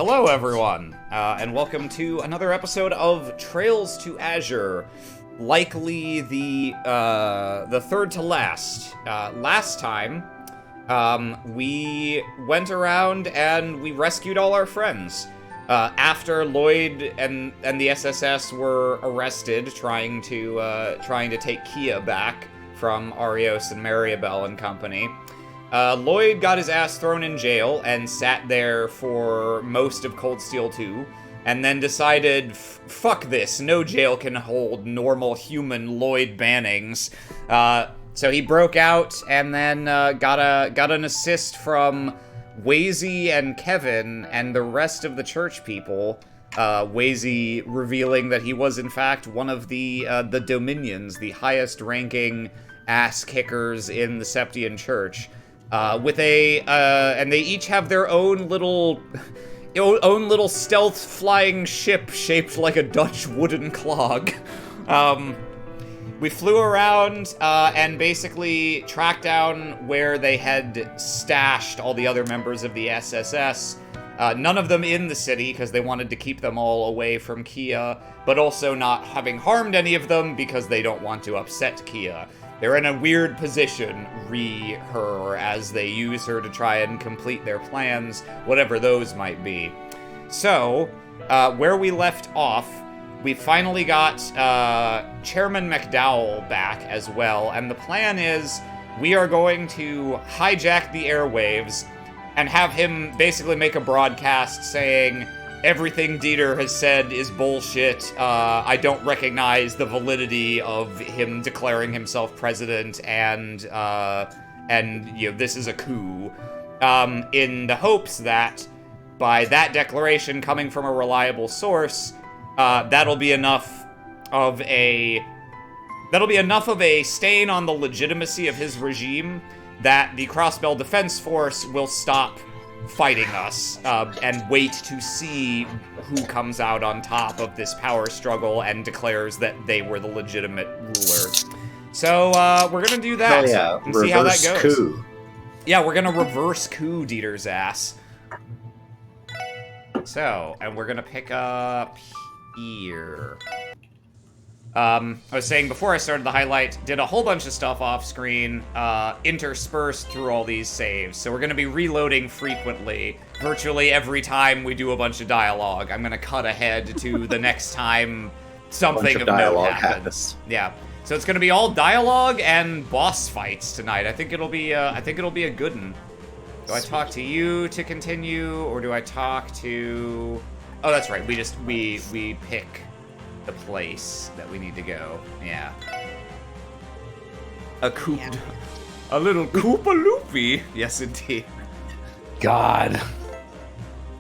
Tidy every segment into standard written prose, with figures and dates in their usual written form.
Hello, everyone, and welcome to another episode of Trails to Azure. Likely the third to last. Last time, we went around and we rescued all our friends. After Lloyd and the SSS were arrested, trying to take Kia back from Arios and Maribel and company. Lloyd got his ass thrown in jail and sat there for most of Cold Steel 2, and then decided, fuck this, no jail can hold normal human Lloyd Bannings. So he broke out and then got an assist from Wazy and Kevin and the rest of the church people. Wazy revealing that he was in fact one of the Dominions, the highest ranking ass kickers in the Septian Church. And they each have their own little stealth flying ship shaped like a Dutch wooden clog. We flew around and basically tracked down where they had stashed all the other members of the SSS. None of them in the city because they wanted to keep them all away from Kia, but also not having harmed any of them because they don't want to upset Kia. They're in a weird position, her, as they use her to try and complete their plans, whatever those might be. So, where we left off, we finally got Chairman McDowell back as well, and the plan is we are going to hijack the airwaves and have him basically make a broadcast saying, everything Dieter has said is bullshit. I don't recognize the validity of him declaring himself president, and this is a coup. In the hopes that by that declaration coming from a reliable source, that'll be enough of a stain on the legitimacy of his regime that the Crossbell Defense Force will stop fighting us, and wait to see who comes out on top of this power struggle and declares that they were the legitimate ruler. So, we're gonna do that and see how that goes. Coup. Yeah, we're gonna reverse coup Dieter's ass. So, and we're gonna pick up here. I was saying before I started the highlight, did a whole bunch of stuff off screen, interspersed through all these saves. So we're going to be reloading frequently. Virtually every time we do a bunch of dialogue, I'm going to cut ahead to the next time something of note happens. Yeah. So it's going to be all dialogue and boss fights tonight. I think it'll be a good one. Do I talk to you to continue, or do I talk to... Oh, that's right. We pick the place that we need to go. Yeah. A little Koopa Loopy. Yes, indeed. God.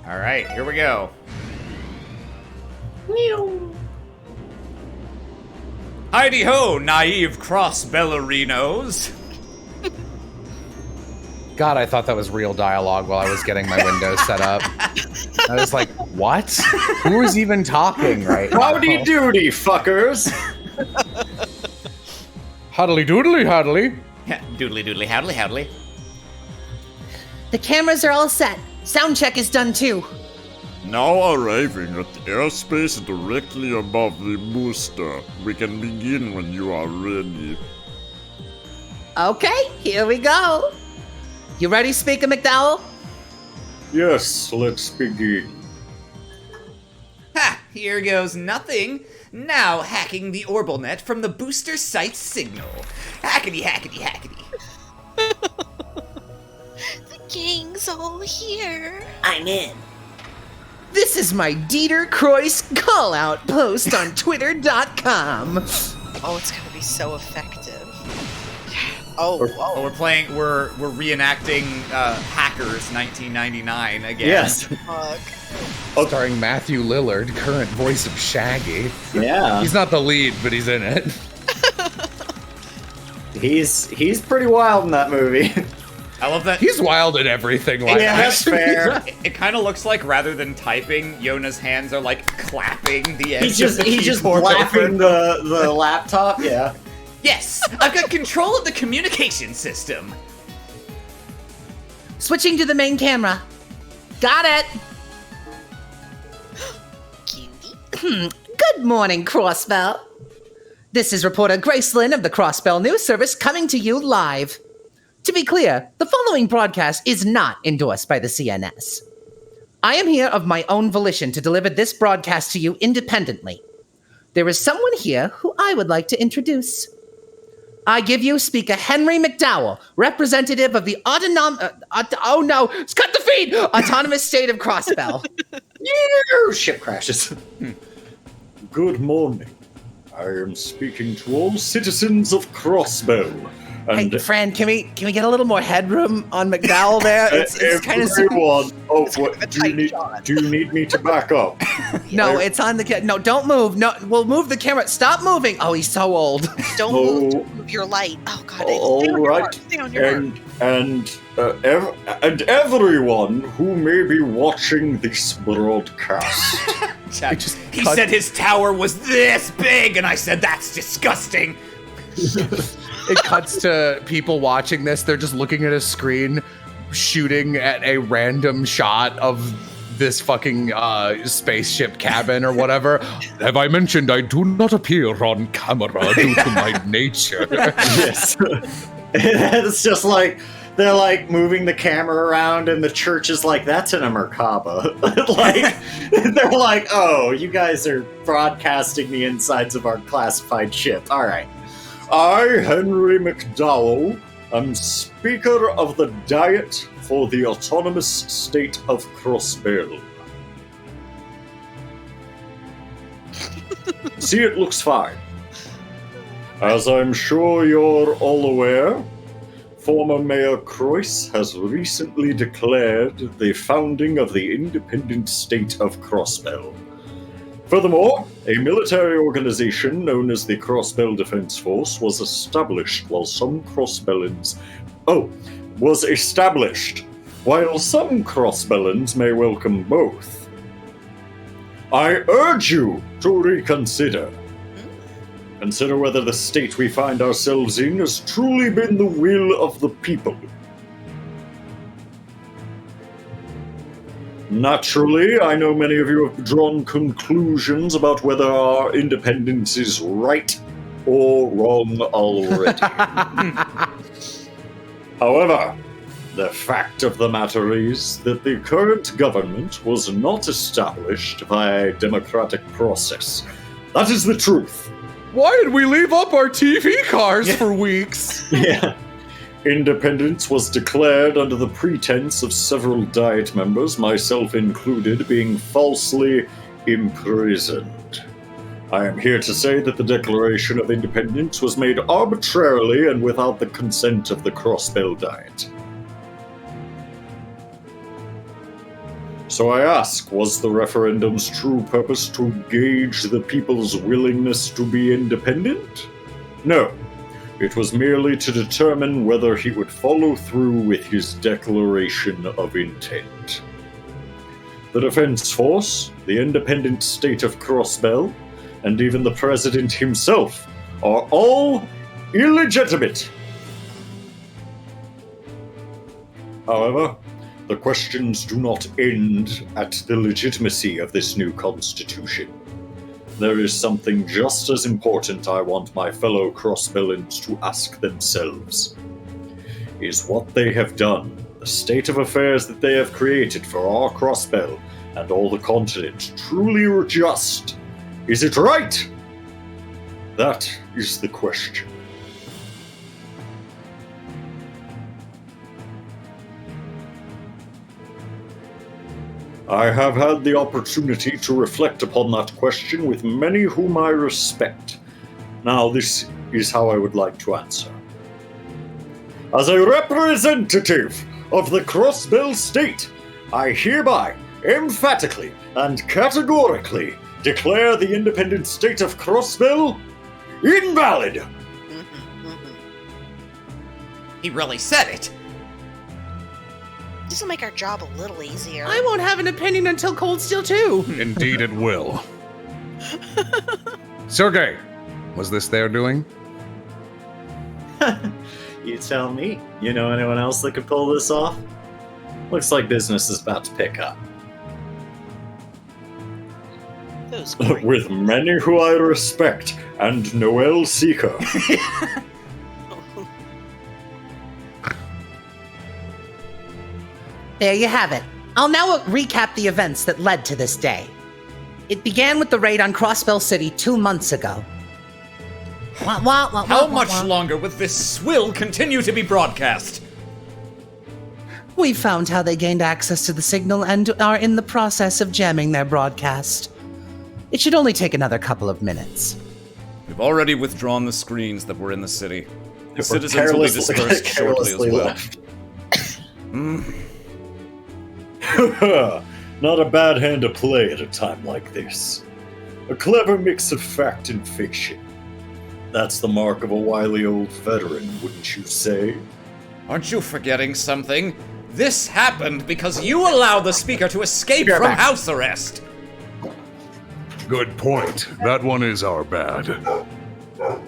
All right, here we go. Heidi ho, naive cross ballerinos. God, I thought that was real dialogue while I was getting my windows set up. I was like, what? Who is even talking right now? Howdy doody, fuckers! Huddly doodly huddly. Yeah, doodly doodly howdly howdly. The cameras are all set. Sound check is done too. Now arriving at the airspace directly above the booster. We can begin when you are ready. Okay, here we go. You ready, Speaker McDowell? Yes, let's begin. Ha! Here goes nothing. Now hacking the OrbitalNet from the booster site signal. Hackety, hackety, hackety. The gang's all here. I'm in. This is my Dieter Croyce call-out post on Twitter.com. Oh, it's gonna be so effective. Oh, we're reenacting Hackers 1999 again. Yes. Starring Matthew Lillard, current voice of Shaggy. Yeah. He's not the lead, but he's in it. He's pretty wild in that movie. I love that. He's wild in everything. Like yeah, that's fair. It kind of looks like rather than typing, Yona's hands are like clapping the edge. He's just clapping the laptop. Yeah. Yes, I've got control of the communication system. Switching to the main camera. Got it. Good morning, Crossbell. This is reporter Gracelyn of the Crossbell News Service coming to you live. To be clear, the following broadcast is not endorsed by the CNS. I am here of my own volition to deliver this broadcast to you independently. There is someone here who I would like to introduce. I give you Speaker Henry McDowell, representative of the autonomous state of Crossbell. Ship crashes. Good morning. I am speaking to all citizens of Crossbell. Hey, Fran, can we get a little more headroom on McDowell there? It's kind of everyone. Oh, what? Do you need me to back up? No, it's on the no. Don't move. No, we'll move the camera. Stop moving. Oh, he's so old. Don't move your light. Oh God! All right. Stay on your mark. And everyone who may be watching this broadcast. He said his tower was this big, and I said that's disgusting. It cuts to people watching this. They're just looking at a screen, shooting at a random shot of this fucking spaceship cabin or whatever. Have I mentioned I do not appear on camera due to my nature? Yes. It's just like they're like moving the camera around, and the church is like, "That's in a Merkaba." Like they're like, "Oh, you guys are broadcasting the insides of our classified ship. All right." I, Henry McDowell, am Speaker of the Diet for the Autonomous State of Crossbell. See, it looks fine. As I'm sure you're all aware, former Mayor Croyce has recently declared the founding of the independent state of Crossbell. Furthermore, a military organization known as the Crossbell Defense Force was established while some Crossbellans may welcome both. I urge you to reconsider. Consider whether the state we find ourselves in has truly been the will of the people. Naturally, I know many of you have drawn conclusions about whether our independence is right or wrong already. However, the fact of the matter is that the current government was not established by a democratic process. That is the truth. Why did we leave up our TV cars for weeks? Yeah. Independence was declared under the pretense of several Diet members, myself included, being falsely imprisoned. I am here to say that the Declaration of Independence was made arbitrarily and without the consent of the Crossbell Diet. So I ask, was the referendum's true purpose to gauge the people's willingness to be independent? No. It was merely to determine whether he would follow through with his declaration of intent. The Defense Force, the independent state of Crossbell, and even the President himself are all illegitimate. However, the questions do not end at the legitimacy of this new constitution. There is something just as important I want my fellow Crossbellans to ask themselves. Is what they have done, the state of affairs that they have created for our Crossbell and all the continent, truly just? Is it right? That is the question. I have had the opportunity to reflect upon that question with many whom I respect. Now, this is how I would like to answer. As a representative of the Crossbell State, I hereby, emphatically, and categorically declare the independent state of Crossbell invalid. He really said it. This will make our job a little easier. I won't have an opinion until Cold Steel 2. Indeed it will. Sergey, was this their doing? You tell me. You know anyone else that could pull this off? Looks like business is about to pick up. was great. With many who I respect, and Noel Seeker. There you have it. I'll now recap the events that led to this day. It began with the raid on Crossbell City 2 months ago. How much longer will this swill continue to be broadcast? We found how they gained access to the signal and are in the process of jamming their broadcast. It should only take another couple of minutes. We've already withdrawn the screens that were in the city. The We're citizens will be dispersed shortly as carelessly well. left. Not a bad hand to play at a time like this. A clever mix of fact and fiction. That's the mark of a wily old veteran, wouldn't you say? Aren't you forgetting something? This happened because you allowed the speaker to escape You're from back. house arrest. Good point. That one is our bad.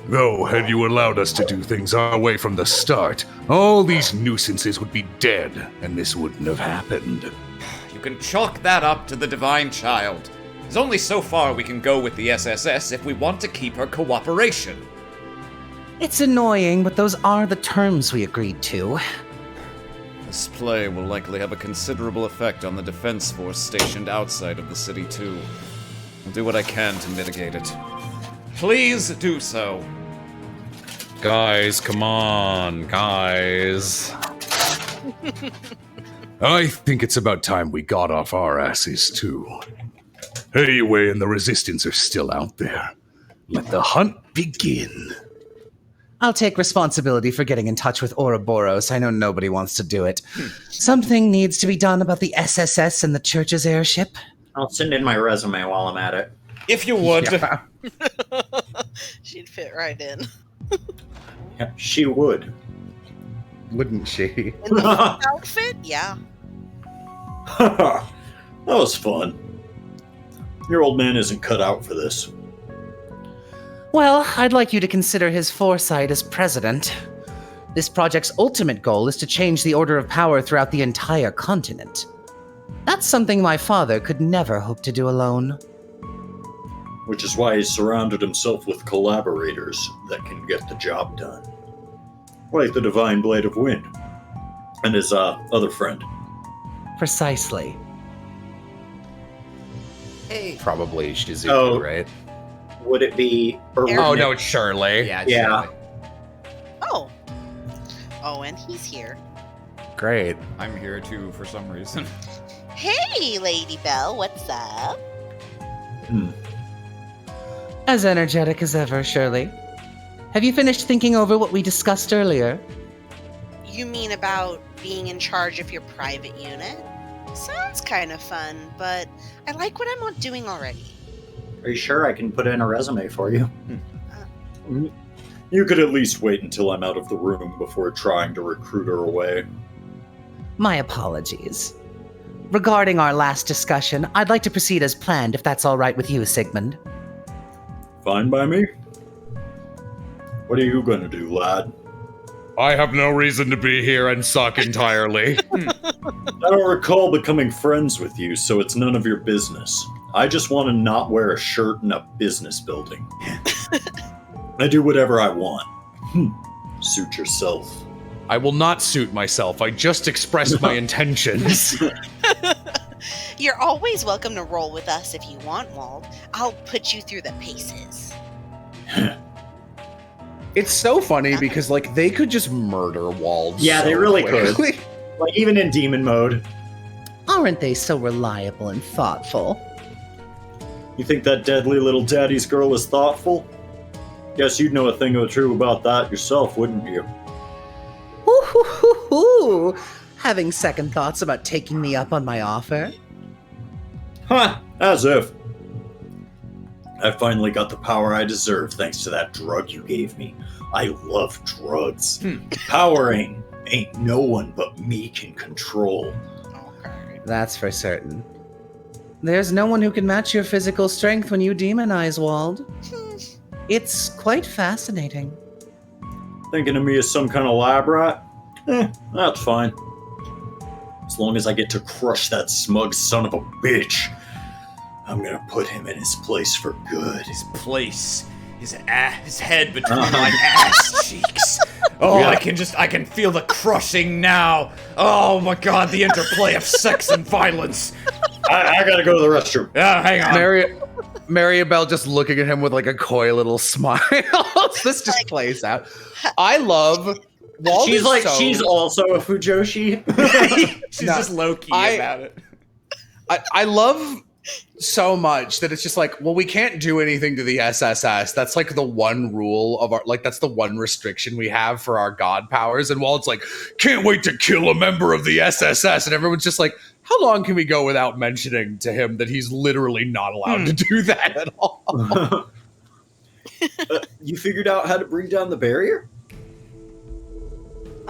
Though, had you allowed us to do things our way from the start, all these nuisances would be dead, and this wouldn't have happened. You can chalk that up to the Divine Child. There's only so far we can go with the SSS if we want to keep her cooperation. It's annoying, but those are the terms we agreed to. This play will likely have a considerable effect on the defense force stationed outside of the city, too. I'll do what I can to mitigate it. Please do so. Guys, come on, guys. I think it's about time we got off our asses, too. Anyway, and the Resistance are still out there. Let the hunt begin. I'll take responsibility for getting in touch with Ouroboros. I know nobody wants to do it. Something needs to be done about the SSS and the church's airship. I'll send in my resume while I'm at it. If you would. Yeah. She'd fit right in. Yeah, she would. Wouldn't she? In the outfit? Yeah. That was fun. Your old man isn't cut out for this. Well, I'd like you to consider his foresight as president. This project's ultimate goal is to change the order of power throughout the entire continent. That's something my father could never hope to do alone. Which is why he's surrounded himself with collaborators that can get the job done. Like the Divine Blade of Wind. And his other friend. Precisely. Hey. Probably Shizuku, Oh. right? Would it be... Or Eric- Oh, wouldn't no, it- it's Shirley. Yeah, Yeah. surely. Oh. Oh, and he's here. Great. I'm here too for some reason. Hey, Lady Belle, what's up? As energetic as ever, Shirley. Have you finished thinking over what we discussed earlier? You mean about being in charge of your private unit? Sounds kind of fun, but I like what I'm doing already. Are you sure I can put in a resume for you? You could at least wait until I'm out of the room before trying to recruit her away. My apologies. Regarding our last discussion, I'd like to proceed as planned if that's all right with you, Sigmund. Fine by me. What are you gonna do, lad? I have no reason to be here and suck entirely. I don't recall becoming friends with you, so it's none of your business. I just want to not wear a shirt in a business building. I do whatever I want. Suit yourself. I will not suit myself. I just expressed my intentions. You're always welcome to roll with us if you want, Wald. I'll put you through the paces. It's so funny because, like, they could just murder Wald. Yeah, so they really could. quickly. Like, even in demon mode. Aren't they so reliable and thoughtful? You think that deadly little daddy's girl is thoughtful? Guess you'd know a thing or two about that yourself, wouldn't you? Ooh, having second thoughts about taking me up on my offer? Huh, as if. I finally got the power I deserve thanks to that drug you gave me. I love drugs. Powering ain't no one but me can control. Okay. That's for certain. There's no one who can match your physical strength when you demonize, Wald. It's quite fascinating. Thinking of me as some kind of lab rat? That's fine. As long as I get to crush that smug son of a bitch. I'm gonna put him in his place for good. His place. His head between my ass cheeks. Oh, Yeah. I can feel the crushing now. Oh my god, the interplay of sex and violence. I gotta go to the restroom. Yeah, hang on. Maribel just looking at him with like a coy little smile. This just plays out. I love. Walden's She's also a Fujoshi. She's No, just low-key about it. I love so much that it's just like, well, we can't do anything to the SSS. That's like the one rule of our, like, that's the one restriction we have for our god powers. And Walt's like, can't wait to kill a member of the SSS. And everyone's just like, how long can we go without mentioning to him that he's literally not allowed to do that at all? You figured out how to bring down the barrier?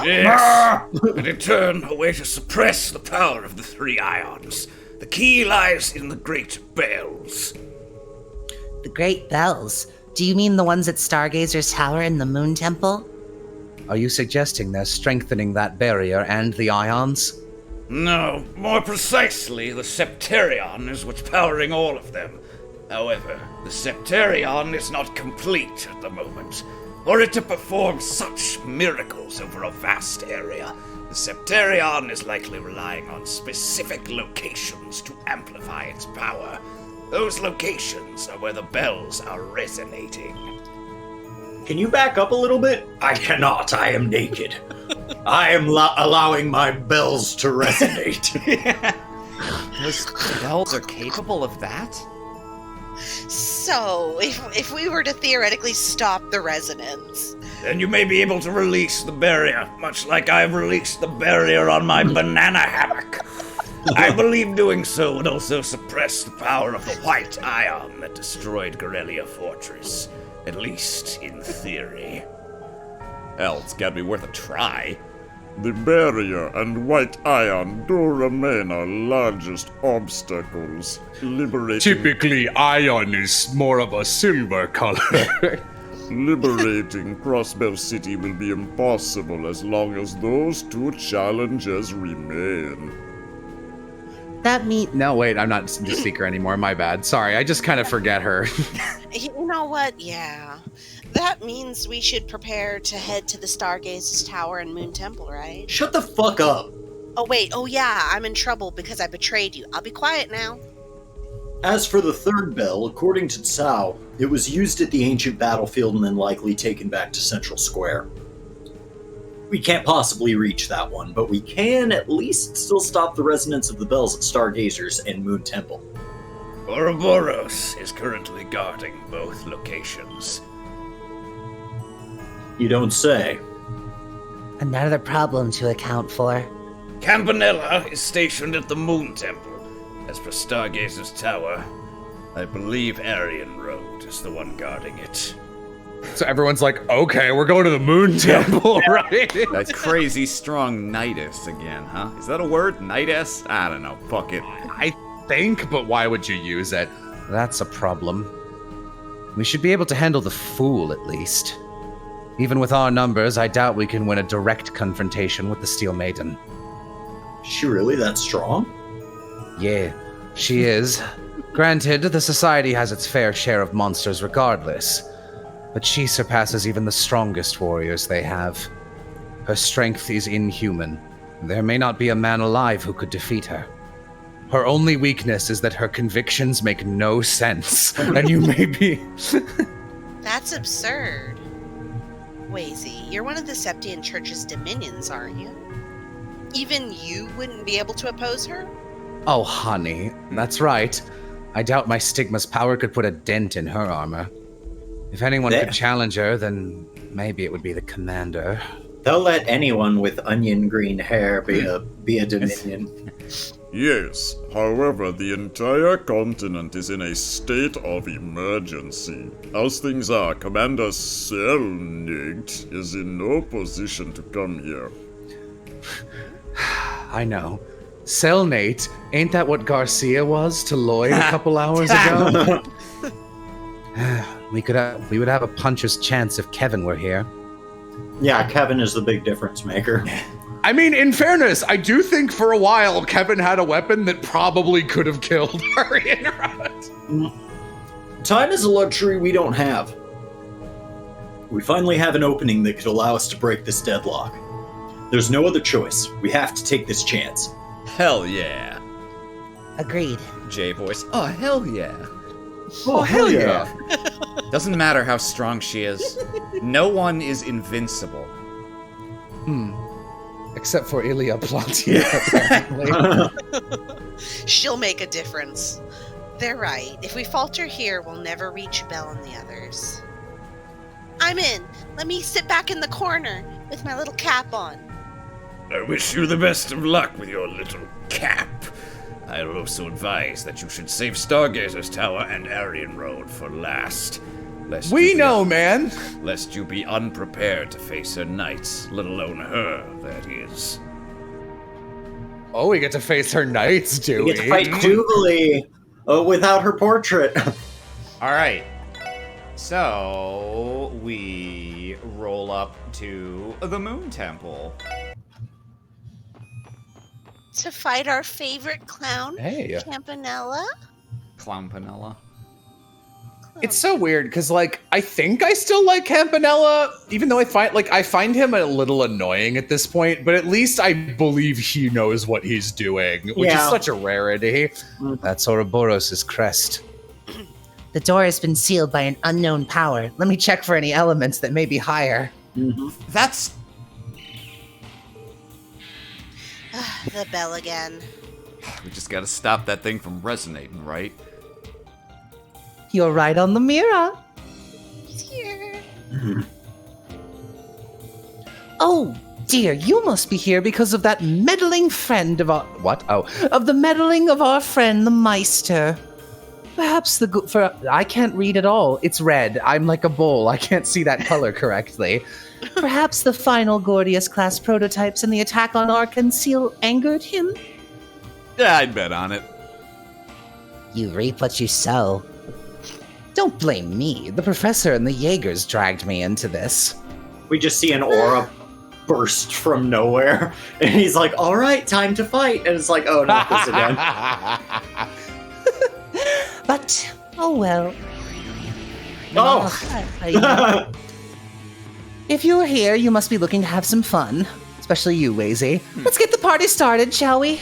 Yes, and in turn, a way to suppress the power of the three ions. The key lies in the great bells. The Great Bells? Do you mean the ones at Stargazer's Tower and the Moon Temple? Are you suggesting they're strengthening that barrier and the ions? No, more precisely, the Septerion is what's powering all of them. However, the Septerion is not complete at the moment. For it to perform such miracles over a vast area, the Septerion is likely relying on specific locations to amplify its power. Those locations are where the bells are resonating. Can you back up a little bit? I cannot. I am naked. I am allowing my bells to resonate. Those bells are capable of that? So, if we were to theoretically stop the resonance, Then you may be able to release the barrier, much like I've released the barrier on my banana hammock. I believe doing so would also suppress the power of the white ion that destroyed Gorelia Fortress, at least in theory. Hell, it's gotta be worth a try. The barrier and white ion do remain our largest obstacles. Liberating Typically, ion is more of a silver color. Liberating Crossbell City will be impossible as long as those two challenges remain. That mean No, wait, I'm not the Seeker anymore. My bad. Sorry, I just kind of forget her. you know what? Yeah. That means we should prepare to head to the Stargazer's Tower and Moon Temple, right? Shut the fuck up. Oh, wait. Oh, yeah. I'm in trouble because I betrayed you. I'll be quiet now. As for the third bell, according to Tsao, it was used at the ancient battlefield and then likely taken back to Central Square. We can't possibly reach that one, but we can at least still stop the resonance of the bells at Stargazers and Moon Temple. Ouroboros is currently guarding both locations. You don't say. another problem to account for. Campanella is stationed at the Moon Temple. As for Stargazer's Tower, I believe Aryan Road is the one guarding it. So everyone's like, okay, we're going to the Moon Temple, right? That crazy strong Nidus again, huh? Is that a word? Nidus? I don't know. Fuck it. I think, but why would you use it? That's a problem. We should be able to handle the Fool, at least. Even with our numbers, I doubt we can win a direct confrontation with the Steel Maiden. Is she really that strong? Yeah, she is. Granted, the Society has its fair share of monsters regardless, but she surpasses even the strongest warriors they have. Her strength is inhuman. There may not be a man alive who could defeat her. Her only weakness is that her convictions make no sense, and you may be... That's absurd. Wazy, you're one of the Septian Church's dominions, aren't you? Even you wouldn't be able to oppose her? Oh, honey, that's right. I doubt my Stigma's power could put a dent in her armor. If anyone could challenge her, then maybe it would be the commander. They'll let anyone with onion green hair be a dominion. Yes, however, the entire continent is in a state of emergency. As things are, Commander Selnigt is in no position to come here. I know. Selnate, ain't that what Garcia was to Lloyd a couple hours ago? We would have a puncher's chance if Kevin were here. Yeah, Kevin is the big difference maker. I mean, in fairness, I do think for a while Kevin had a weapon that probably could have killed her in rut. Time is a luxury we don't have. We finally have an opening that could allow us to break this deadlock. There's no other choice. We have to take this chance. Hell yeah. Agreed. J voice. Oh, hell yeah. Oh, hell yeah. Doesn't matter how strong she is. No one is invincible. Except for Ilya Plantier, apparently. She'll make a difference. They're right. If we falter here, we'll never reach Belle and the others. I'm in. Let me sit back in the corner with my little cap on. I wish you the best of luck with your little cap. I'll also advise that you should save Stargazer's Tower and Aryan Road for last. We know, man. Lest you be unprepared to face her knights, let alone her, that is. Oh, we get to face her knights, do We get to fight Klugali without her portrait. All right. So we roll up to the Moon Temple. To fight our favorite clown, Hey. Campanella? Clownpanella. It's so weird because, like, I think I still like Campanella, even though I find him a little annoying at this point. But at least I believe he knows what he's doing, which is such a rarity. That's Ouroboros' crest. The door has been sealed by an unknown power. Let me check for any elements that may be higher. That's The bell again. we just gotta stop that thing from resonating, right? You're right on the mirror. He's here. Oh, dear, you must be here because of that meddling friend of our... What? Oh, of the meddling of our friend, the Meister. Perhaps I can't read at all. It's red. I'm like a bull. I can't see that color correctly. Perhaps the final Gordius-class prototypes and the attack on Arkansas angered him? Yeah, I'd bet on it. You reap what you sow. Don't blame me. The professor and the Jaegers dragged me into this. We just see an aura burst from nowhere, and he's like, all right, time to fight. And it's like, oh, not this again. But, oh well. Oh! If you're here, you must be looking to have some fun. Especially you, Wazy. Let's get the party started, shall we?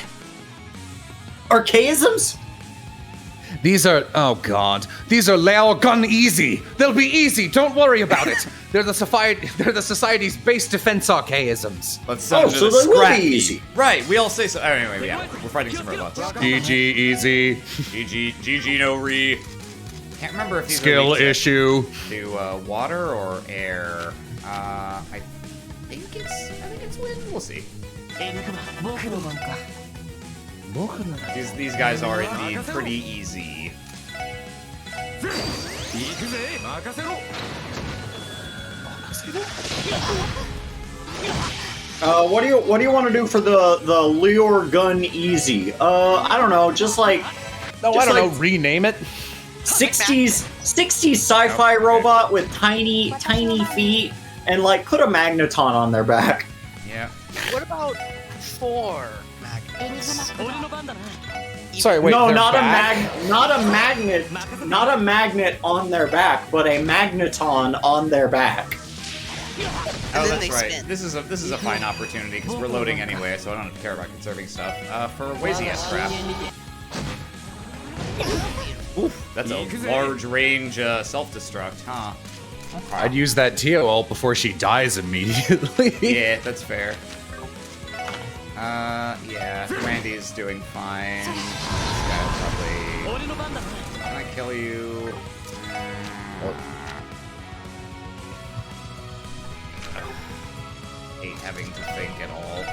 Archaisms? These are, oh god, these are Lao Gun Easy. They'll be easy, don't worry about it. They're the society's base defense archaisms. Let's Oh, so they will be easy. Right, we all say so. Anyway, yeah, we're fighting some robots. GG easy. GG no re. Can't remember if these Skill are weak issue. to water or air. I think it's wind. We'll see. These guys are indeed pretty easy. What do you want to do for the lure gun easy? I don't know, just like No, Just I don't like- know, rename it. 60s sci-fi robot with tiny feet and like put a magneton on their back. Yeah. What about 4 magnets? Sorry, wait. No, they're not back? not a magnet on their back, but a magneton on their back. Oh, then that's they right. spin. This is a fine opportunity because we're loading anyway, so I don't care about conserving stuff. For Wazy S crap. Oof, that's a large range self-destruct, huh? Okay. I'd use that Tio ult before she dies immediately. Yeah, that's fair. Yeah, Randy's doing fine. This guy probably... Can I kill you? Hate having to think at all.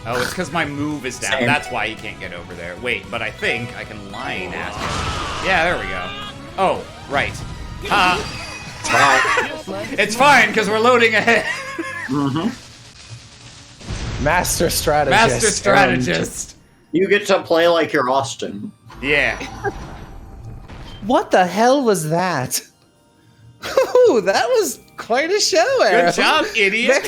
Oh, it's because my move is down. Same. That's why he can't get over there. Wait, but I think I can line at him. Yeah, there we go. Oh, right. It's fine, because we're loading ahead. Master strategist. Master strategist. You get to play like you're Austin. Yeah. What the hell was that? Ooh, that was quite a show, Aaron. Good job, idiot.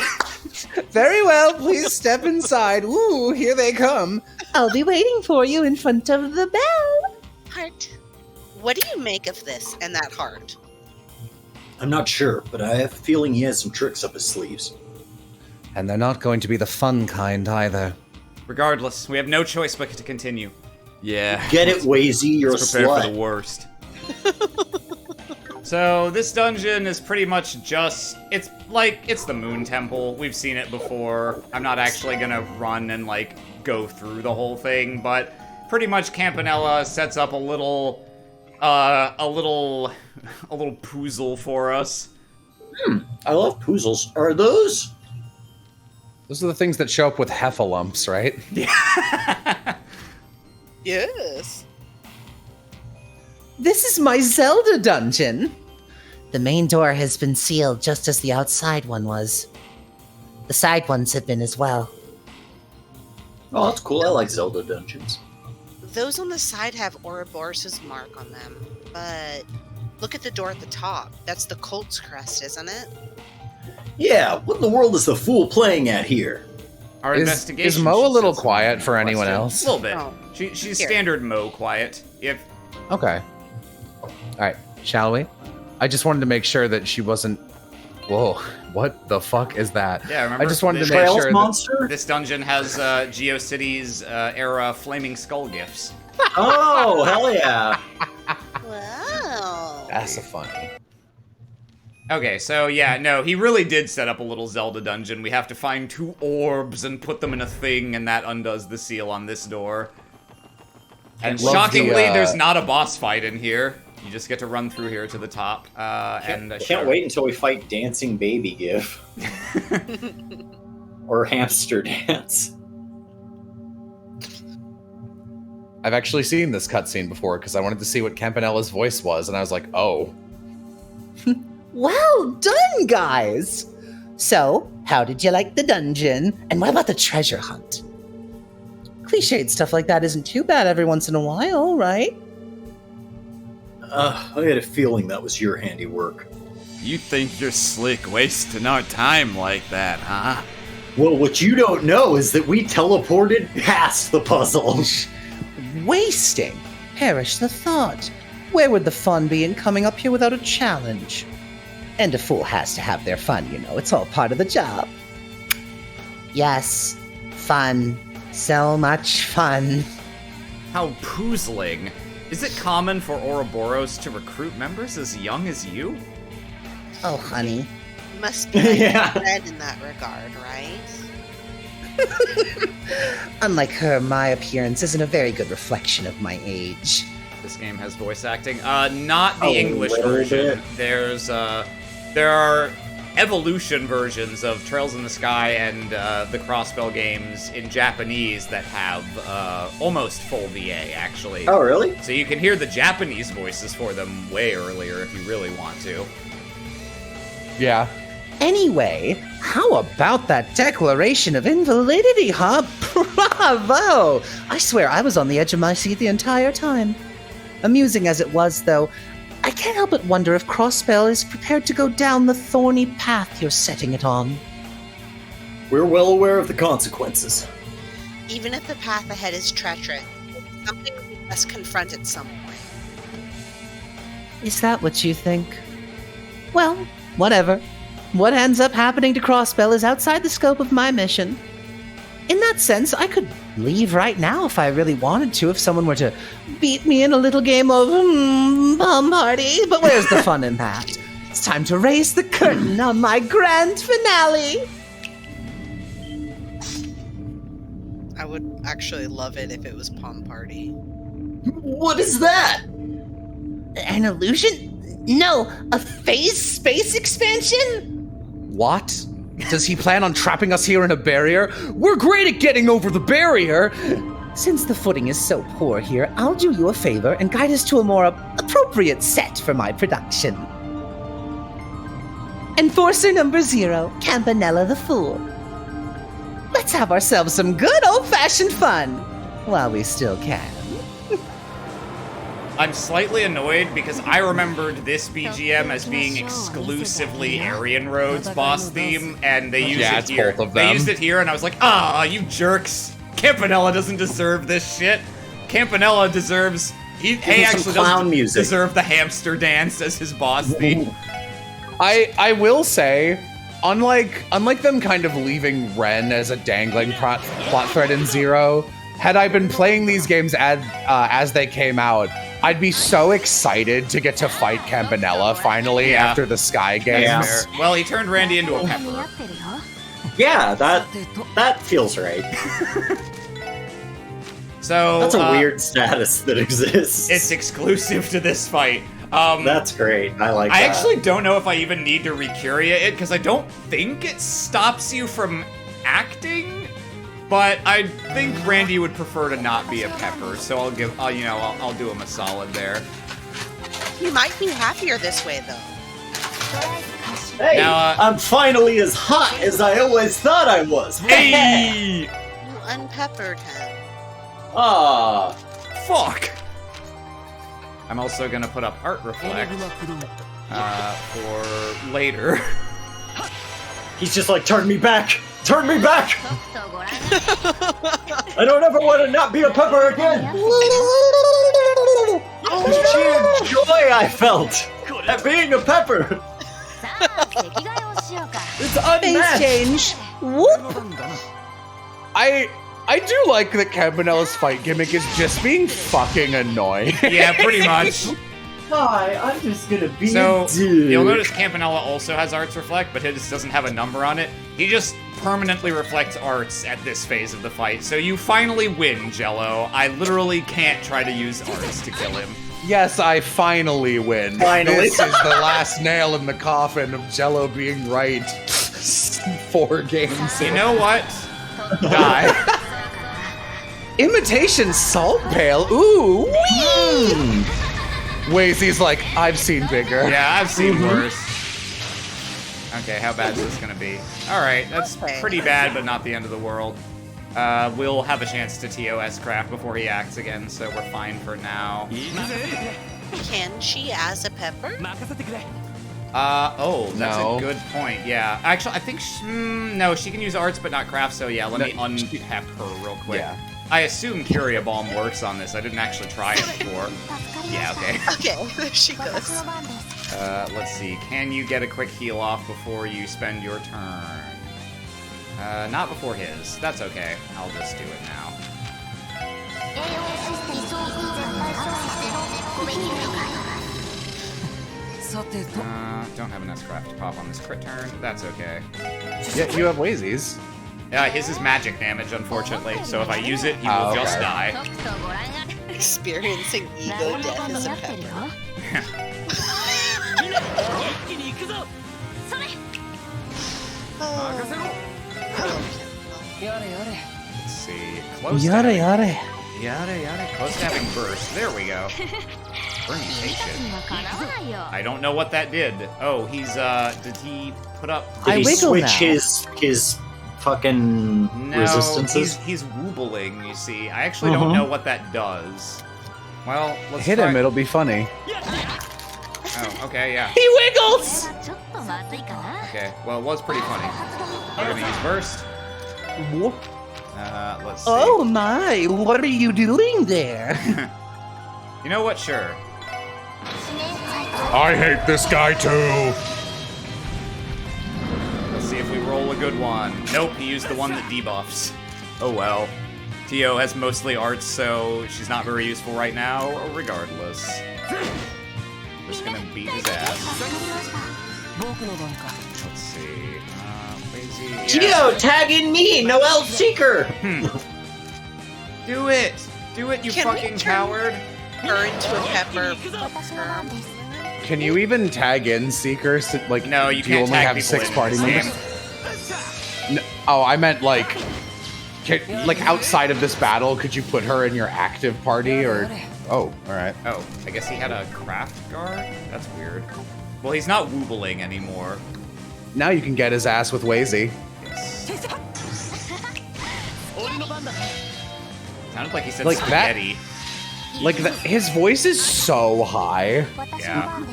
Very well, please step inside. Ooh, here they come. I'll be waiting for you in front of the bell. Heart, what do you make of this and that heart? I'm not sure, but I have a feeling he has some tricks up his sleeves. And they're not going to be the fun kind either. Regardless, we have no choice but to continue. Yeah. Get it, Wazy, you're a Let's prepare for slut. the worst. So this dungeon is pretty much just, it's the Moon Temple. We've seen it before. I'm not actually gonna run and like go through the whole thing, but pretty much Campanella sets up a little poozle for us. I love poozles. Are those? Those are the things that show up with heffalumps, right? Yes. This is my Zelda dungeon. The main door has been sealed just as the outside one was. The side ones have been as well. Oh, that's cool. I like Zelda dungeons. Those on the side have Ouroboros' mark on them, but look at the door at the top. That's the Colt's crest, isn't it? Yeah, what in the world is the fool playing at here? Our investigation. Is Mo a should little set quiet something for in anyone question. else? A little bit. Oh. She's Here. standard Mo quiet. If Okay. Alright, shall we? I just wanted to make sure that she wasn't... Whoa, what the fuck is that? Yeah, remember I just wanted to this- make Trails sure that... monster? this dungeon has GeoCities era flaming skull gifts. Oh, hell yeah. Wow. That's a fun. Okay, so yeah, no, he really did set up a little Zelda dungeon. We have to find 2 orbs and put them in a thing, and that undoes the seal on this door. And Love shockingly, the, there's not a boss fight in here. You just get to run through here to the top. And Can't wait until we fight Dancing Baby GIF. Or Hamster Dance. I've actually seen this cutscene before because I wanted to see what Campanella's voice was, and I was like, oh. Well done, guys! So, how did you like the dungeon? And what about the treasure hunt? Cliched stuff like that isn't too bad every once in a while, right? I had a feeling that was your handiwork. You think you're slick wasting our time like that, huh? Well, what you don't know is that we teleported past the puzzle. Wasting? Perish the thought. Where would the fun be in coming up here without a challenge? And a fool has to have their fun, you know. It's all part of the job. Yes, fun. So much fun. How poozling. Is it common for Ouroboros to recruit members as young as you? Oh, honey. Must be like Yeah. red in that regard, right? Unlike her, my appearance isn't a very good reflection of my age. This game has voice acting. Not the A English little version. bit. There are evolution versions of Trails in the Sky and the Crossbell games in Japanese that have almost full VA, actually. Oh, really? So you can hear the Japanese voices for them way earlier if you really want to. Yeah. Anyway, how about that declaration of invalidity, huh? Bravo! I swear I was on the edge of my seat the entire time. Amusing as it was, though, I can't help but wonder if Crossbell is prepared to go down the thorny path you're setting it on. We're well aware of the consequences. Even if the path ahead is treacherous, it's something we must confront at some point. Is that what you think? Well, whatever. What ends up happening to Crossbell is outside the scope of my mission. In that sense, I could leave right now if I really wanted to, if someone were to beat me in a little game of bum party. But where's the fun in that? It's time to raise the curtain on my grand finale. I would actually love it if it was Palm Party. What is that? An illusion? No, a phase space expansion? What? Does he plan on trapping us here in a barrier? We're great at getting over the barrier! Since the footing is so poor here, I'll do you a favor and guide us to a more appropriate set for my production. Enforcer number 0, Campanella the Fool. Let's have ourselves some good old-fashioned fun, while we still can. I'm slightly annoyed because I remembered this BGM as being exclusively Aryan Road's boss theme, and they used it here. both of They them. used it here, and I was like, ah, you jerks! Campanella doesn't deserve this shit. Campanella deserves. He actually doesn't deserve the hamster dance as his boss theme. I will say, unlike them kind of leaving Ren as a dangling plot thread in Zero, had I been playing these games as they came out, I'd be so excited to get to fight Campanella finally after the Sky games. That's fair. Well, he turned Randy into a pepper. Yeah, that feels right. So that's a weird status that exists. It's exclusive to this fight. That's great. I like that. I actually don't know if I even need to recuria it because I don't think it stops you from acting. But I think Randy would prefer to not be a pepper, so I'll do him a solid there. He might be happier this way, though. Hey, now, I'm finally as hot as I always thought I was. Hey! You unpeppered him. Ah, fuck. I'm also gonna put up Art Reflect for later. He's just like, turn me back! Turn me back! I don't ever want to not be a pepper again! The sheer joy I felt at being a pepper! It's unmatched! change. Whoop. I do like that Campanella's fight gimmick is just being fucking annoying. Yeah, pretty much. Hi, I'm just gonna be So, a dude. you'll notice Campanella also has Arts Reflect, but his doesn't have a number on it. He just permanently reflects Arts at this phase of the fight. So you finally win, Jello. I literally can't try to use Arts to kill him. Yes, I finally win. Finally. This is the last nail in the coffin of Jello being right 4 games You in. know what? Die. Imitation salt pail? Ooh, wee! Wazy's like, I've seen bigger. Yeah, I've seen worse. Okay, how bad is this gonna be? Alright, that's pretty bad, but not the end of the world. We'll have a chance to TOS craft before he acts again, so we're fine for now. Can she as a pepper? That's No. a good point, yeah. Actually, I think, no, she can use arts but not craft, so yeah, let me unpep her real quick. Yeah. I assume Curia Balm works on this. I didn't actually try it before. Yeah, okay. Okay, there she goes. Let's see. Can you get a quick heal off before you spend your turn? Not before his. That's okay. I'll just do it now. Don't have enough craft to pop on this crit turn. That's okay. Yeah, you have Wazy's. His is magic damage, unfortunately. So if I use it, he will just die. Experiencing ego death as a pepper. Let's see. Close to having, yada. Close to having burst. There we go. Permutation. I don't know what that did. Oh, he's did he put up? Did he wiggle switch now. his fucking No, resistances? he's woobling. You see, I actually don't know what that does. Well, let's Hit try. him, it'll be funny. Oh, okay, yeah. He wiggles. Okay, well, it was pretty funny. We're gonna use burst. Let's see. Oh my! What are you doing there? You know what? Sure. I hate this guy too. Let's see if we roll a good one. Nope, he used the one that debuffs. Oh well. Tio has mostly arts, so she's not very useful right now, regardless. Just gonna beat his ass. Let's see. Lazy. Geo, tagging me, Noel Seeker! Do it! Do it, you Can we fucking turn- coward! Her into a pepper. Can you even tag in Seekers? Like, No, you do you can't only tag have people 6 in party this members? No, oh, I meant like, like outside of this battle, could you put her in your active party or? Oh, all right. Oh, I guess he had a craft guard? That's weird. Well, he's not woobling anymore. Now you can get his ass with Wazy. Sounded like he said Like that- spaghetti. Like, his voice is so high. Yeah.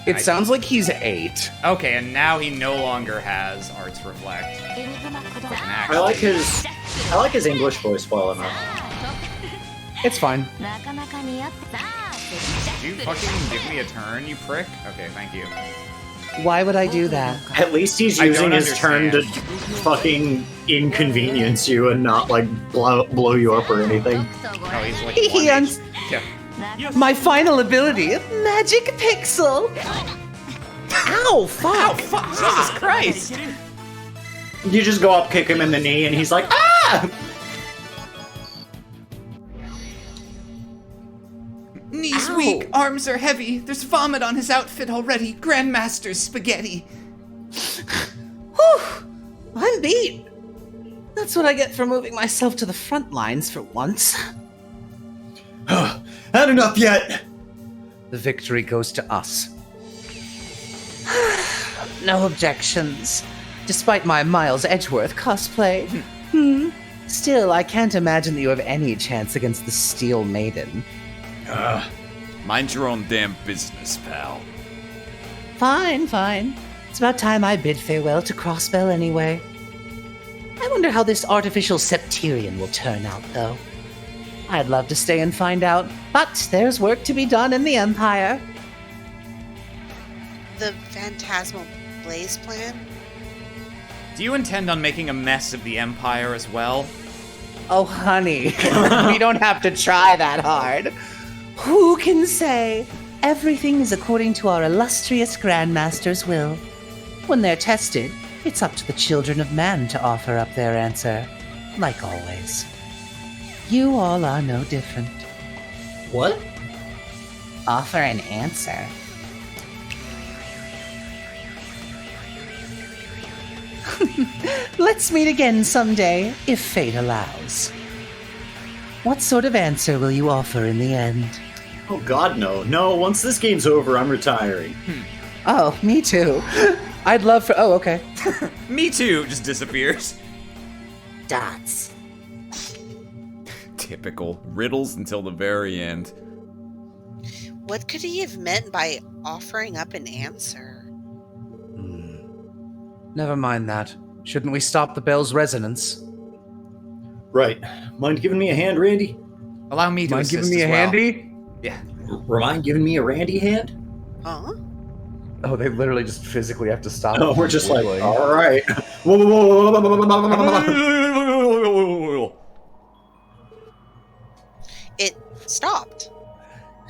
It sounds like he's 8. Okay, and now he no longer has Arts Reflect. I like his English voice well enough. It's fine. Did you fucking give me a turn, you prick? Okay, thank you. Why would I do that? At least he's I using don't his turn to fucking inconvenience you and not like blow you up or anything. Oh, he's like He one uns- Yeah. My final ability, Magic Pixel. Ow, fuck. Oh, fuck! Jesus Christ! You just go up, kick him in the knee, and he's like, ah! Knees Ow. weak, arms are heavy. There's vomit on his outfit already. Grandmaster's spaghetti. Whew, I'm beat. That's what I get for moving myself to the front lines for once. Had enough yet! The victory goes to us. No objections. Despite my Miles Edgeworth cosplay. Still, I can't imagine that you have any chance against the Steel Maiden. Mind your own damn business, pal. Fine, fine. It's about time I bid farewell to Crossbell anyway. I wonder how this artificial septarian will turn out, though. I'd love to stay and find out, but there's work to be done in the Empire. The Phantasmal Blaze plan? Do you intend on making a mess of the Empire as well? Oh, honey, we don't have to try that hard. Who can say? Everything is according to our illustrious Grandmaster's will. When they're tested, it's up to the children of man to offer up their answer, like always. You all are no different. What? Offer an answer. Let's meet again someday, if fate allows. What sort of answer will you offer in the end? Oh god, no. No, once this game's over, I'm retiring. Oh, me too. I'd love for... Oh, okay. Me too, just disappears. Dots. Typical. Riddles until the very end. What could he have meant by offering up an answer? Never mind that. Shouldn't we stop the bell's resonance? Right. Mind giving me a hand, Randy? Allow me to Mind assist giving me as a well. handy? Yeah. Mind giving me a Randy hand? Huh? Oh, they literally just physically have to stop. Oh, we're just like, wiggling. alright. It stopped.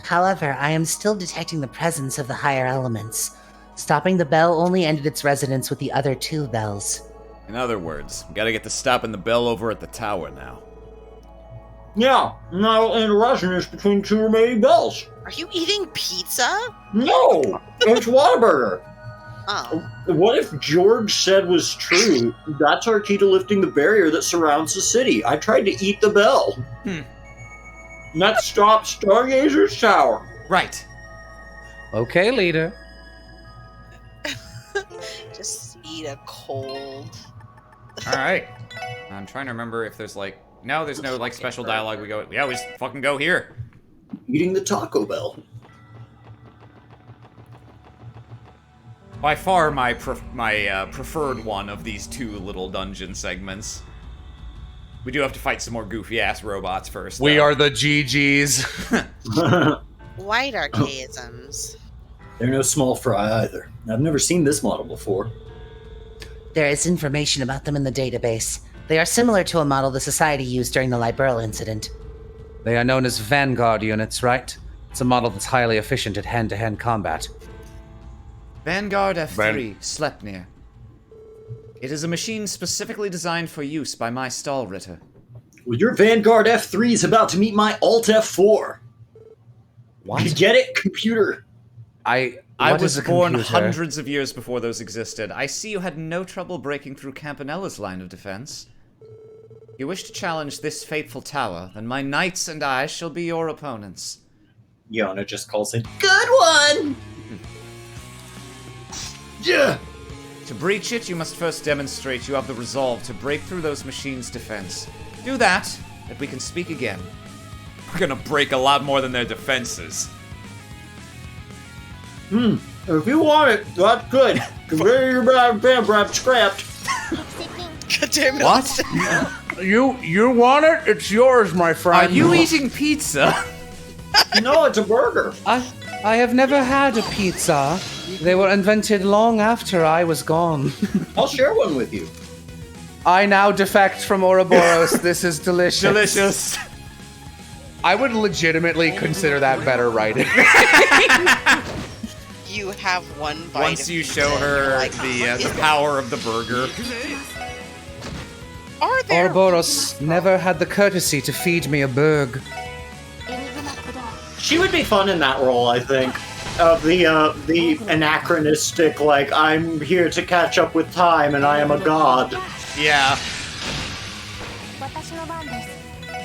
However, I am still detecting the presence of the higher elements. Stopping the bell only ended its resonance with the other 2 bells. In other words, we gotta get to stopping the bell over at the tower now. Yeah, now in resonance between 2 remaining bells. Are you eating pizza? No! It's Whataburger! Oh. What if George said was true? That's our key to lifting the barrier that surrounds the city. I tried to eat the bell. And that stopped Stargazer's tower. Right. Okay, leader. Just eat a cold. Alright. I'm trying to remember if there's like... No, there's no like special dialogue. We go... Yeah, we just fucking go here. Eating the Taco Bell. By far my preferred one of these 2 little dungeon segments. We do have to fight some more goofy-ass robots first, We though. are the GGs. White archaisms. They're no small fry either. I've never seen this model before. There is information about them in the database. They are similar to a model the Society used during the Liberal incident. They are known as Vanguard units, right? It's a model that's highly efficient at hand-to-hand combat. Vanguard F3, Sleipnir. It is a machine specifically designed for use by my stall ritter. Well, your Vanguard F3 is about to meet my Alt F4. What? You get it, computer? I What was is a born computer? hundreds of years before those existed. I see you had no trouble breaking through Campanella's line of defense. If you wish to challenge this fateful tower, then my knights and I shall be your opponents. Yona just calls in, good one! Yeah! To breach it, you must first demonstrate you have the resolve to break through those machines' defense. Do that, we can speak again. We're gonna break a lot more than their defenses. If you want it, that's good. Consider your bad scrapped. God damn it. What? You want it? It's yours, my Are friend. you eating pizza? No, it's a burger. I have never had a pizza. They were invented long after I was gone. I'll share one with you. I now defect from Ouroboros. This is delicious. Delicious. I would legitimately consider that better writing. You have one bite. Once of you pizza show and you're her like, the power of the burger. Are there Ouroboros never had the courtesy to feed me a burg. She would be fun in that role, I think. Of the anachronistic, like, I'm here to catch up with time and I am a god. Yeah.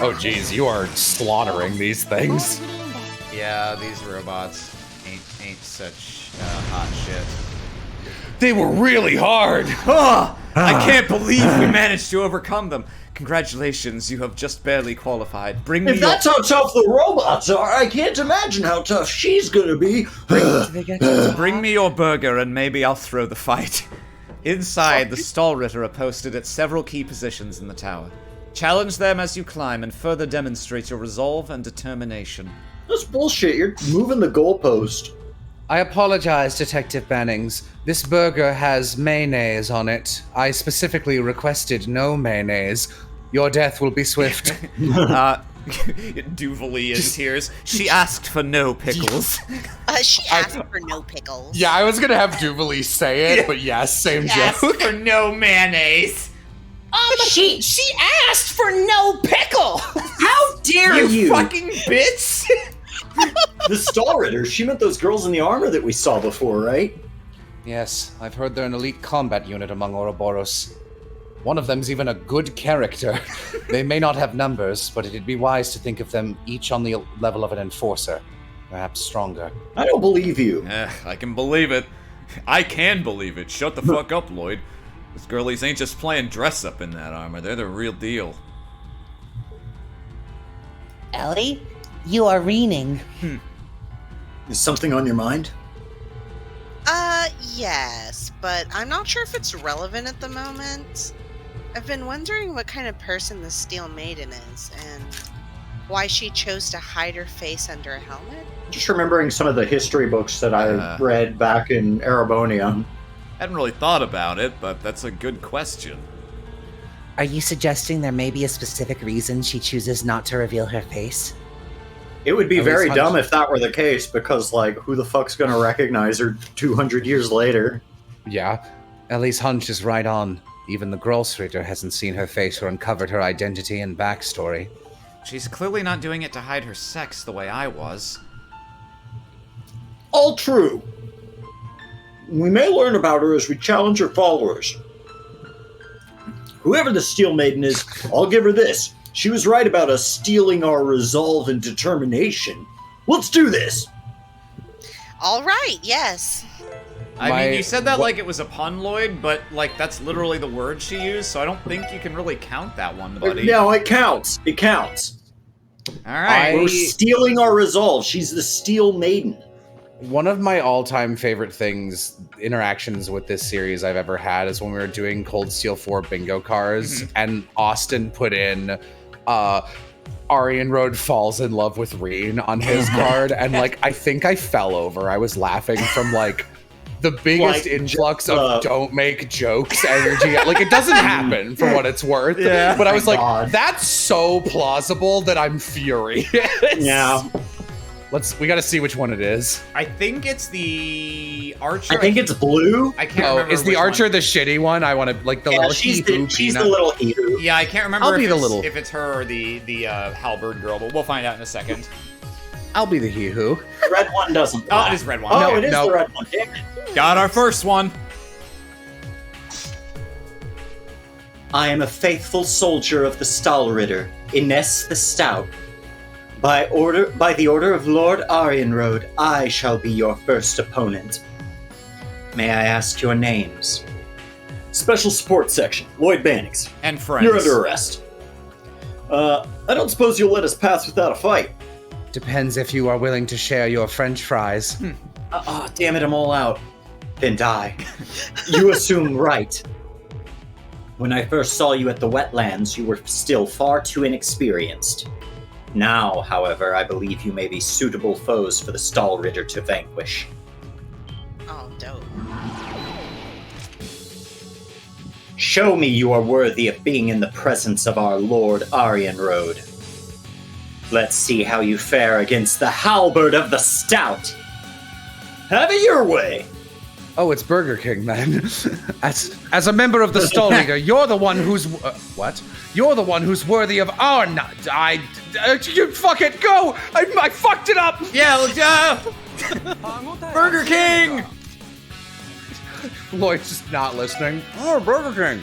Oh, geez, you are slaughtering these things. Yeah, these robots ain't such hot shit. They were really hard. Oh, I can't believe we managed to overcome them. Congratulations, you have just barely qualified. Bring me If that's how tough the robots are, I can't imagine how tough she's gonna be. Bring me your burger and maybe I'll throw the fight. Inside, the Stallritter are posted at several key positions in the tower. Challenge them as you climb and further demonstrate your resolve and determination. That's bullshit. You're moving the goalpost. I apologize, Detective Bannings. This burger has mayonnaise on it. I specifically requested no mayonnaise. Your death will be swift. Duvalie in tears. She asked for no pickles. she asked for no pickles. Yeah, I was gonna have Duvalie say it, but yes, same Asked joke. for no mayonnaise. She asked for no pickle! How dare You fucking bitch! The Stallritter, she meant those girls in the armor that we saw before, right? Yes, I've heard they're an elite combat unit among Ouroboros. One of them's even a good character. They may not have numbers, but it'd be wise to think of them each on the level of an enforcer. Perhaps stronger. I don't believe you. I can believe it. I can believe it. Shut the fuck up, Lloyd. Those girlies ain't just playing dress up in that armor. They're the real deal. Ellie, you are reaning. Is something on your mind? Yes, but I'm not sure if it's relevant at the moment. I've been wondering what kind of person the Steel Maiden is, and why she chose to hide her face under a helmet. Just remembering some of the history books that I read back in Erebonia. Hadn't really thought about it, but that's a good question. Are you suggesting there may be a specific reason she chooses not to reveal her face? It would be At very least dumb if that were the case, because, like, who the fuck's gonna recognize her 200 years later? Yeah, Ellie's hunch is right on. Even the Grossritter hasn't seen her face or uncovered her identity and backstory. She's clearly not doing it to hide her sex the way I was. All true. We may learn about her as we challenge her followers. Whoever the Steel Maiden is, I'll give her this. She was right about us stealing our resolve and determination. Let's do this! All right, yes. I mean, you said that like it was a pun, Lloyd, but, like, that's literally the word she used, so I don't think you can really count that one, buddy. No, it counts. It counts. Alright. We're stealing our resolve. She's the Steel Maiden. One of my all-time favorite interactions with this series I've ever had is when we were doing Cold Steel 4 bingo cards, and Austin put in, Aryan Road falls in love with Reen on his card, and, like, I think I fell over. I was laughing from, like, the biggest influx of don't make jokes energy. Like, it doesn't happen for what it's worth. Yeah. But I was like, God. that's so plausible that I'm furious. Yeah. We gotta see which one it is. I think it's the Archer. I think it's blue. I can't remember. Is the which Archer one. the shitty one? I want to, like, the little she's hee-hoo the peanut. little Edu. Yeah, I can't remember I'll if be the it's, little- if it's her or the halberd girl, but we'll find out in a second. I'll be the hee-hoo. The red one doesn't. Oh, it is red one. Oh, No, it is no. the red one. Damn it. Got our first one. I am a faithful soldier of the Stallritter, Ines the Stout. By the order of Lord Aryanroad, I shall be your first opponent. May I ask your names? Special Support Section, Lloyd Bannings. And friends. You're under arrest. I don't suppose you'll let us pass without a fight. Depends if you are willing to share your French fries. Oh, damn it, I'm all out. Then die. You assume right. When I first saw you at the wetlands, you were still far too inexperienced. Now, however, I believe you may be suitable foes for the Stahlritter to vanquish. Oh, dope. Show me you are worthy of being in the presence of our Lord Arianrode. Let's see how you fare against the halberd of the stout. Have it your way. Oh, it's Burger King, then. As a member of the Stall Leader, you're the one who's... what? You're the one who's worthy of our nut. You fuck it, go! I fucked it up! Yeah, Burger King! Lloyd's just not listening. Oh, Burger King.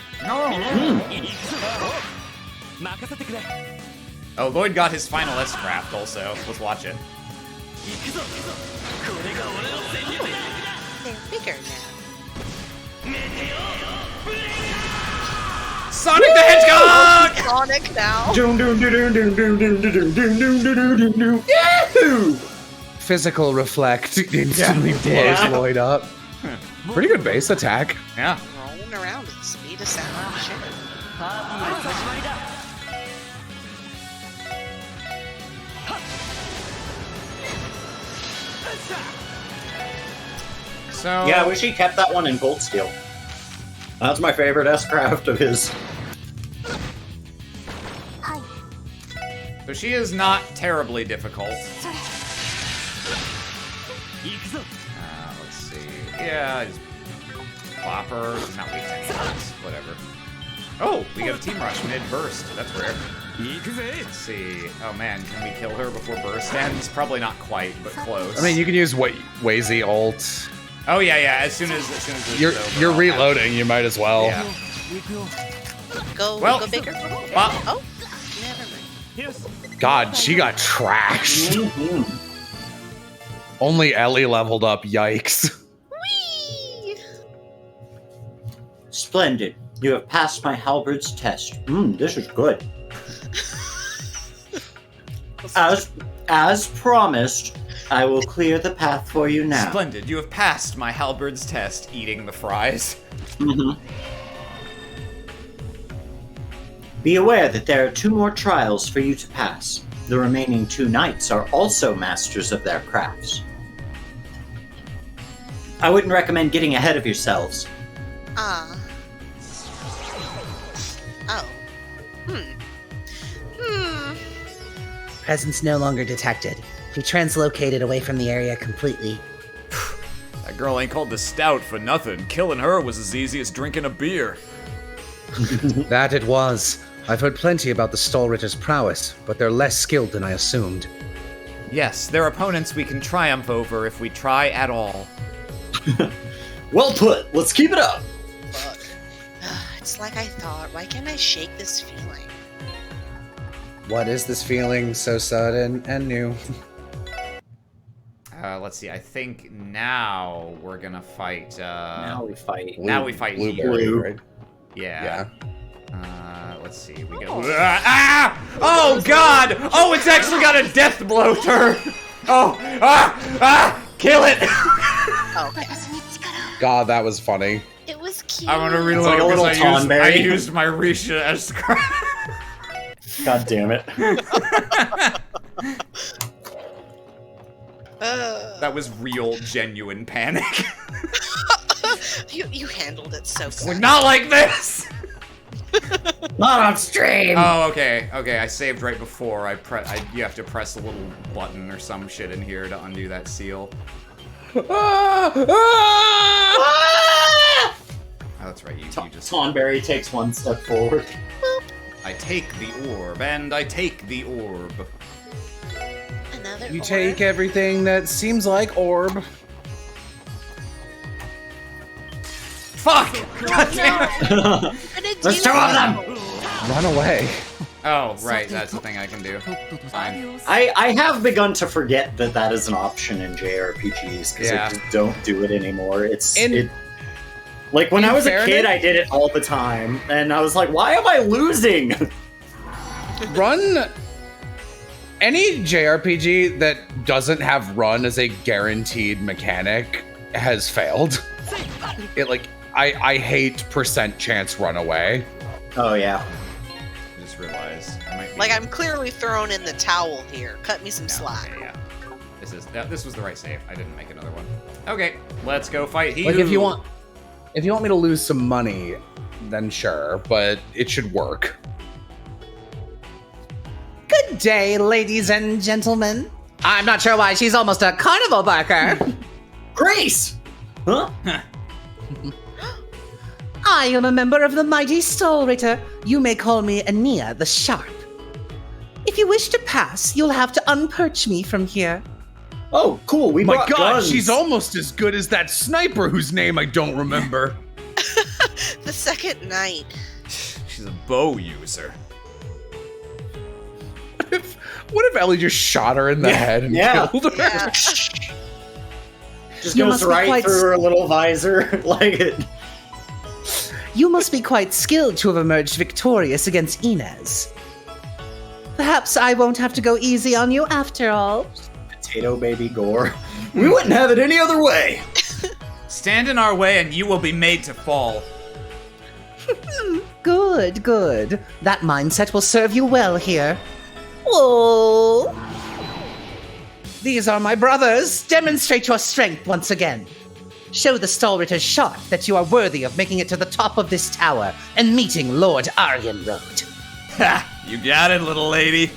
Oh, Lloyd got his final S-craft also. Let's watch it. They're bigger now. Sonic the Hedgehog! Sonic now. Yahoo! Physical reflect instantly blows Lloyd up. Pretty good base attack. Yeah. Rolling around at the speed of sound. Shit. So... Yeah, I wish he kept that one in Gold Steel. That's my favorite S-craft of his. So she is not terribly difficult. Let's see. Yeah, just plop her. She's not weak to any hits. Whatever. Oh, we got a team rush mid-burst. That's rare. Let's see. Oh man, can we kill her before burst ends? Probably not quite, but close. I mean, you can use Wazy ult. Oh yeah. As soon as this is You're over, reloading. You might as well. Yeah. Go bigger. Oh, never mind. God, she got trashed. Only Ellie leveled up. Yikes. Whee! Splendid. You have passed my halberd's test. This is good. As promised, I will clear the path for you now. Splendid. You have passed my halberd's test, eating the fries. Be aware that there are 2 more trials for you to pass. The remaining 2 knights are also masters of their crafts. I wouldn't recommend getting ahead of yourselves. Oh. Presence no longer detected. He translocated away from the area completely. That girl ain't called the Stout for nothing. Killing her was as easy as drinking a beer. That it was. I've heard plenty about the Stahlritter's prowess, but they're less skilled than I assumed. Yes, they're opponents we can triumph over if we try at all. Well put. Let's keep it up. Fuck. It's like I thought. Why can't I shake this feeling? What is this feeling so sudden and new? Let's see. I think now we're gonna fight. Now we fight. Now we fight Blueberry, here. right? Yeah. Let's see. We go. Ah! Oh God! Oh, it's actually got a death blow turn. Oh! Kill it! Okay. God, that was funny. It was cute. I'm gonna reload like a little because I Tonberry. used my Risha as God damn it. That was real, genuine panic. You handled it so Like, good. not like this! Not on stream. Oh, okay. I saved right before you have to press a little button or some shit in here to undo that seal. Oh, that's right. You just. Tonberry takes 1 step forward. I take the orb, and I take the orb. Another You orb? take everything that seems like orb. Fuck! God damn it! There's 2 of them. Run away. Oh, right. That's the thing I can do. Fine. I have begun to forget that is an option in JRPGs because Yeah. I just don't do it anymore. In Like when I was a fairness- kid, I did it all the time, and I was like, "Why am I losing?" Run Any JRPG that doesn't have run as a guaranteed mechanic has failed. I hate percent chance runaway. Oh yeah. I just realized. I might be... Like, I'm clearly thrown in the towel here. Cut me some slack. Yeah. This was the right save. I didn't make another one. Okay, let's go fight He. Like if you want me to lose some money, then sure, but it should work. Good day, ladies and gentlemen. I'm not sure why she's almost a carnival barker. Grace! Huh? I am a member of the mighty Stall Ritter. You may call me Ania the Sharp. If you wish to pass, you'll have to unperch me from here. Oh, cool. We My brought God, guns. she's almost as good as that sniper whose name I don't remember. The second night. She's a bow user. What if Ellie just shot her in the head and killed her? Yeah. Just You goes must be right quite through her little visor. Like it. You must be quite skilled to have emerged victorious against Inez. Perhaps I won't have to go easy on you after all. Potato baby gore. We wouldn't have it any other way. Stand in our way and you will be made to fall. Good, good. That mindset will serve you well here. Oh. These are my brothers. Demonstrate your strength once again. Show the Stallritter Sharp that you are worthy of making it to the top of this tower and meeting Lord Aryan Road. Ha! You got it, little lady.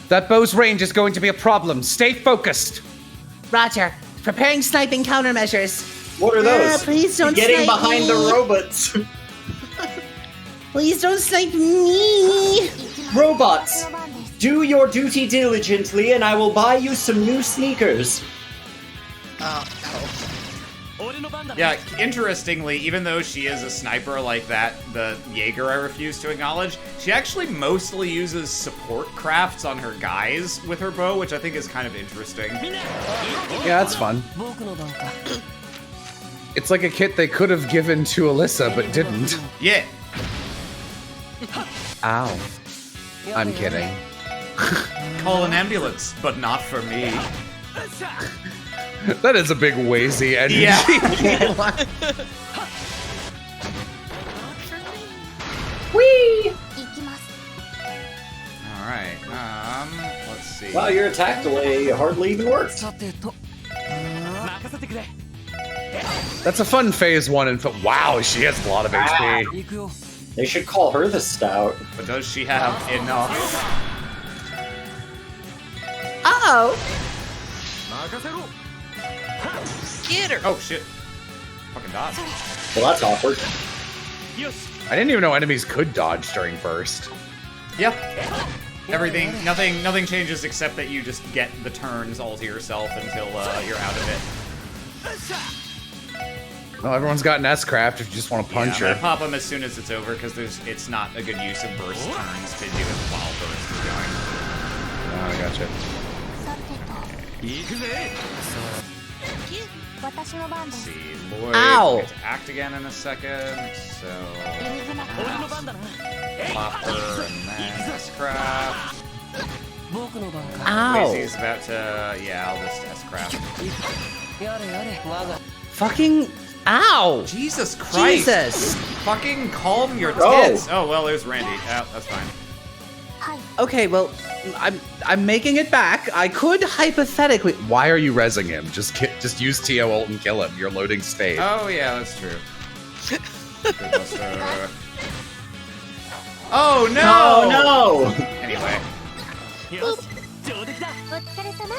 That bow's range is going to be a problem. Stay focused. Roger. Preparing sniping countermeasures. What are those? Please don't Getting snipe behind me. the robots. Please don't snipe me. Robots, do your duty diligently and I will buy you some new sneakers. Oh, Yeah, interestingly, even though she is a sniper like that, the Jaeger I refuse to acknowledge, she actually mostly uses support crafts on her guys with her bow, which I think is kind of interesting. Yeah, that's fun. It's like a kit they could have given to Alyssa, but didn't. Yeah. Ow. I'm kidding. Call an ambulance, but not for me. That is a big Wazy energy. Yeah. Whee! Alright, let's see. Wow, your attack delay hardly even worked. That's a fun phase one and wow, she has a lot of HP. They should call her the Stout. But does she have enough? Uh-oh. get her. Oh, shit. Fucking dodge. Well, that's awkward. I didn't even know enemies could dodge during burst. Yeah. Everything, nothing changes except that you just get the turns all to yourself until you're out of it. Well, everyone's got an S-craft if you just want to punch I'm her. gonna pop them as soon as it's over because it's not a good use of burst turns to do it while burst is going. Oh, I gotcha. Let's see, Lloyd Ow. gets to act again in a second, so Flopper and then S-craft. Ow. Lazy's about to, yeah, I'll just S-craft. Fucking ow. Jesus Christ! Jesus. Fucking calm your Oh. tits! Oh, well, there's Randy. Oh, that's fine. Okay, well, I'm making it back. I could hypothetically. Why are you rezzing him? Just use TO ult and kill him. You're loading state. Oh, yeah, that's true. Good buster. Oh, no! Oh no! Anyway.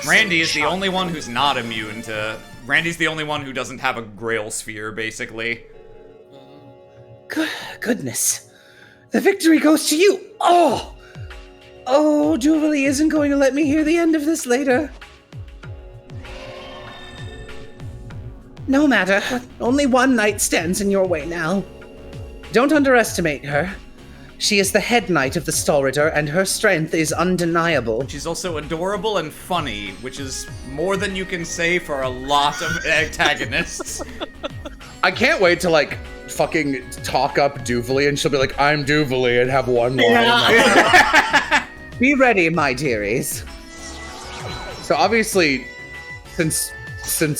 Randy is the only one who's not immune to... Randy's the only one who doesn't have a Grail Sphere, basically. Goodness. The victory goes to you. Oh! Oh, Jubilee isn't going to let me hear the end of this later. No matter. Only one knight stands in your way now. Don't underestimate her. She is the head knight of the Stallritter, and her strength is undeniable. She's also adorable and funny, which is more than you can say for a lot of antagonists. I can't wait to like fucking talk up Duvalie and she'll be like, I'm Duvalie and have one line. Be ready, my dearies. So obviously, since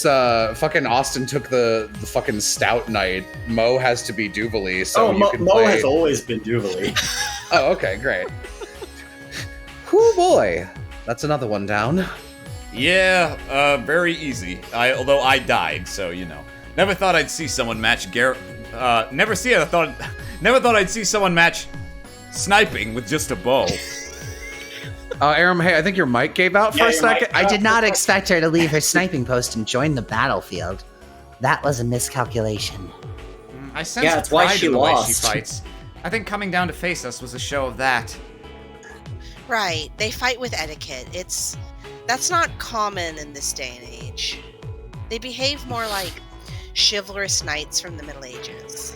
fucking Austin took the fucking stout night, Mo has to be Duvalie. So you can Mo play... has always been Duvalie. Oh, okay, great. Whoo boy, that's another one down. Yeah, very easy. Although I died, so you know. Never thought I'd see someone match never thought I'd see someone match sniping with just a bow. Aram, hey, I think your mic gave out for a second. I did not expect her to leave her sniping post and join the battlefield. That was a miscalculation. I sense that's why pride she in the way she lost. fights. I think coming down to face us was a show of that. Right. They fight with etiquette. That's not common in this day and age. They behave more like chivalrous knights from the Middle Ages.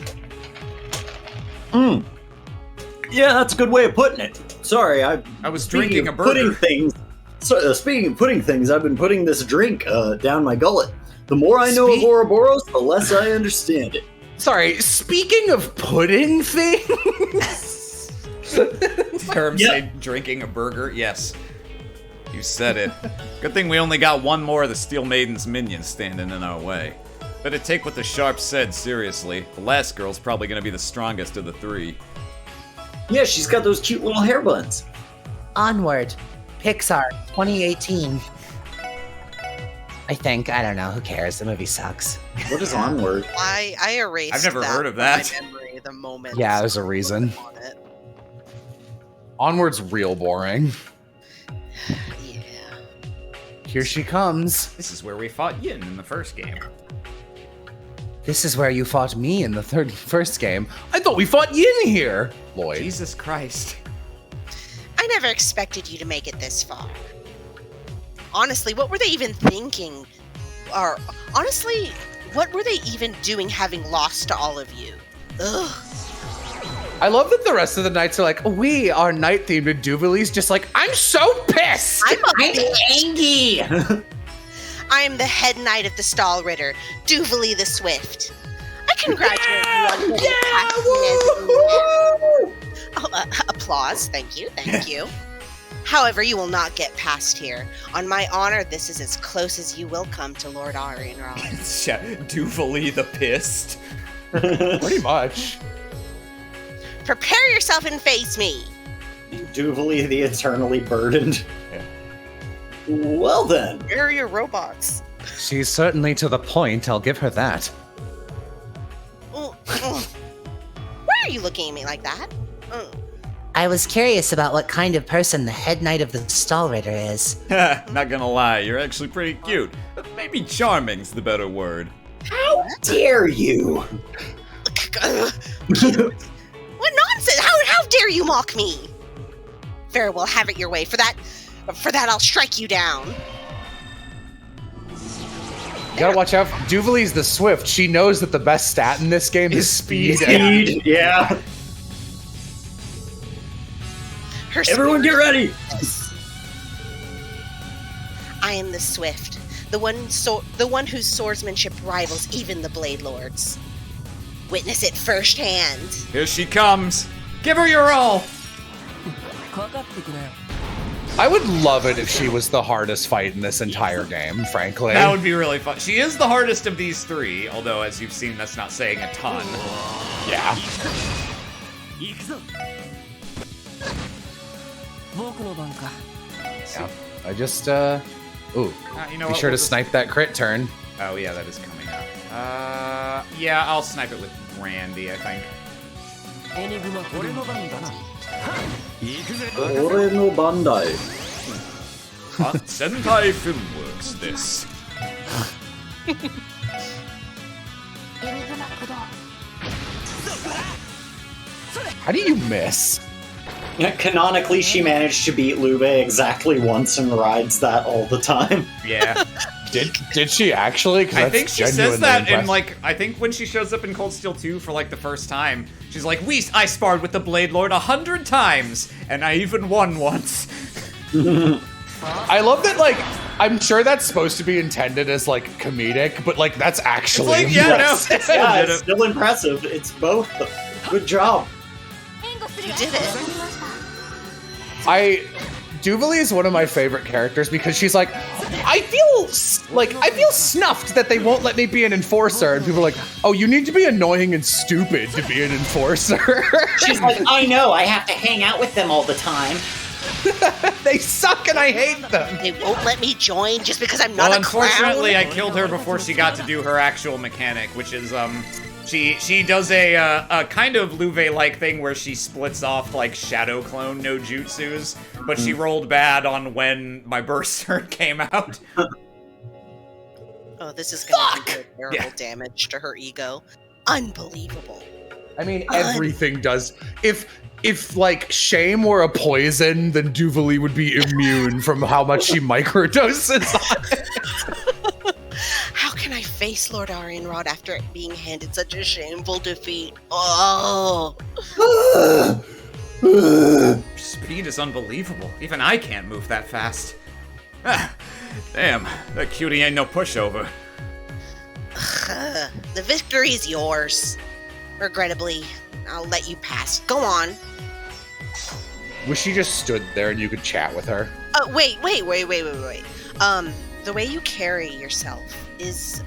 Yeah, that's a good way of putting it. Sorry, I was drinking a burger. Putting things. Speaking of putting things, I've been putting this drink down my gullet. The more I know of Ouroboros, the less I understand it. Sorry, speaking of pudding things. Term say drinking a burger. Yes, you said it. Good thing we only got one more of the Steel Maiden's minions standing in our way. Better take what the Sharp said seriously. The last girl's probably gonna be the strongest of the three. Yeah, she's got those cute little hair buns. Onward. Pixar 2018. I think. I don't know. Who cares? The movie sucks. What is Onward? I erased I've never heard of from that. my memory the moment. Yeah, there's a reason. On it. Onward's real boring. Yeah. Here she comes. This is where we fought Yin in the first game. This is where you fought me in the first game. I thought we fought Yin here, Lloyd. Jesus Christ. I never expected you to make it this far. Honestly, what were they even thinking? Or, honestly, what were they even doing having lost to all of you? Ugh. I love that the rest of the knights are like, we are night themed, and Duvalie's just like, I'm so pissed! I'm angry! I am the head knight of the Stall Ritter, Duvalie the Swift. I congratulate you on getting past applause, thank you. However, you will not get past here. On my honor, this is as close as you will come to Lord Arianrod. Duvalie the Pissed. Pretty much. Prepare yourself and face me. Duvalie the eternally burdened. Yeah. Well then. Where are your robots? She's certainly to the point, I'll give her that. Why are you looking at me like that? I was curious about what kind of person the head knight of the Stall Ritter is. Not gonna lie, you're actually pretty cute. Maybe charming's the better word. How dare you? What nonsense! How dare you mock me? Very well, have it your way. For that, I'll strike you down. You gotta watch out. Duvalie's the Swift. She knows that the best stat in this game is speed. Speed, yeah. Everyone get ready! I am the Swift, the one whose swordsmanship rivals even the Blade Lords. Witness it firsthand. Here she comes. Give her your all. I would love it if she was the hardest fight in this entire game, frankly. That would be really fun. She is the hardest of these three, although as you've seen, that's not saying a ton. Yeah. Yeah. I just, ooh. You know Be what? sure We'll to just- snipe that crit turn. Oh yeah, that is coming up. Yeah, I'll snipe it with Randy, I think. Ore no Bandai. Sentai Filmworks, this. How do you miss? Canonically, she managed to beat Lube exactly once and rides that all the time. Yeah. Did she actually? I think she says that in, impressive. like, I think when she shows up in Cold Steel 2 for, like, the first time, she's like, I sparred with the Blade Lord 100 times, and I even won once. I love that, like, I'm sure that's supposed to be intended as, like, comedic, but, like, that's actually It's like, yeah, no, impressive. it's Yeah, legit. it's still impressive. It's both. Good job. You did it. Duvalie is one of my favorite characters because she's like, I feel snuffed that they won't let me be an enforcer, and people are like, oh, you need to be annoying and stupid to be an enforcer. She's like, I know, I have to hang out with them all the time. They suck and I hate them. They won't let me join just because I'm not a clown. Unfortunately, I killed her before she got to do her actual mechanic, which is she does a kind of Luve-like thing where she splits off like shadow clone no jutsus, but she rolled bad on when my burst turn came out. Oh, this is gonna do terrible damage to her ego. Unbelievable. I mean, everything does. If like shame were a poison, then Duvalie would be immune from how much she microdoses on it. How can I face Lord Arianrod after being handed such a shameful defeat? Oh. Speed is unbelievable. Even I can't move that fast. Damn, that cutie ain't no pushover. The victory is yours. Regrettably, I'll let you pass. Go on. Wish she just stood there and you could chat with her. Wait. The way you carry yourself is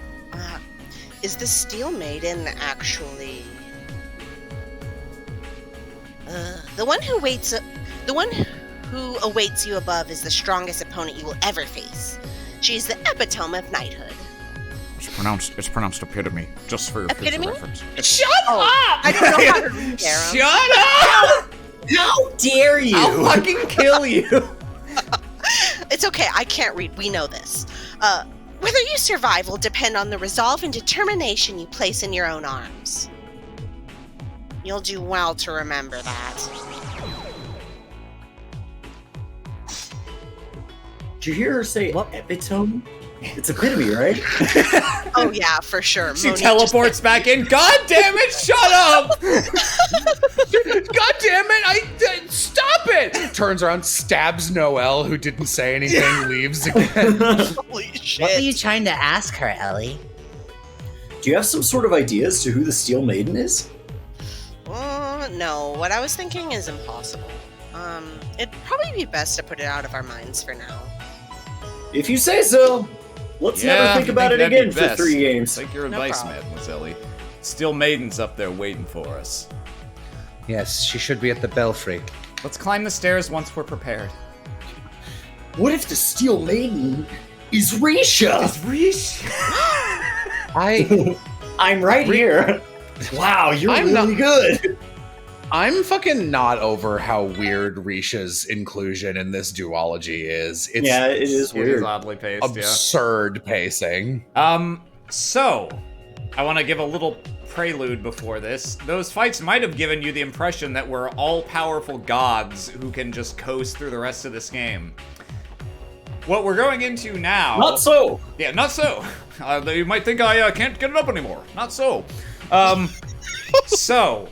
the Steel Maiden actually the one who awaits you above is the strongest opponent you will ever face. She's the epitome of knighthood. It's pronounced epitome, just for your Epitome? future reference. Shut up! I don't know how to read Aram. Shut up! How dare you? I'll fucking kill you! It's okay, I can't read. We know this. Whether you survive will depend on the resolve and determination you place in your own arms. You'll do well to remember that. Did you hear her say epitome? It's epitome, right? Oh yeah, for sure. She Monique teleports back in. God damn it! Shut up! God damn it! Stop it! Turns around, stabs Noelle, who didn't say anything, leaves again. Holy shit. What were you trying to ask her, Ellie? Do you have some sort of idea as to who the Steel Maiden is? No, what I was thinking is impossible. It'd probably be best to put it out of our minds for now. If you say so. Let's never think about it again for 3 games. Take your No advice, problem. Mademoiselle. Steel Maiden's up there waiting for us. Yes, she should be at the belfry. Let's climb the stairs once we're prepared. What if the Steel Maiden is Risha? I'm right here. Wow, you're I'm really good. I'm fucking not over how weird Risha's inclusion in this duology is. It's Yeah, it is It is weird. oddly paced, absurd pacing. So, I want to give a little prelude before this. Those fights might have given you the impression that we're all-powerful gods who can just coast through the rest of this game. What we're going into now... Not so. Yeah, not so. You might think I can't get it up anymore. Not so. So,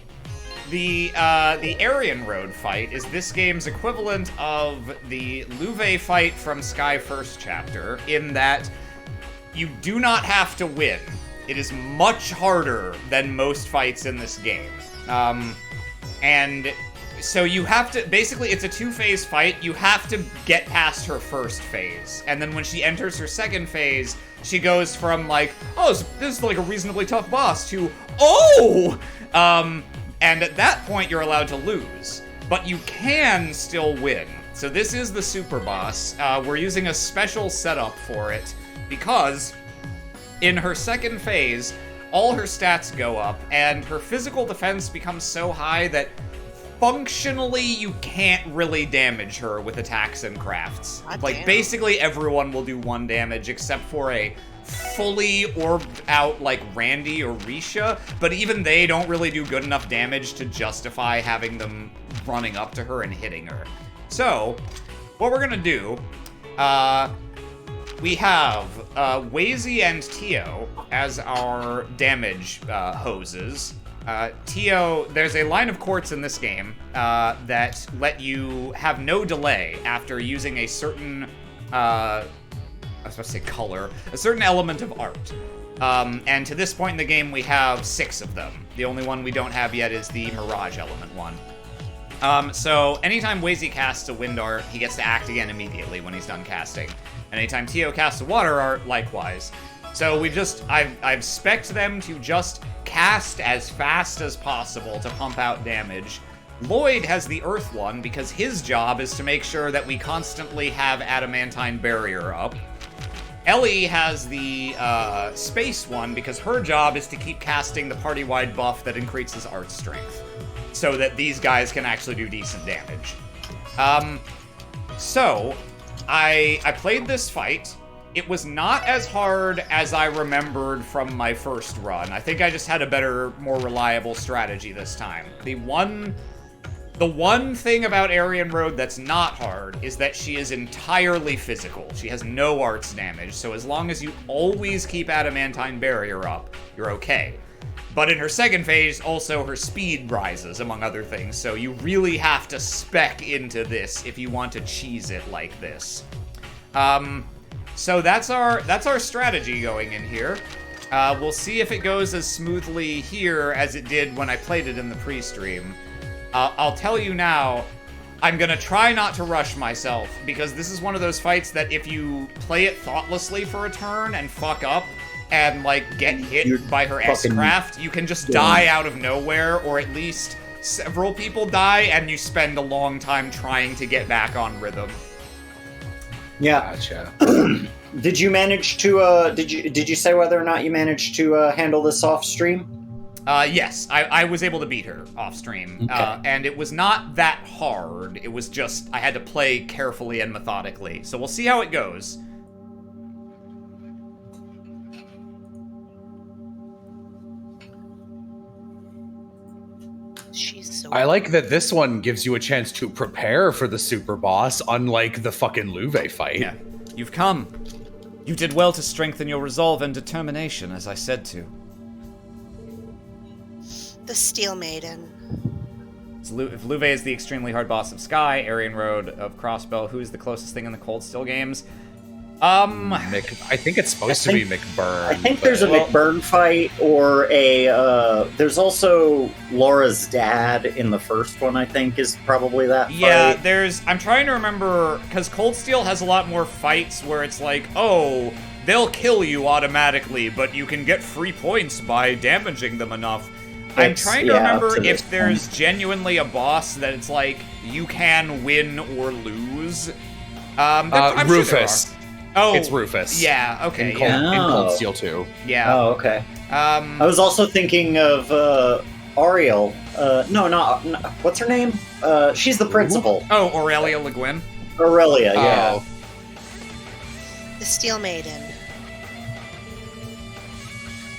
the Aryan Road fight is this game's equivalent of the Luve fight from Sky First Chapter, in that you do not have to win. It is much harder than most fights in this game. And so you have to, basically it's a 2-phase fight. You have to get past her first phase. And then when she enters her second phase, she goes from like, oh, this is like a reasonably tough boss to, oh! And at that point you're allowed to lose. But you can still win. So this is the super boss. We're using a special setup for it because in her second phase, all her stats go up, and her physical defense becomes so high that functionally you can't really damage her with attacks and crafts. God Like, damn. basically everyone will do 1 damage except for a fully orbed out, like, Randy or Risha, but even they don't really do good enough damage to justify having them running up to her and hitting her. So, what we're gonna do, we have Wazy and Tio as our damage hoses. Tio, there's a line of quartz in this game that let you have no delay after using a certain, I was supposed to say color, a certain element of art. And to this point in the game, we have 6 of them. The only one we don't have yet is the Mirage element one. So anytime Wazy casts a wind art, he gets to act again immediately when he's done casting. And anytime Tio casts a water art, likewise. So I've spec'd them to just cast as fast as possible to pump out damage. Lloyd has the Earth one because his job is to make sure that we constantly have Adamantine Barrier up. Ellie has the Space one because her job is to keep casting the party-wide buff that increases art strength, so that these guys can actually do decent damage. So, I played this fight. It was not as hard as I remembered from my first run. I think I just had a better, more reliable strategy this time. The one thing about Aryan Road that's not hard is that she is entirely physical. She has no arts damage, so as long as you always keep Adamantine Barrier up, you're okay. But in her second phase, also her speed rises, among other things, so you really have to spec into this if you want to cheese it like this. So that's our strategy going in here. We'll see if it goes as smoothly here as it did when I played it in the pre-stream. I'll tell you now, I'm gonna try not to rush myself, because this is one of those fights that if you play it thoughtlessly for a turn and fuck up, and, like, get hit by her S-Craft, you can just die out of nowhere, or at least several people die, and you spend a long time trying to get back on rhythm. Yeah. Gotcha. Did you manage to, did you say whether or not you managed to handle this off stream? Yes, I was able to beat her off stream, Okay. and it was not that hard. It was just, I had to play carefully and methodically. So we'll see how it goes. She's so. I like that this one gives you a chance to prepare for the super boss, unlike the fucking Luve fight. Yeah, you've come. You did well to strengthen your resolve and determination, as I said to. The Steel Maiden. If Luve is the extremely hard boss of Sky, Aryan Road of Crossbell, who is the closest thing in the Cold Steel games? I think it's supposed to be McBurn. I think there's a Well- McBurn fight, or there's also Laura's dad in the first one, I think, is probably that Yeah, fight. I'm trying to remember, because Cold Steel has a lot more fights where it's like, oh, they'll kill you automatically, but you can get free points by damaging them enough. I'm trying to remember up to if this there's genuinely a boss that it's like, you can win or lose. I'm sure there Rufus. are. Oh, It's Rufus. Yeah, okay, In Cold, yeah. in Cold Oh. Steel 2. Yeah. Oh, okay. I I was also thinking of Ariel. No, what's her name? She's the principal. Oh, Aurelia Le Guin. Aurelia, yeah. Oh. The Steel Maiden.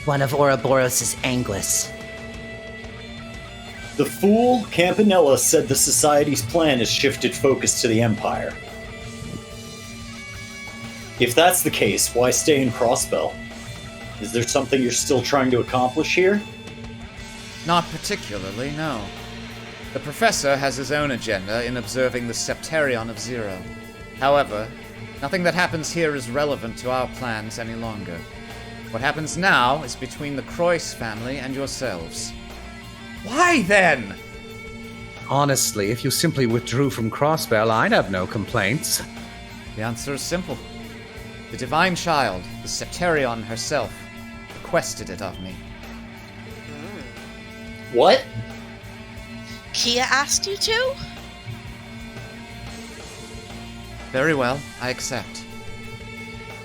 One of Ouroboros' Anguis. The fool, Campanella, said the Society's plan has shifted focus to the Empire. If that's the case, why stay in Crossbell? Is there something you're still trying to accomplish here? Not particularly, no. The Professor has his own agenda in observing the Septarion of Zero. However, nothing that happens here is relevant to our plans any longer. What happens now is between the Croyce family and yourselves. Why then? Honestly, if you simply withdrew from Crossbell, I'd have no complaints. The answer is simple. The Divine Child, the Septarion herself, requested it of me. What? Kia asked you to? Very well, I accept.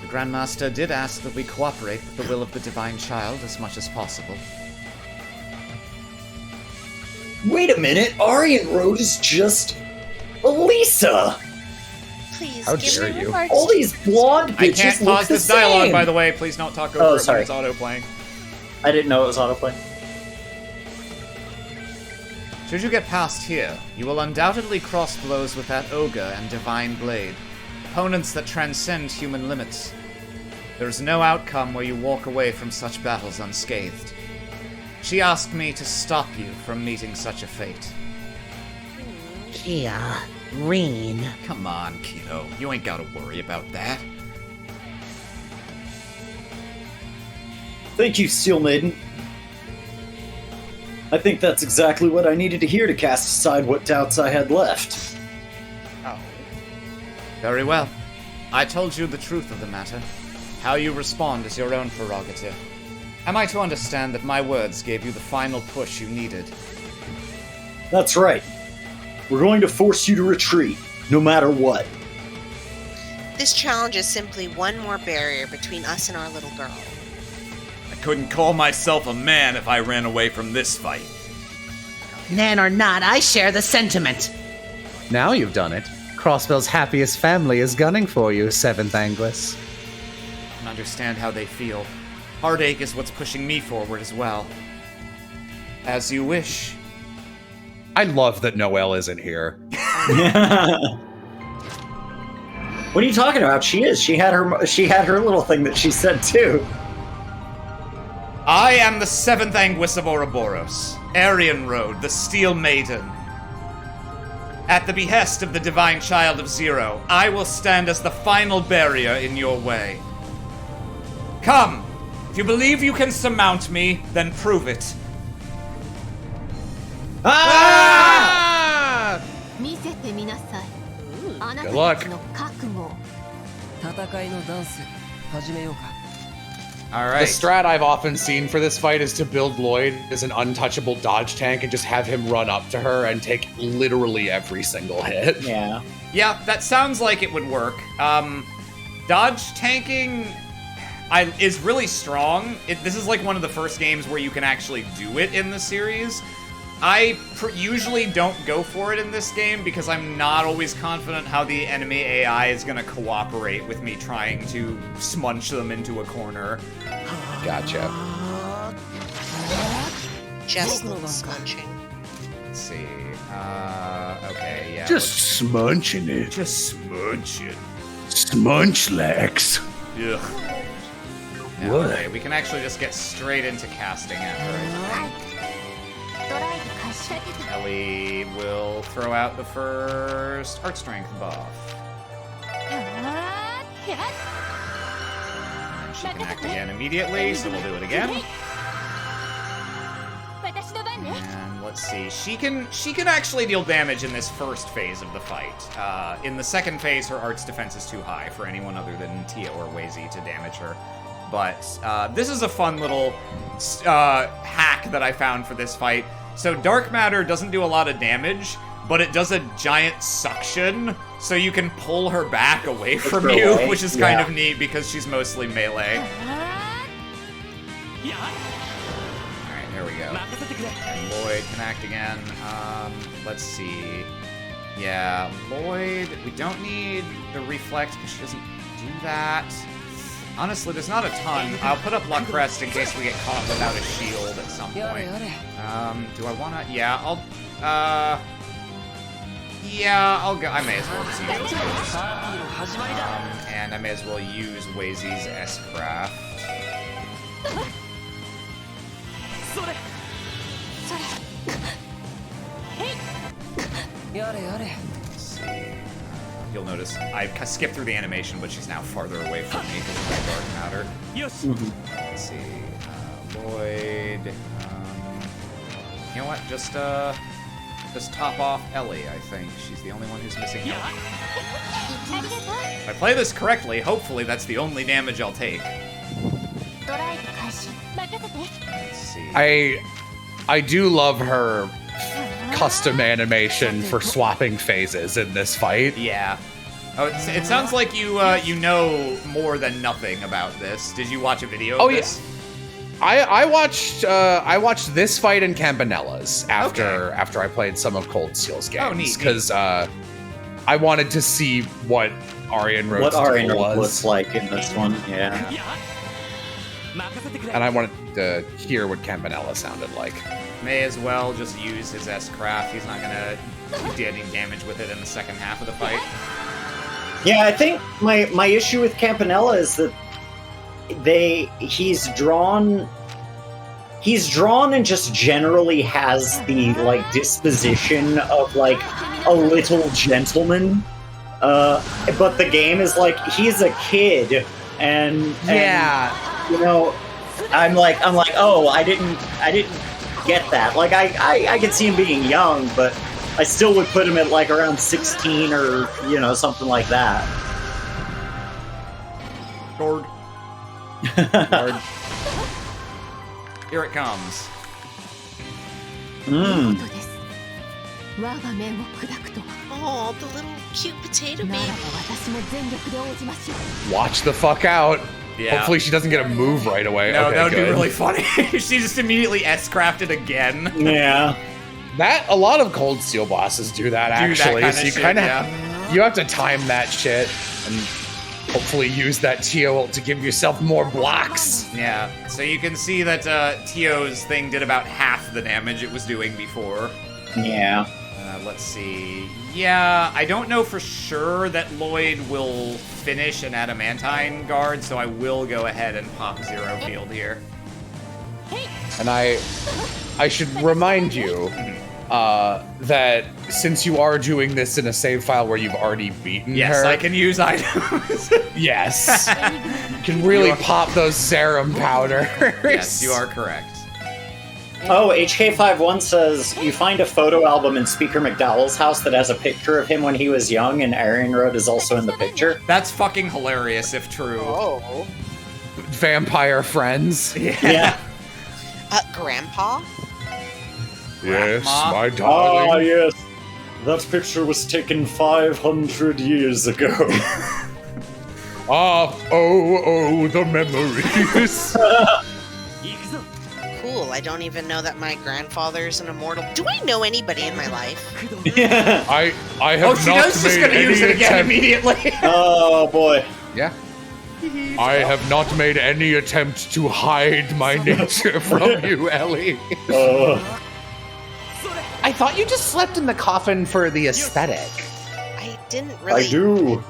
The Grandmaster did ask that we cooperate with the will of the Divine Child as much as possible. Wait a minute, Aryan Road is just Elisa! Please How give dare me you. regards. All these blonde I bitches can't look pause the this dialogue, same. by the way. Please don't talk over Oh, it sorry. when it's auto-playing. I didn't know it was autoplay. Should you get past here, you will undoubtedly cross blows with that Ogre and Divine Blade, opponents that transcend human limits. There is no outcome where you walk away from such battles unscathed. She asked me to stop you from meeting such a fate. Kia. Reen. Come on, kiddo. You ain't gotta worry about that. Thank you, Steel Maiden. I think that's exactly what I needed to hear to cast aside what doubts I had left. Oh. Very well. I told you the truth of the matter. How you respond is your own prerogative. Am I to understand that my words gave you the final push you needed? That's right. We're going to force you to retreat, no matter what. This challenge is simply one more barrier between us and our little girl. I couldn't call myself a man if I ran away from this fight. Man or not, I share the sentiment. Now you've done it. Crossbell's happiest family is gunning for you, Seventh Anguis. I can understand how they feel. Heartache is what's pushing me forward as well. As you wish. I love that Noelle isn't here. What are you talking about? She is. She had her little thing that she said too. I am the 7th Anguis of Ouroboros, Aryan Road, the Steel Maiden. At the behest of the Divine Child of Zero, I will stand as the final barrier in your way. Come! If you believe you can surmount me, then prove it. Ah! Good luck. Alright. The strat I've often seen for this fight is to build Lloyd as an untouchable dodge tank and just have him run up to her and take literally every single hit. Yeah. Yeah, that sounds like it would work. Dodge tanking is really strong. This is like one of the first games where you can actually do it in the series. I usually don't go for it in this game because I'm not always confident how the enemy AI is going to cooperate with me trying to smunch them into a corner. Gotcha. Just smudging. Let's see. Okay, yeah. Just smunching it. Just smudging. Smunchlax. Yeah. Yeah, okay, we can actually just get straight into casting at her, I think. Ellie will throw out the first Art Strength buff. And she can act again immediately, so we'll do it again. And let's see, she can actually deal damage in this first phase of the fight. In the second phase, her art's defense is too high for anyone other than Tia or Wazy to damage her. But this is a fun little hack that I found for this fight. So Dark Matter doesn't do a lot of damage, but it does a giant suction, so you can pull her back away from you, which is kind of neat because she's mostly melee. Alright, here we go. And Lloyd can act again. Let's see. Yeah, Lloyd, we don't need the reflect because she doesn't do that. Honestly, there's not a ton. I'll put up Luck Crest in case we get caught without a shield at some point. Do I wanna? Yeah, I'll go. I may as well just use this. And I may as well use Wazy's S-Craft. Let's see. You'll notice I skipped through the animation, but she's now farther away from me because of my Dark Matter. Yes. Let's see. Lloyd. You know what? Just top off Ellie, I think. She's the only one who's missing Ellie. If I play this correctly, hopefully that's the only damage I'll take. Let's see. I do love her custom animation for swapping phases in this fight. Yeah. Oh, it sounds like you you know more than nothing about this. Did you watch a video of this? Yeah. I watched this fight in Campanella's after I played some of Cold Steel's games because I wanted to see what Aryan Road looks like in this one. Yeah. And I wanted to hear what Campanella sounded like. May as well just use his S-Craft. He's not gonna do any damage with it in the second half of the fight. Yeah, I think my issue with Campanella is that he's drawn and just generally has the disposition of a little gentleman. But the game is he's a kid and you know, I'm like, oh, I didn't get that. Like, I could see him being young, but I still would put him at, like, around 16 or, you know, something like that. Gord. Here it comes. Mm. Oh, the little cute potato baby. Watch the fuck out. Yeah. Hopefully she doesn't get a move right away. No, Okay, that would good. be really funny. She just immediately S-crafted again. Yeah. That a lot of Cold Steel bosses do that actually. kinda So you shit, kind of yeah. you have to time that shit and hopefully use that Tio ult to give yourself more blocks. Yeah, so you can see that Tio's thing did about half the damage it was doing before. Yeah. Let's see. Yeah, I don't know for sure that Lloyd will finish an adamantine guard, so I will go ahead and pop Zero Field here. And I should remind you that since you are doing this in a save file where you've already beaten Yes, her, I can use items. yes, you can really pop those serum powders. Yes, you are correct. Oh, HK51 says you find a photo album in Speaker McDowell's house that has a picture of him when he was young, and Aryan Road is also in the picture. That's fucking hilarious if true. Oh. Vampire friends. Yeah. Grandpa? Yes, Grandma? my Ah, darling. yes. That picture was taken 500 years ago. The memories. Cool, I don't even know that my grandfather's an immortal. Do I know anybody in my life? Yeah. I have Oh, she not does just made gonna any use it again attempt. immediately. Oh, boy. Yeah. I have not made any attempt to hide my nature from you, Ellie. I thought you just slept in the coffin for the aesthetic. I didn't really. I do.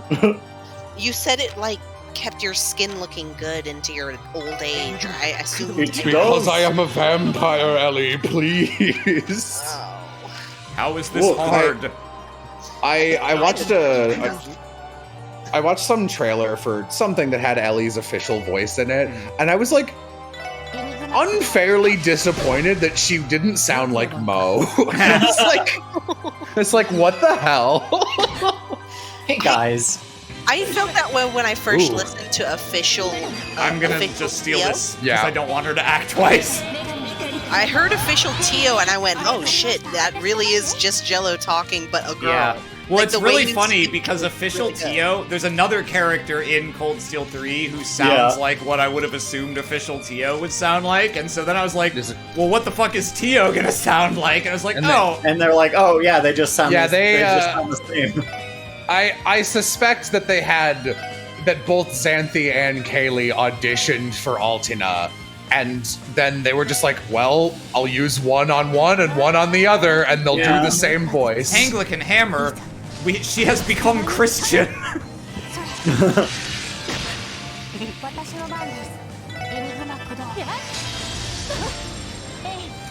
You said it like kept your skin looking good into your old age. I assumed. It Because does. I am a vampire, Ellie, please. Oh. How is this Look, hard? I watched I watched some trailer for something that had Ellie's official voice in it, and I was like unfairly disappointed that she didn't sound like Mo. it's like what the hell? Hey, guys. I felt that way when I first Ooh. listened to official. I'm gonna official just steal Tio. this because Yeah. I don't want her to act twice. I heard official Tio and I went, "Oh shit, that really is just Jello talking, but a girl." Yeah. Well, Like, it's the way really you funny speak because is official really good. Tio, there's another character in Cold Steel 3 who sounds like what I would have assumed official Tio would sound like, and so then I was like, Is it- well, what the fuck is Tio gonna sound like? And I was like, And oh, And they're like, oh, yeah, they just sound Yeah, they, just uh, sound the same. I suspect that that both Xanthi and Kaylee auditioned for Altina, and then they were just like, well, I'll use one on one and one on the other, and they'll Yeah. do the same voice. Anglican Hammer, she has become Christian.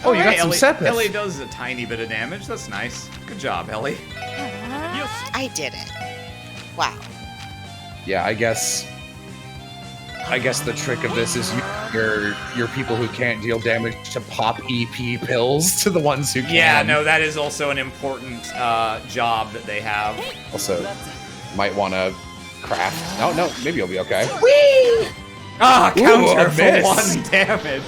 Oh, you got some Ellie, Sepith. Ellie does a tiny bit of damage. That's nice. Good job, Ellie. I did it. Wow. Yeah, I guess the trick of this is your people who can't deal damage to pop EP pills to the ones who can. Yeah, no, that is also an important job that they have. Also, might want to craft. No, maybe you'll be okay. Ah, Ooh, counter a for miss. 1 damage.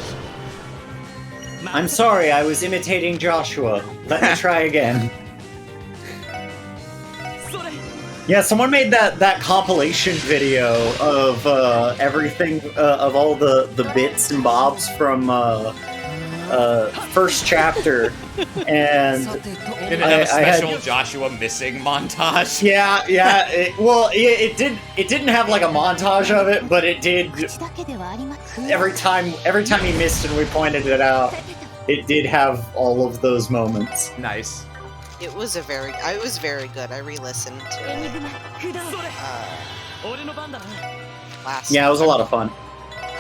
I'm sorry, I was imitating Joshua. Let me try again. Yeah, someone made that compilation video of everything, of all the bits and bobs from first chapter, and Did it have a I had- special Joshua missing montage? yeah, it didn't have like a montage of it, but it did. Every time he missed and we pointed it out, it did have all of those moments. Nice. It was very good. I re-listened to it last. Yeah, it was a lot of fun.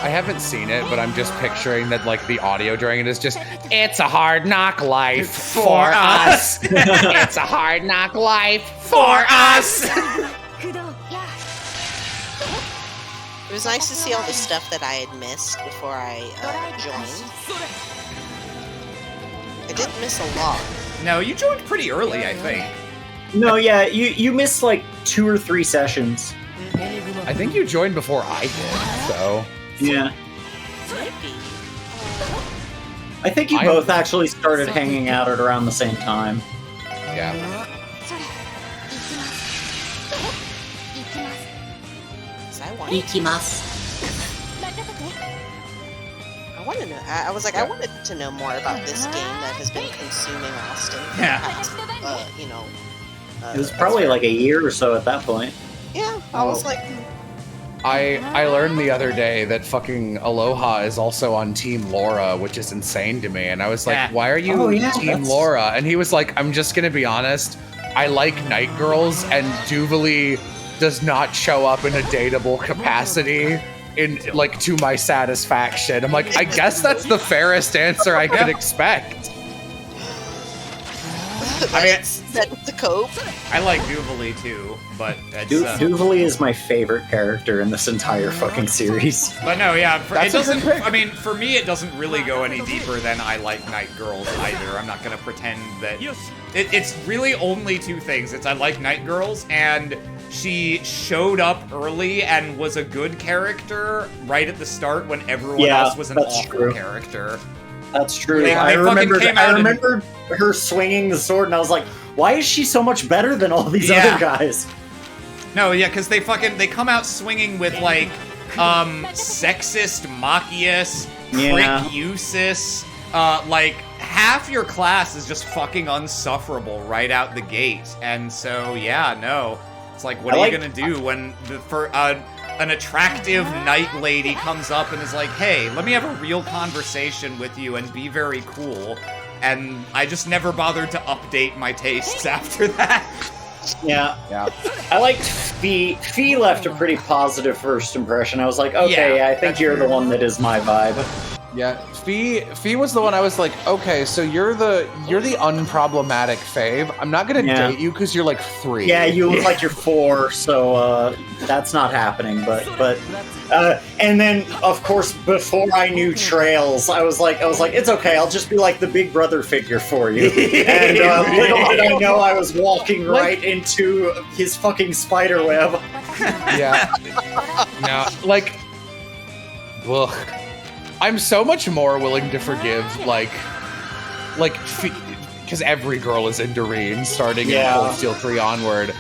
I haven't seen it, but I'm just picturing that like the audio during it is just, it's a hard knock life for us. It's a hard knock life for us. It was nice to see all the stuff that I had missed before I joined. I didn't miss a lot. No, you joined pretty early, I think. No, yeah, you missed like 2 or 3 sessions. I think you joined before I did, so. Yeah. Maybe. I think you both actually started hanging out at around the same time. Yeah. I wanted to know. I was like, I wanted to know more about this game that has been consuming Austin. For Yeah. the past, It was probably like a year or so at that point. Yeah, I was like, I learned the other day that fucking Aloha is also on Team Laura, which is insane to me. And I was like, Yeah. why are you Team Laura? And he was like, I'm just gonna be honest. I like night girls, and Duvalie does not show up in a dateable capacity in like to my satisfaction. I'm like, I guess that's the fairest answer I could expect. I mean, that's the cope. I like Duvalie too, but it's, Duvalie is my favorite character in this entire fucking series. But no, yeah, That's it a good doesn't. pick. I mean, for me, it doesn't really go any deeper than I like night girls either. I'm not gonna pretend that. It's really only 2 things. It's I like night girls, and she showed up early and was a good character right at the start when everyone else was an awful character. That's true. They I fucking came out and- remembered her swinging the sword, and I was like, why is she so much better than all these other guys? No, yeah, because they come out swinging with like sexist Machias, prick Usis, like half your class is just fucking unsufferable right out the gate, and so yeah, no, it's like what are you gonna do when an attractive night lady comes up and is like, hey, let me have a real conversation with you and be very cool, and I just never bothered to update my tastes after that. Yeah. I liked Fee. Fee left a pretty positive first impression. I was like, okay, I think you're the one that is my vibe. Yeah, Fee was the one I was like, okay, so you're the unproblematic fave. I'm not gonna date you because you're like 3. Yeah, you look like you're 4, so that's not happening. But and then of course before I knew Trails, I was like, it's okay. I'll just be like the big brother figure for you. And little did I know I was walking right into his fucking spider web. Yeah. No, like, well. I'm so much more willing to forgive, like, because every girl is into Doreen, starting in Cold Steel 3 onward.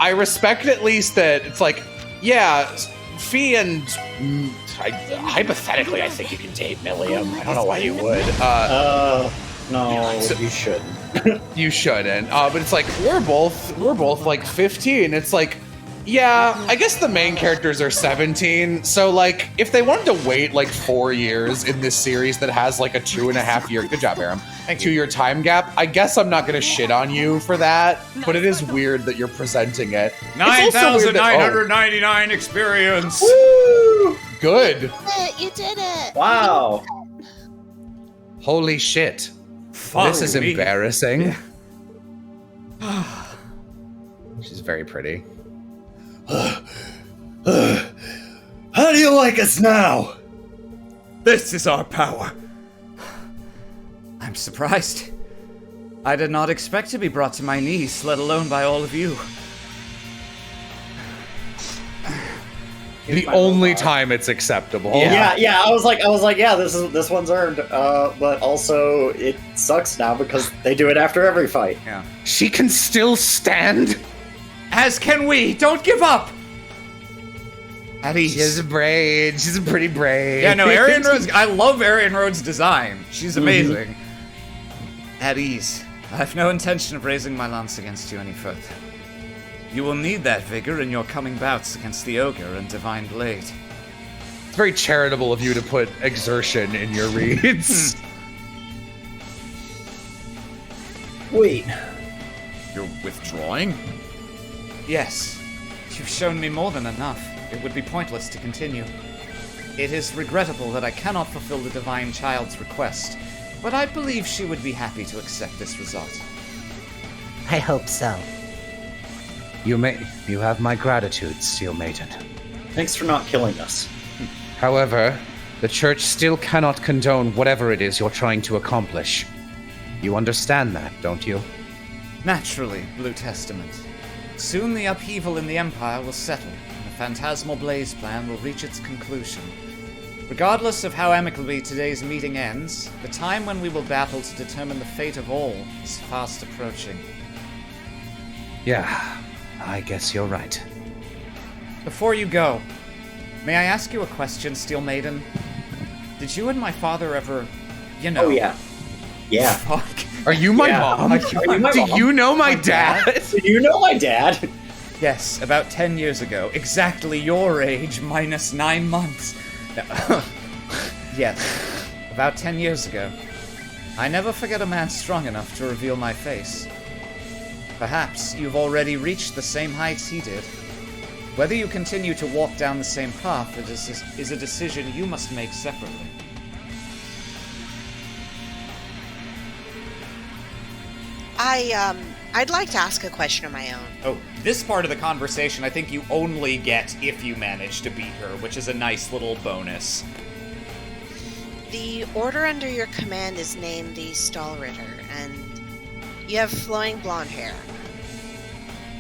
I respect at least that it's like, yeah, Fee and hypothetically, I think you can date Milliam. I don't know why you would. No, you shouldn't. You shouldn't. But it's like we're both like 15. It's like. Yeah, I guess the main characters are 17, so like, if they wanted to wait like 4 years in this series that has like a 2.5 year, good job, Aram, 2 year time gap, I guess I'm not gonna shit on you for that, but it is weird that you're presenting it. 9,999 experience! Woo! Good. You did it! Wow. Holy shit. This is embarrassing. She's very pretty. How do you like us now? This is our power. I'm surprised. I did not expect to be brought to my knees, let alone by all of you. The only time it's acceptable. Yeah. I was like, yeah, this one's earned. But also, it sucks now because they do it after every fight. Yeah. She can still stand. As can we. Don't give up. At ease. She has a braid. She's a pretty braid. Yeah, no, Arian Rhodes. I love Arian Rhodes' design. She's amazing. At ease. I have no intention of raising my lance against you any further. You will need that vigor in your coming bouts against the Ogre and Divine Blade. It's very charitable of you to put exertion in your reads. Wait. You're withdrawing? Yes. You've shown me more than enough. It would be pointless to continue. It is regrettable that I cannot fulfill the Divine Child's request, but I believe she would be happy to accept this result. I hope so. You have my gratitude, Steel Maiden. Thanks for not killing us. However, the church still cannot condone whatever it is you're trying to accomplish. You understand that, don't you? Naturally, Blue Testament. Soon the upheaval in the Empire will settle, and the phantasmal Blaze plan will reach its conclusion. Regardless of how amicably today's meeting ends, the time when we will battle to determine the fate of all is fast approaching. Yeah, I guess you're right. Before you go, may I ask you a question, Steel Maiden? Did you and my father ever, Oh, yeah. Yeah. Fuck. Are you my Yeah. mom? Are you my Do mom? you know my dad? Do you know my dad? Yes, about 10 years ago. Exactly your age, minus 9 months. Yes, about 10 years ago. I never forget a man strong enough to reveal my face. Perhaps you've already reached the same heights he did. Whether you continue to walk down the same path is a decision you must make separately. I'd like to ask a question of my own. Oh, this part of the conversation I think you only get if you manage to beat her, which is a nice little bonus. The order under your command is named the Stahlritter, and you have flowing blonde hair.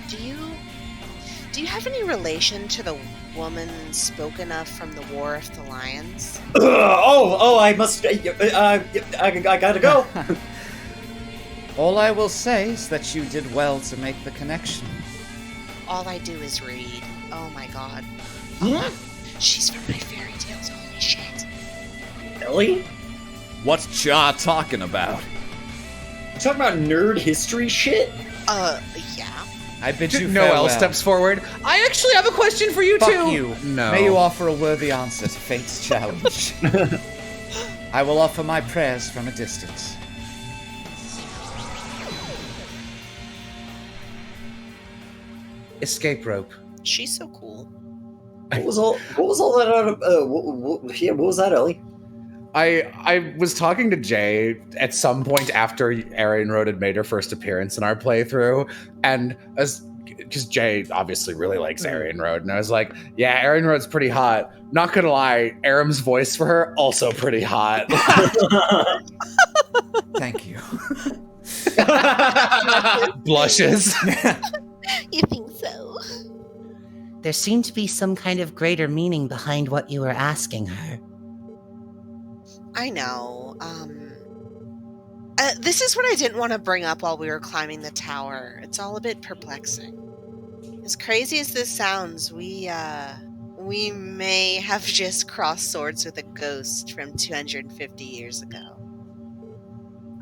Do you have any relation to the woman spoken of from the War of the Lions? I must. I gotta go. All I will say is that you did well to make the connection. All I do is read. Oh my god. Huh? She's from my fairy tales, holy shit. Ellie? What's Cha talking about? You talking about nerd history shit? Yeah. I bid you Noel farewell. steps forward. I actually have a question for you, Fuck too. you. No. May you offer a worthy answer to fate's challenge. I will offer my prayers from a distance. Escape rope. She's so cool. What was all that out of? What was that, Ellie? I was talking to Jay at some point after Arian Road had made her first appearance in our playthrough, and because Jay obviously really likes Arian Road, and I was like, yeah, Arian Road's pretty hot. Not gonna lie, Aram's voice for her, also pretty hot. Thank you. Blushes. You think so? There seemed to be some kind of greater meaning behind what you were asking her. I know. This is what I didn't want to bring up while we were climbing the tower. It's all a bit perplexing. As crazy as this sounds, we may have just crossed swords with a ghost from 250 years ago.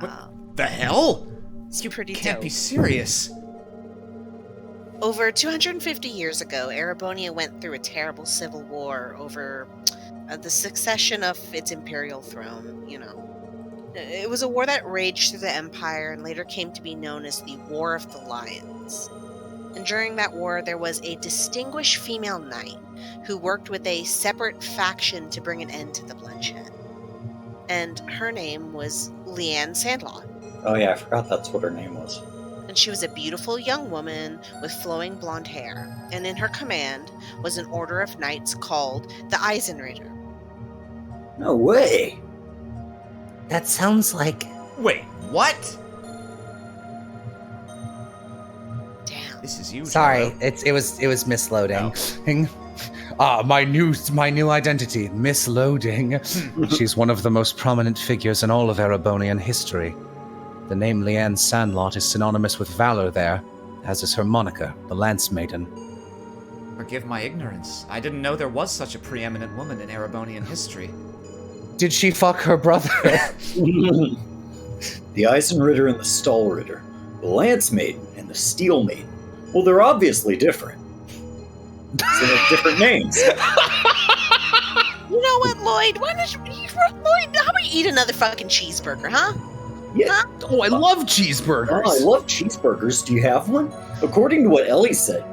What the hell? It's You pretty can't dope. be serious. Over 250 years ago, Erebonia went through a terrible civil war over the succession of its imperial throne, you know. It was a war that raged through the empire and later came to be known as the War of the Lions. And during that war, there was a distinguished female knight who worked with a separate faction to bring an end to the bloodshed. And her name was Leanne Sandlot. Oh yeah, I forgot that's what her name was. And she was a beautiful young woman with flowing blonde hair, and in her command was an order of knights called the Eisenritter. No way. That sounds like... Wait, what? Damn. This is you. Sorry, Taro. it was misloading. My new identity, Miss Loading. She's one of the most prominent figures in all of Erebonian history. The name Leanne Sandlot is synonymous with valor there, as is her moniker, the Lance Maiden. Forgive my ignorance. I didn't know there was such a preeminent woman in Erebonian history. Did she fuck her brother? The Eisenritter and the Stahlritter. The Lance Maiden and the Steel Maiden. Well, they're obviously different. So they have different names. You know what, Lloyd? Lloyd, how about you eat another fucking cheeseburger, huh? Yeah. Oh, I love cheeseburgers. Oh, I love cheeseburgers. Do you have one? According to what Ellie said,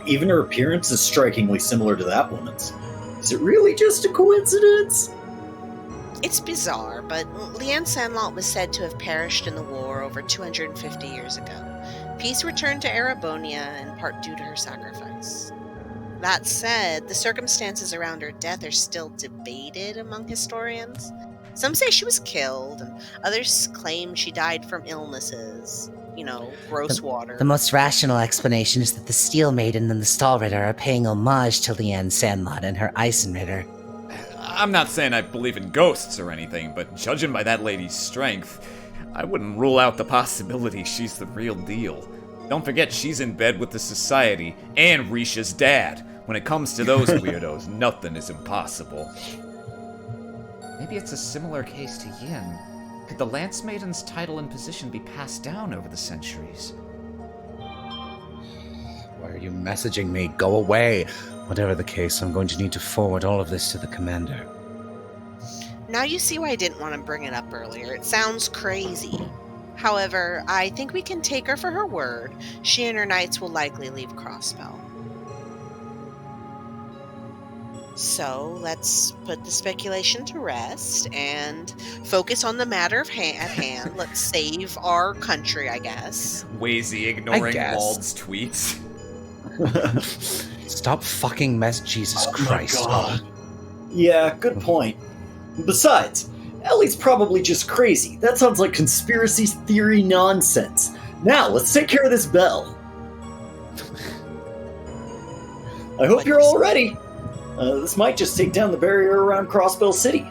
even her appearance is strikingly similar to that woman's. Is it really just a coincidence? It's bizarre, but Leanne Sandlot was said to have perished in the war over 250 years ago. Peace returned to Erebonia, in part due to her sacrifice. That said, the circumstances around her death are still debated among historians. Some say she was killed, and others claim she died from illnesses. Gross water. The most rational explanation is that the Steel Maiden and the Stall Ritter are paying homage to Leanne Sandlot and her Eisenritter. I'm not saying I believe in ghosts or anything, but judging by that lady's strength, I wouldn't rule out the possibility she's the real deal. Don't forget she's in bed with the Society and Risha's dad. When it comes to those weirdos, nothing is impossible. Maybe it's a similar case to Yin. Could the Lance Maiden's title and position be passed down over the centuries? Why are you messaging me? Go away. Whatever the case, I'm going to need to forward all of this to the commander. Now you see why I didn't want to bring it up earlier. It sounds crazy. However, I think we can take her for her word. She and her knights will likely leave Crossbell. So let's put the speculation to rest and focus on the matter at hand. Let's save our country, I guess. Wazy ignoring Wald's tweets. Stop fucking Jesus Christ. My God. Yeah, good point. Besides, Ellie's probably just crazy. That sounds like conspiracy theory nonsense. Now, let's take care of this bell. I hope you're all ready. This might just take down the barrier around Crossbell City.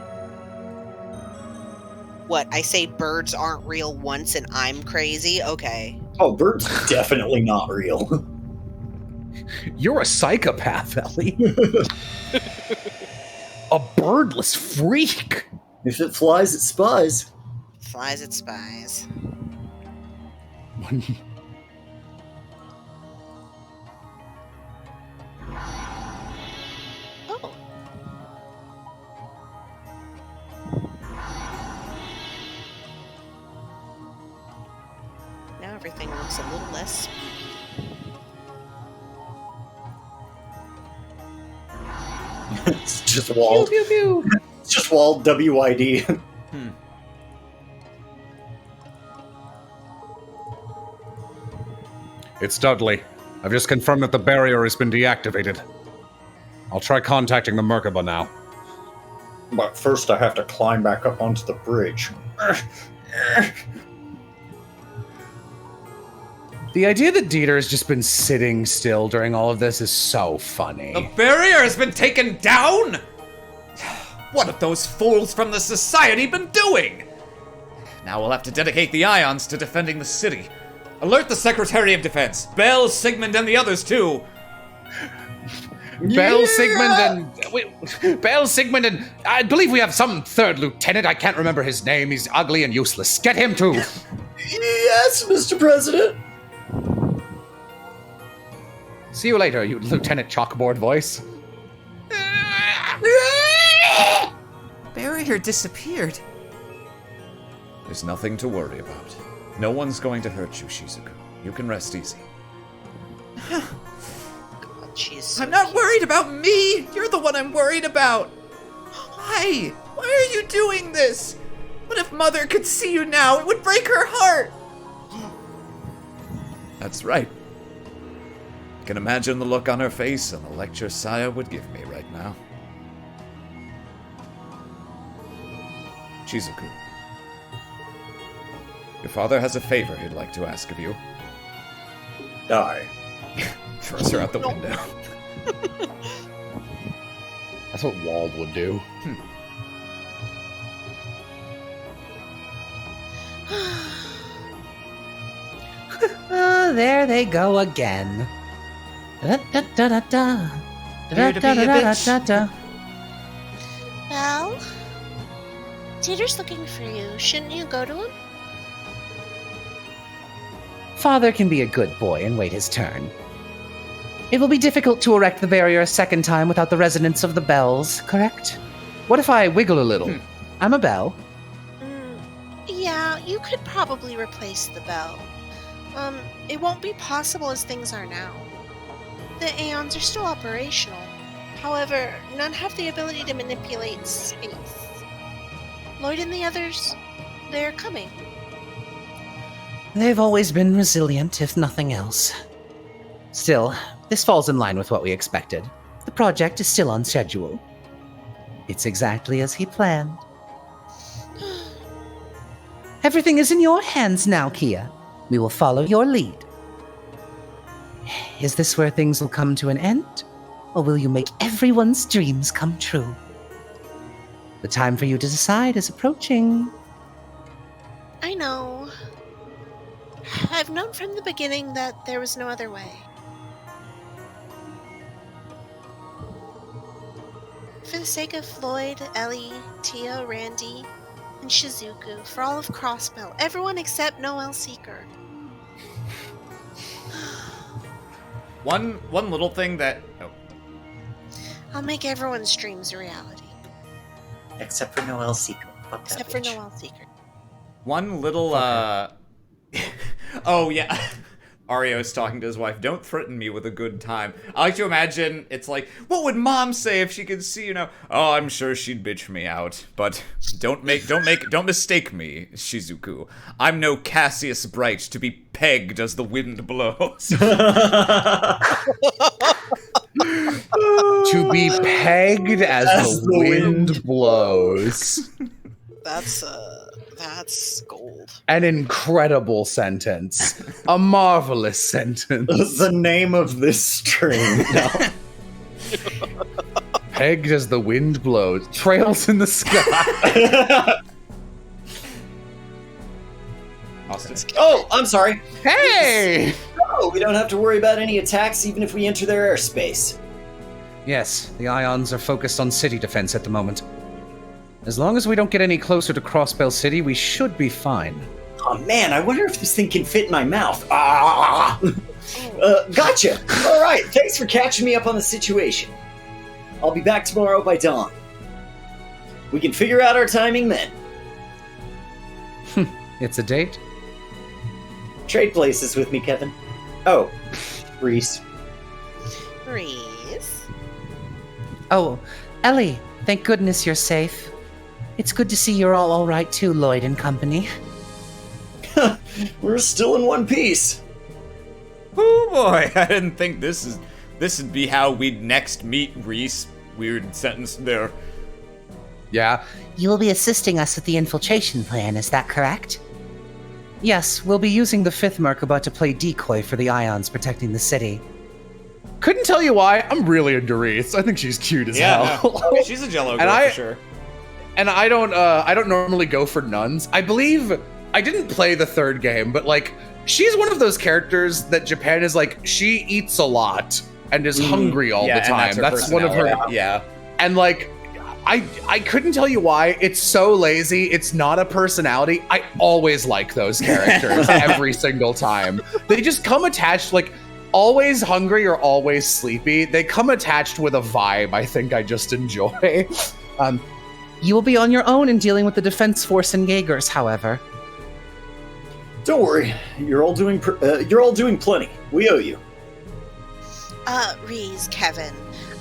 What, I say birds aren't real once and I'm crazy? Okay. Oh, birds definitely not real. You're a psychopath, Ellie. A birdless freak. If it flies, it spies. Flies, it spies. Oh. Now everything looks a little less spooky. It's just Wald. Pew, pew, pew. It's just Wald, WYD. It's Dudley. I've just confirmed that the barrier has been deactivated. I'll try contacting the Merkaba now. But first I have to climb back up onto the bridge. The idea that Dieter has just been sitting still during all of this is so funny. The barrier has been taken down? What have those fools from the Society been doing? Now we'll have to dedicate the Ions to defending the city. Alert the Secretary of Defense, Bell, Sigmund, and the others too. Bell, Sigmund, and I believe we have some third lieutenant. I can't remember his name. He's ugly and useless. Get him too. Yes, Mr. President. See you later, you Lieutenant Chalkboard voice. Barrier disappeared. There's nothing to worry about. No one's going to hurt you, Shizuku. You can rest easy. God, she's so I'm not cute. worried about me! You're the one I'm worried about! Why? Why are you doing this? What if Mother could see you now? It would break her heart! That's right. I can imagine the look on her face and the lecture Saya would give me right now. Shizuku. Your father has a favor he'd like to ask of you. Die. Throws her out the window. That's what Wald would do. Oh, there they go again. Da-da-da-da-da. Here to be a bitch. Da-da-da-da-da-da. Well, Dieter's looking for you. Shouldn't you go to him? Father can be a good boy and wait his turn. It will be difficult to erect the barrier a second time without the resonance of the bells, correct? What if I wiggle a little? I'm a bell. Yeah, you could probably replace the bell. It won't be possible as things are now. The Aeons are still operational. However, none have the ability to manipulate space. Lloyd and the others, they're coming. They've always been resilient, if nothing else. Still, this falls in line with what we expected. The project is still on schedule. It's exactly as he planned. Everything is in your hands now, Kia. We will follow your lead. Is this where things will come to an end? Or will you make everyone's dreams come true? The time for you to decide is approaching. I know. I've known from the beginning that there was no other way. For the sake of Floyd, Ellie, Tia, Randy, and Shizuku, for all of Crossbell, everyone except Noel Seeker. One little thing that... Oh. I'll make everyone's dreams a reality. Except for Noel Seeker. Fuck that Except for bitch. Noel Seeker. One little, oh, yeah. Ario's talking to his wife. Don't threaten me with a good time. I like to imagine it's like, what would Mom say if she could see, Oh, I'm sure she'd bitch me out. But don't mistake me, Shizuku. I'm no Cassius Bright to be pegged as the wind blows. To be pegged as the wind blows. That's gold. An incredible sentence. A marvelous sentence. The name of this stream. No. Pegged as the wind blows. Trails in the sky. Austin. Oh, I'm sorry. Hey! Oh, we don't have to worry about any attacks even if we enter their airspace. Yes, the Ions are focused on city defense at the moment. As long as we don't get any closer to Crossbell City, we should be fine. Oh man, I wonder if this thing can fit in my mouth. Gotcha. All right, thanks for catching me up on the situation. I'll be back tomorrow by dawn. We can figure out our timing then. It's a date? Trade places with me, Kevin. Oh, Reese. Reese. Oh, Ellie, thank goodness you're safe. It's good to see you're all right too, Lloyd and company. We're still in one piece. Oh boy, I didn't think this would be how we'd next meet, Reese. Weird sentence there. Yeah. You will be assisting us with the infiltration plan, is that correct? Yes, we'll be using the 5th Merkaba to play decoy for the Ions protecting the city. Couldn't tell you why. I'm really into Reese. I think she's cute as hell. No. She's a Jello girl for sure. And I don't normally go for nuns. I believe I didn't play the 3rd game, but like she's one of those characters that Japan is like, she eats a lot and is hungry all the time. That's one of her. Yeah. And like I couldn't tell you why. It's so lazy. It's not a personality. I always like those characters every single time. They just come attached, like always hungry or always sleepy. They come attached with a vibe I think I just enjoy. You will be on your own in dealing with the Defense Force and Jaegers, however. Don't worry, you're all doing plenty. We owe you. Reese, Kevin,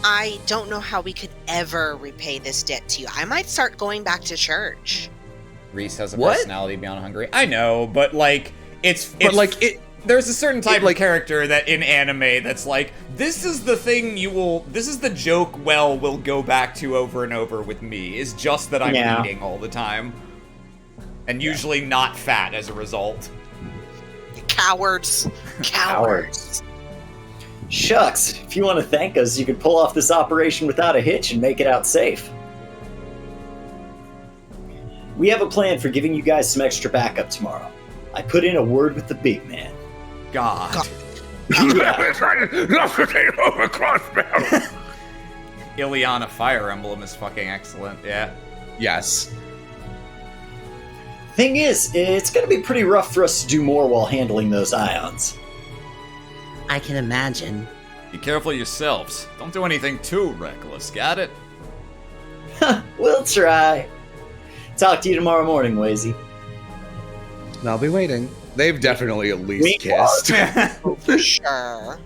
I don't know how we could ever repay this debt to you. I might start going back to church. Reese has a personality beyond hungry. I know, but like it's there's a certain type of character that in anime that's like, this is the joke we'll go back to over and over with me, is just that I'm eating all the time. And usually not fat as a result. Cowards. Shucks, if you want to thank us, you could pull off this operation without a hitch and make it out safe. We have a plan for giving you guys some extra backup tomorrow. I put in a word with the big man. God. Ileana Fire Emblem is fucking excellent, yeah. Yes. Thing is, it's gonna be pretty rough for us to do more while handling those ions. I can imagine. Be careful yourselves. Don't do anything too reckless, got it? We'll try. Talk to you tomorrow morning, Wazy. I'll be waiting. They've definitely at least kissed. For sure.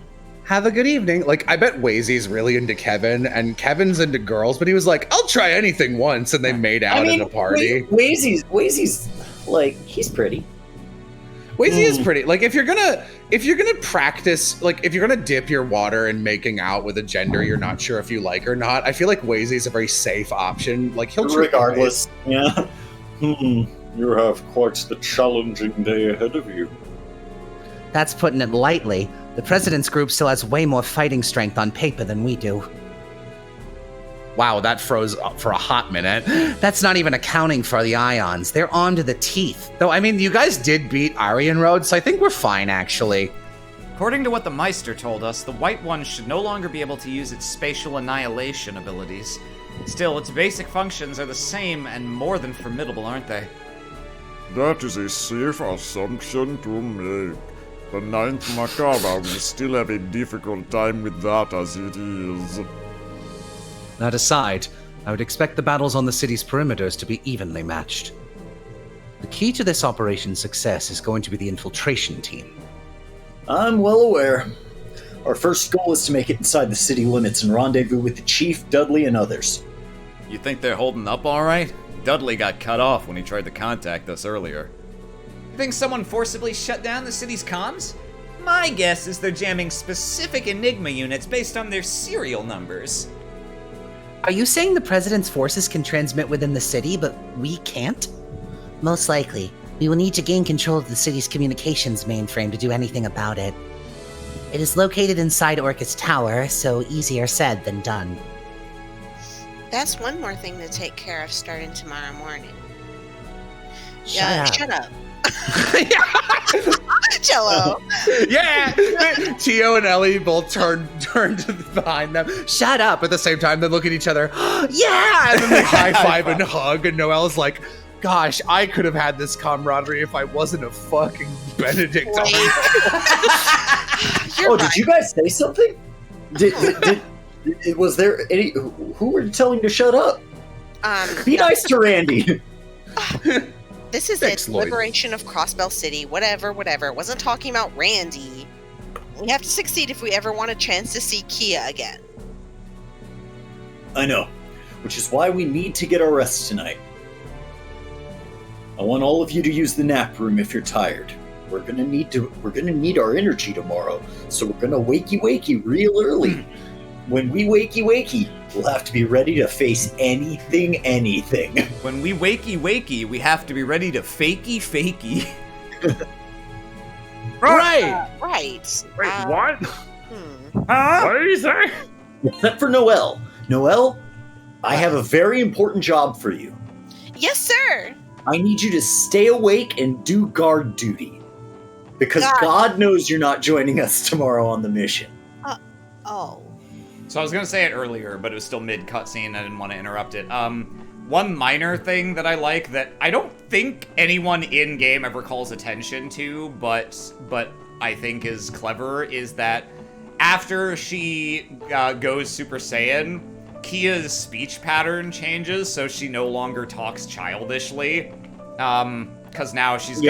Have a good evening. Like, I bet Wazy's really into Kevin, and Kevin's into girls, but he was like, I'll try anything once, and they made out at a party. Wazy's like, he's pretty. Wazy is pretty. Like, if you're gonna practice, like, if you're gonna dip your water in making out with a gender you're not sure if you like or not, I feel like Wazy is a very safe option. Like, he'll treat you Regardless, yeah. You have quite the challenging day ahead of you. That's putting it lightly. The President's group still has way more fighting strength on paper than we do. Wow, that froze up for a hot minute. That's not even accounting for the ions. They're armed to the teeth. Though, I mean, you guys did beat Aryan Road, so I think we're fine, actually. According to what the Meister told us, the White One should no longer be able to use its spatial annihilation abilities. Still, its basic functions are the same and more than formidable, aren't they? That is a safe assumption to make. The Ninth Macabre will still have a difficult time with that as it is. That aside, I would expect the battles on the city's perimeters to be evenly matched. The key to this operation's success is going to be the infiltration team. I'm well aware. Our first goal is to make it inside the city limits and rendezvous with the Chief, Dudley, and others. You think they're holding up all right? Dudley got cut off when he tried to contact us earlier. You think someone forcibly shut down the city's comms? My guess is they're jamming specific Enigma units based on their serial numbers. Are you saying the President's forces can transmit within the city, but we can't? Most likely. We will need to gain control of the city's communications mainframe to do anything about it. It is located inside Orcus Tower, so easier said than done. That's one more thing to take care of starting tomorrow morning. Shut up. Jello. Yeah! Tio and Ellie both turned behind them. Shut up! At the same time, they look at each other. Yeah! And then they high-five and hug, and Noelle's like, gosh, I could have had this camaraderie if I wasn't a fucking Benedict. Did you guys say something? Was there any... Who were you telling to shut up? Be nice to Randy. This is Thanks, it. Lloyd. Liberation of Crossbell City. Whatever. It wasn't talking about Randy. We have to succeed if we ever want a chance to see Kia again. I know. Which is why we need to get our rest tonight. I want all of you to use the nap room if you're tired. We're gonna need our energy tomorrow, so we're gonna wakey real early. When we wakey, we'll have to be ready to face anything. When we wakey, we have to be ready to fakey. Right! Right. Wait, what? Huh? What did you say? Except for Noelle. Noelle, I have a very important job for you. Yes, sir. I need you to stay awake and do guard duty. Because God knows you're not joining us tomorrow on the mission. Oh. So I was gonna say it earlier, but it was still mid cutscene. I didn't want to interrupt it. One minor thing that I like that I don't think anyone in game ever calls attention to, but I think is clever, is that after she goes Super Saiyan, Kia's speech pattern changes, so she no longer talks childishly. Because now she's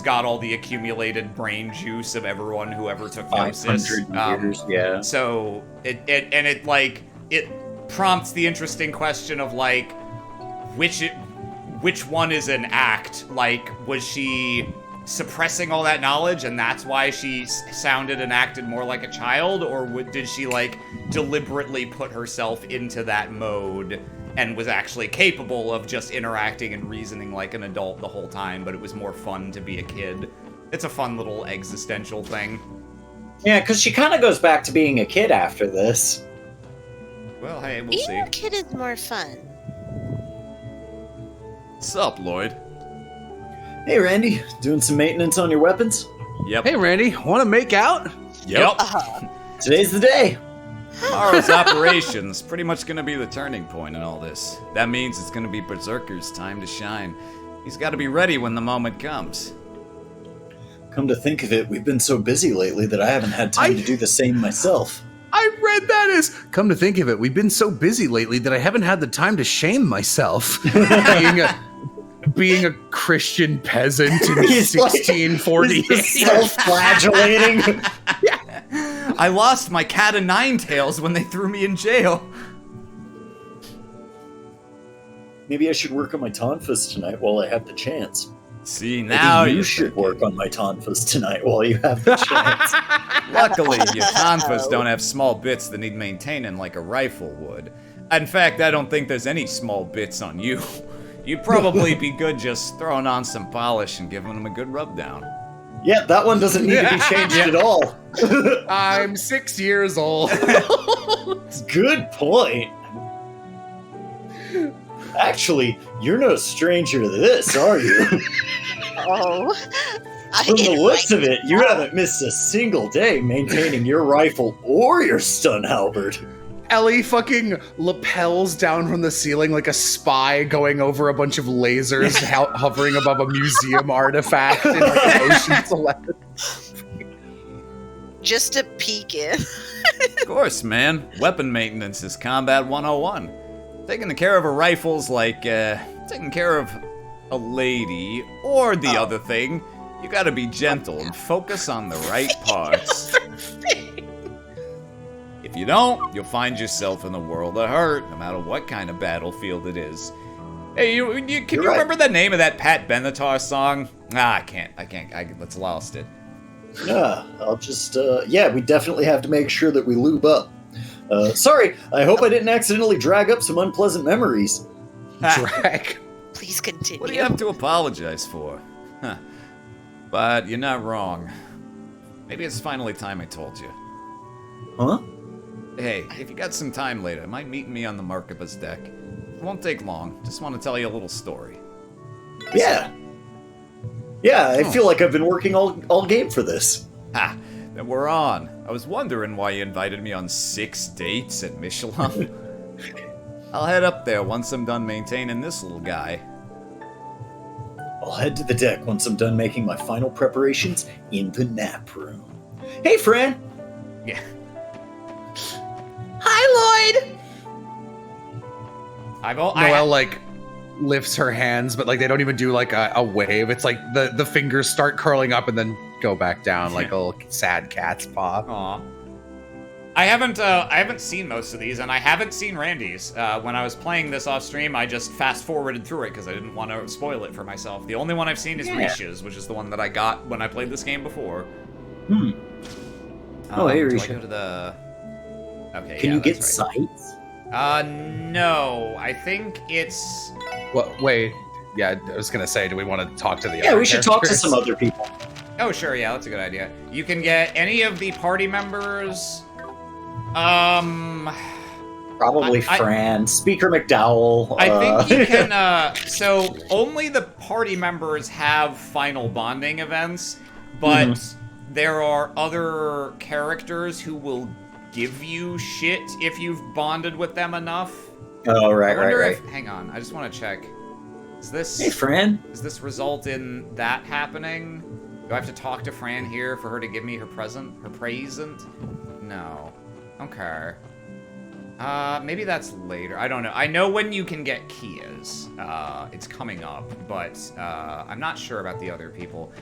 got all the accumulated brain juice of everyone who ever took Gnosis. 500 years, yeah. So it prompts the interesting question of like, which one is an act? Like, was she suppressing all that knowledge and that's why she sounded and acted more like a child, or did she like deliberately put herself into that mode and was actually capable of just interacting and reasoning like an adult the whole time, but it was more fun to be a kid? It's a fun little existential thing. Yeah, because she kind of goes back to being a kid after this. Well, hey, we'll Being see. a kid is more fun. Sup, Lloyd? Hey, Randy, doing some maintenance on your weapons? Yep. Hey, Randy, want to make out? Yep. Today's the day. Tomorrow's operation's pretty much gonna be the turning point in all this. That means it's gonna be Berserker's time to shine. He's gotta be ready when the moment comes. Come to think of it, we've been so busy lately that I haven't had time to do the same myself. I read that as, come to think of it, we've been so busy lately that I haven't had the time to shame myself. being a Christian peasant in 1648. He's self-flagellating. I lost my cat of nine tails when they threw me in jail. Maybe I should work on my tonfas tonight while I have the chance. See, now Maybe you you should work on my tonfas tonight while you have the chance. Luckily, your tonfas don't have small bits that need maintaining like a rifle would. In fact, I don't think there's any small bits on you. You'd probably be good just throwing on some polish and giving them a good rub down. Yeah, that one doesn't need to be changed at all. I'm 6 years old. Good point. Actually, you're no stranger to this, are you? Oh. From the looks of it, you haven't missed a single day maintaining your rifle or your stun halberd. Ellie fucking lapels down from the ceiling like a spy going over a bunch of lasers hovering above a museum artifact in like Ocean's 11. Just to peek in. Of course, man. Weapon maintenance is combat 101. Taking care of a rifle's like, taking care of a lady, or the other thing, you gotta be gentle and focus on the right parts. If you don't, you'll find yourself in the world of hurt, no matter what kind of battlefield it is. Hey, can you remember the name of that Pat Benatar song? I can't, let's lost it. Yeah, I'll just, we definitely have to make sure that we lube up. Sorry, I hope I didn't accidentally drag up some unpleasant memories. Drag. Please continue. What do you have to apologize for? Huh. But you're not wrong. Maybe it's finally time I told you. Huh? Hey, if you got some time later, might meet me on the Markabas deck. It won't take long. Just want to tell you a little story. Yeah. Yeah, I feel like I've been working all game for this. Ha! Then we're on. I was wondering why you invited me on 6 dates at Michelin. I'll head up there once I'm done maintaining this little guy. I'll head to the deck once I'm done making my final preparations in the nap room. Hey, Fran! Yeah. Hi, Lloyd! Noelle, like, lifts her hands, but, like, they don't even do, like, a wave. It's like the fingers start curling up and then go back down like a little sad cat's paw. Aw. I haven't seen most of these, and I haven't seen Randy's. When I was playing this off stream, I just fast forwarded through it because I didn't want to spoil it for myself. The only one I've seen is Risha's, which is the one that I got when I played this game before. Oh, hey, Do I Risha. go to the... Okay, Can yeah, you get that's right. sights? No. I think it's... Well, wait. Yeah, I was gonna say, do we want to talk to the Yeah, other we should talk to characters? some other people. Oh, sure, yeah, that's a good idea. You can get any of the party members... Probably Probably Fran, Speaker McDowell. I think you can, so only the party members have final bonding events, but there are other characters who will give you shit if you've bonded with them enough. Oh, right, I wonder right. if, hang on, I just want to check. Is this... Hey, Fran. Does this result in that happening? Do I have to talk to Fran here for her to give me her present? No. Okay. Maybe that's later. I don't know. I know when you can get Kias. It's coming up, but I'm not sure about the other people.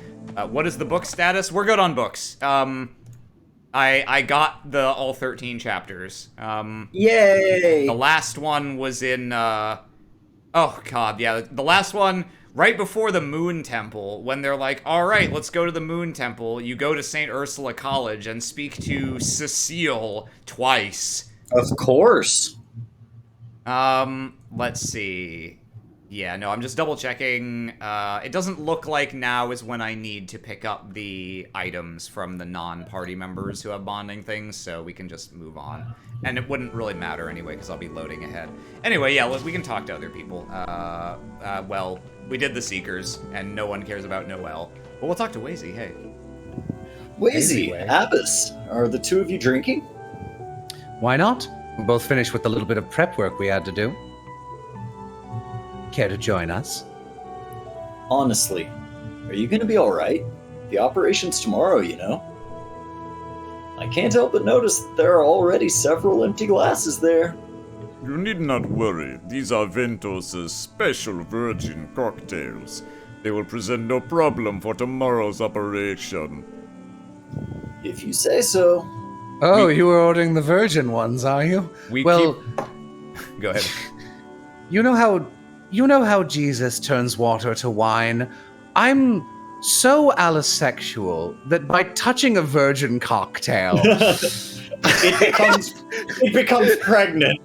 What is the book status? We're good on books. I got the all 13 chapters. Yay! The last one was in, oh god, yeah, the last one, right before the Moon Temple, when they're like, alright, let's go to the Moon Temple, you go to St. Ursula College and speak to Cecile twice. Of course. Let's see. Yeah, no, I'm just double checking. It doesn't look like now is when I need to pick up the items from the non-party members who have bonding things, so we can just move on. And it wouldn't really matter anyway, because I'll be loading ahead. Anyway, yeah, we can talk to other people. Well, we did the Seekers, and no one cares about Noelle. But we'll talk to Wazy, hey. Wazy, Anyway. Abbas, are the two of you drinking? Why not? We both finished with the little bit of prep work we had to do. Care to join us? Honestly, are you gonna be alright? The operation's tomorrow, you know. I can't help but notice that there are already several empty glasses there. You need not worry. These are Ventos' special virgin cocktails. They will present no problem for tomorrow's operation. If you say so. Oh, you were ordering the virgin ones, are you? Go ahead. You know how Jesus turns water to wine? I'm so allosexual that by touching a virgin cocktail, it becomes pregnant.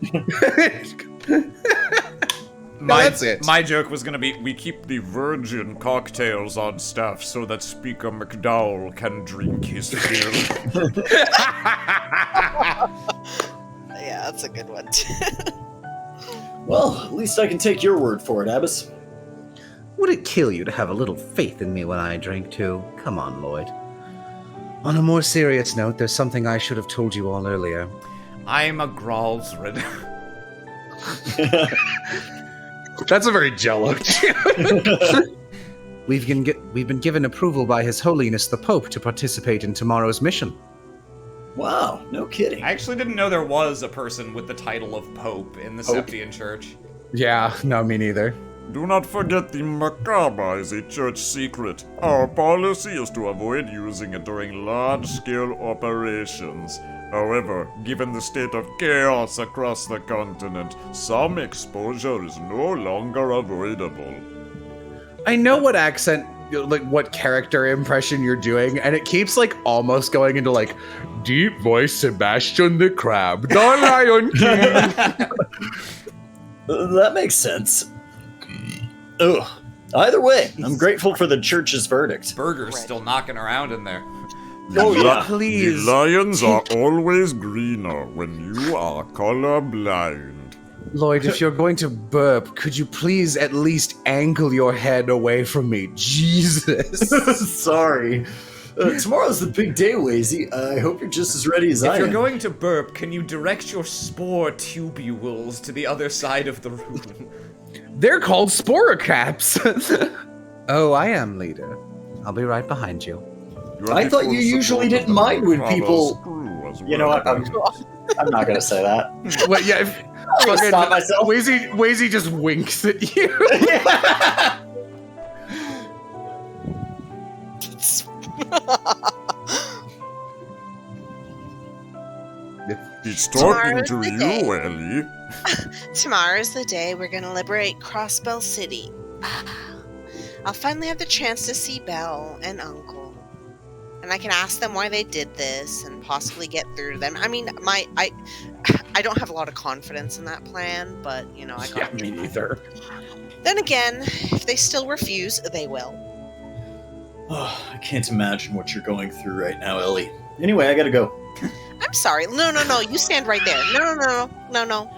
that's it. My joke was gonna be, we keep the virgin cocktails on staff so that Speaker McDowell can drink his fill. Yeah, that's a good one. Well, at least I can take your word for it, Abbas. Would it kill you to have a little faith in me when I drink too? Come on, Lloyd. On a more serious note, there's something I should have told you all earlier. I'm a Gralsrid. That's a very Jello joke. We've been given approval by His Holiness the Pope to participate in tomorrow's mission. Wow, no kidding. I actually didn't know there was a person with the title of Pope in the Septian Church. Yeah, no, me neither. Do not forget the macabre is a church secret. Our policy is to avoid using it during large-scale operations. However, given the state of chaos across the continent, some exposure is no longer avoidable. I know what accent, like what character impression you're doing, and it keeps like almost going into like deep voice Sebastian the Crab, the Lion King. That makes sense. Ugh. Either way, I'm grateful for the church's verdict. Burger's still knocking around in there. Oh, yeah. Please. The lions are always greener when you are colorblind. Lloyd, if you're going to burp, could you please at least angle your head away from me? Jesus. Sorry. Tomorrow's the big day, Lazy. I hope you're just as ready as I If you're am. going to burp, can you direct your spore tubules to the other side of the room? They're called sporocaps. Oh, I am, leader. I'll be right behind you. I thought you usually didn't mind when people... You know what? I'm not going to say that. Well, yeah, if, I'm gonna stop myself. Wazy just winks at you. He's talking Tomorrow's to the you, day. Ellie. Tomorrow's the day we're gonna liberate Crossbell City. I'll finally have the chance to see Belle and Uncle. And I can ask them why they did this and possibly get through to them. I mean, I don't have a lot of confidence in that plan, but, you know, I got Me neither. Then again, if they still refuse, they will. Oh, I can't imagine what you're going through right now, Ellie. Anyway, I gotta go. I'm sorry. No. You stand right there. No.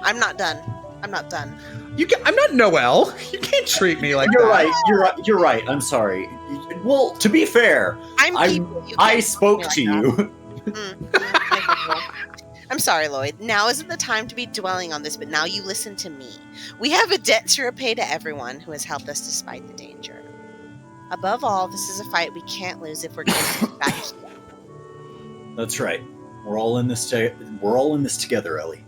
I'm not done. I'm I'm not Noelle. You can't treat me like You're that. right. You're right. I'm sorry. Well, to be fair, I spoke to you. I'm sorry, Lloyd. Now isn't the time to be dwelling on this, but now you listen to me. We have a debt to repay to everyone who has helped us despite the danger. Above all, this is a fight we can't lose if we're going to get back here. That's right. We're all in this together, Ellie.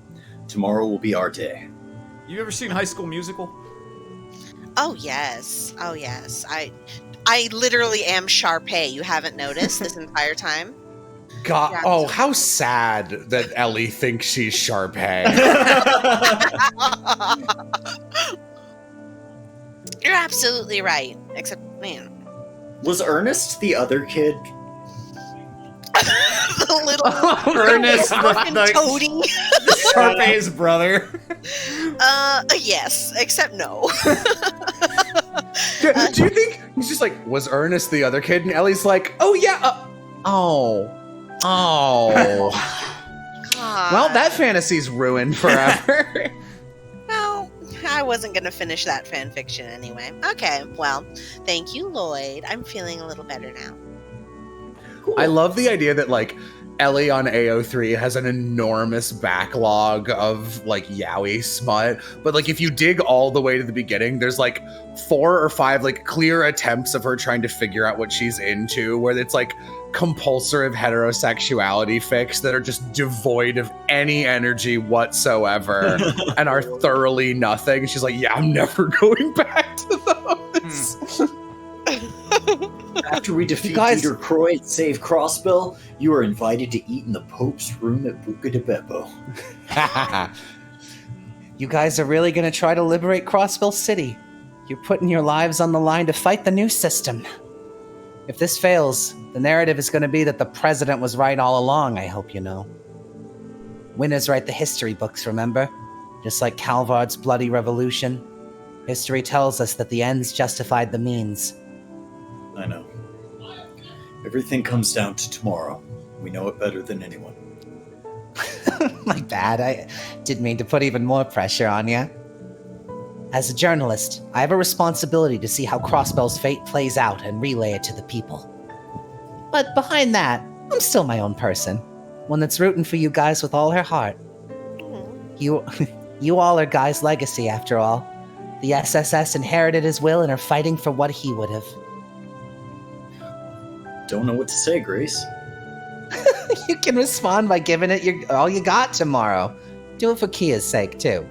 Tomorrow will be our day. You ever seen High School Musical? Oh yes. I literally am Sharpay. You haven't noticed this entire time? God, Yeah. oh, how sad that Ellie thinks she's Sharpay. You're absolutely right. Except, man, Was Ernest the other kid? the little Ernest, fucking the toady. Sharpay's brother. Yes. Except no. do you think he's just like, was Ernest the other kid? And Ellie's like, oh yeah, oh. Well, that fantasy's ruined forever. Well, I wasn't going to finish that fan fiction anyway. Okay, well, thank you, Lloyd. I'm feeling a little better now. I love the idea that like Ellie on AO3 has an enormous backlog of like yaoi smut, but like if you dig all the way to the beginning, there's like 4 or 5 like clear attempts of her trying to figure out what she's into, where it's like compulsive heterosexuality fics that are just devoid of any energy whatsoever and are thoroughly nothing. She's like, yeah, I'm never going back to those. After we defeat guys- Peter Croy and save Crossbell, you are invited to eat in the Pope's room at Buca de Beppo. You guys are really gonna try to liberate Crossbell City? You're putting your lives on the line to fight the new system. If this fails, the narrative is going to be that the president was right all along, I hope you know. Winners write the history books, remember? Just like Calvard's bloody revolution. History tells us that the ends justified the means. I know. Everything comes down to tomorrow. We know it better than anyone. My bad, I didn't mean to put even more pressure on you. As a journalist, I have a responsibility to see how Crossbell's fate plays out and relay it to the people. But behind that, I'm still my own person. One that's rooting for you guys with all her heart. You all are Guy's legacy, after all. The SSS inherited his will and are fighting for what he would have. Don't know what to say, Grace. You can respond by giving it all you got tomorrow. Do it for Kia's sake, too.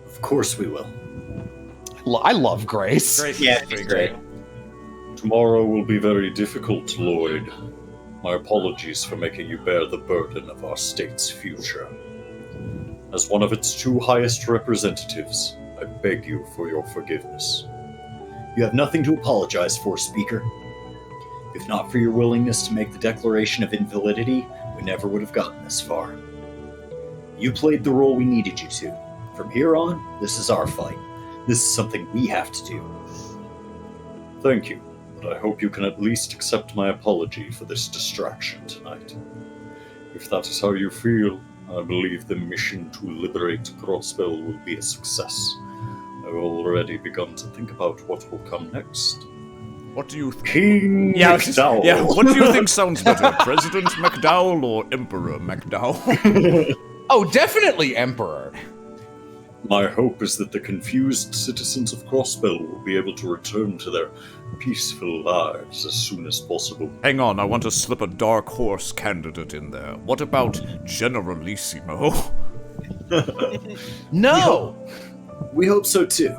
Of course we will. I love Grace. Yeah, it's great. Tomorrow will be very difficult, Lloyd. My apologies for making you bear the burden of our state's future. As one of its two highest representatives, I beg you for your forgiveness. You have nothing to apologize for, Speaker. If not for your willingness to make the declaration of invalidity, we never would have gotten this far. You played the role we needed you to. From here on, this is our fight. This is something we have to do. Thank you, but I hope you can at least accept my apology for this distraction tonight. If that is how you feel, I believe the mission to liberate Crossbell will be a success. I've already begun to think about what will come next. What do you think? King McDowell. Yeah, what do you think sounds better, President McDowell or Emperor McDowell? Oh, definitely Emperor. My hope is that the confused citizens of Crossbell will be able to return to their peaceful lives as soon as possible. Hang on, I want to slip a dark horse candidate in there. What about Generalissimo? No! We hope so too.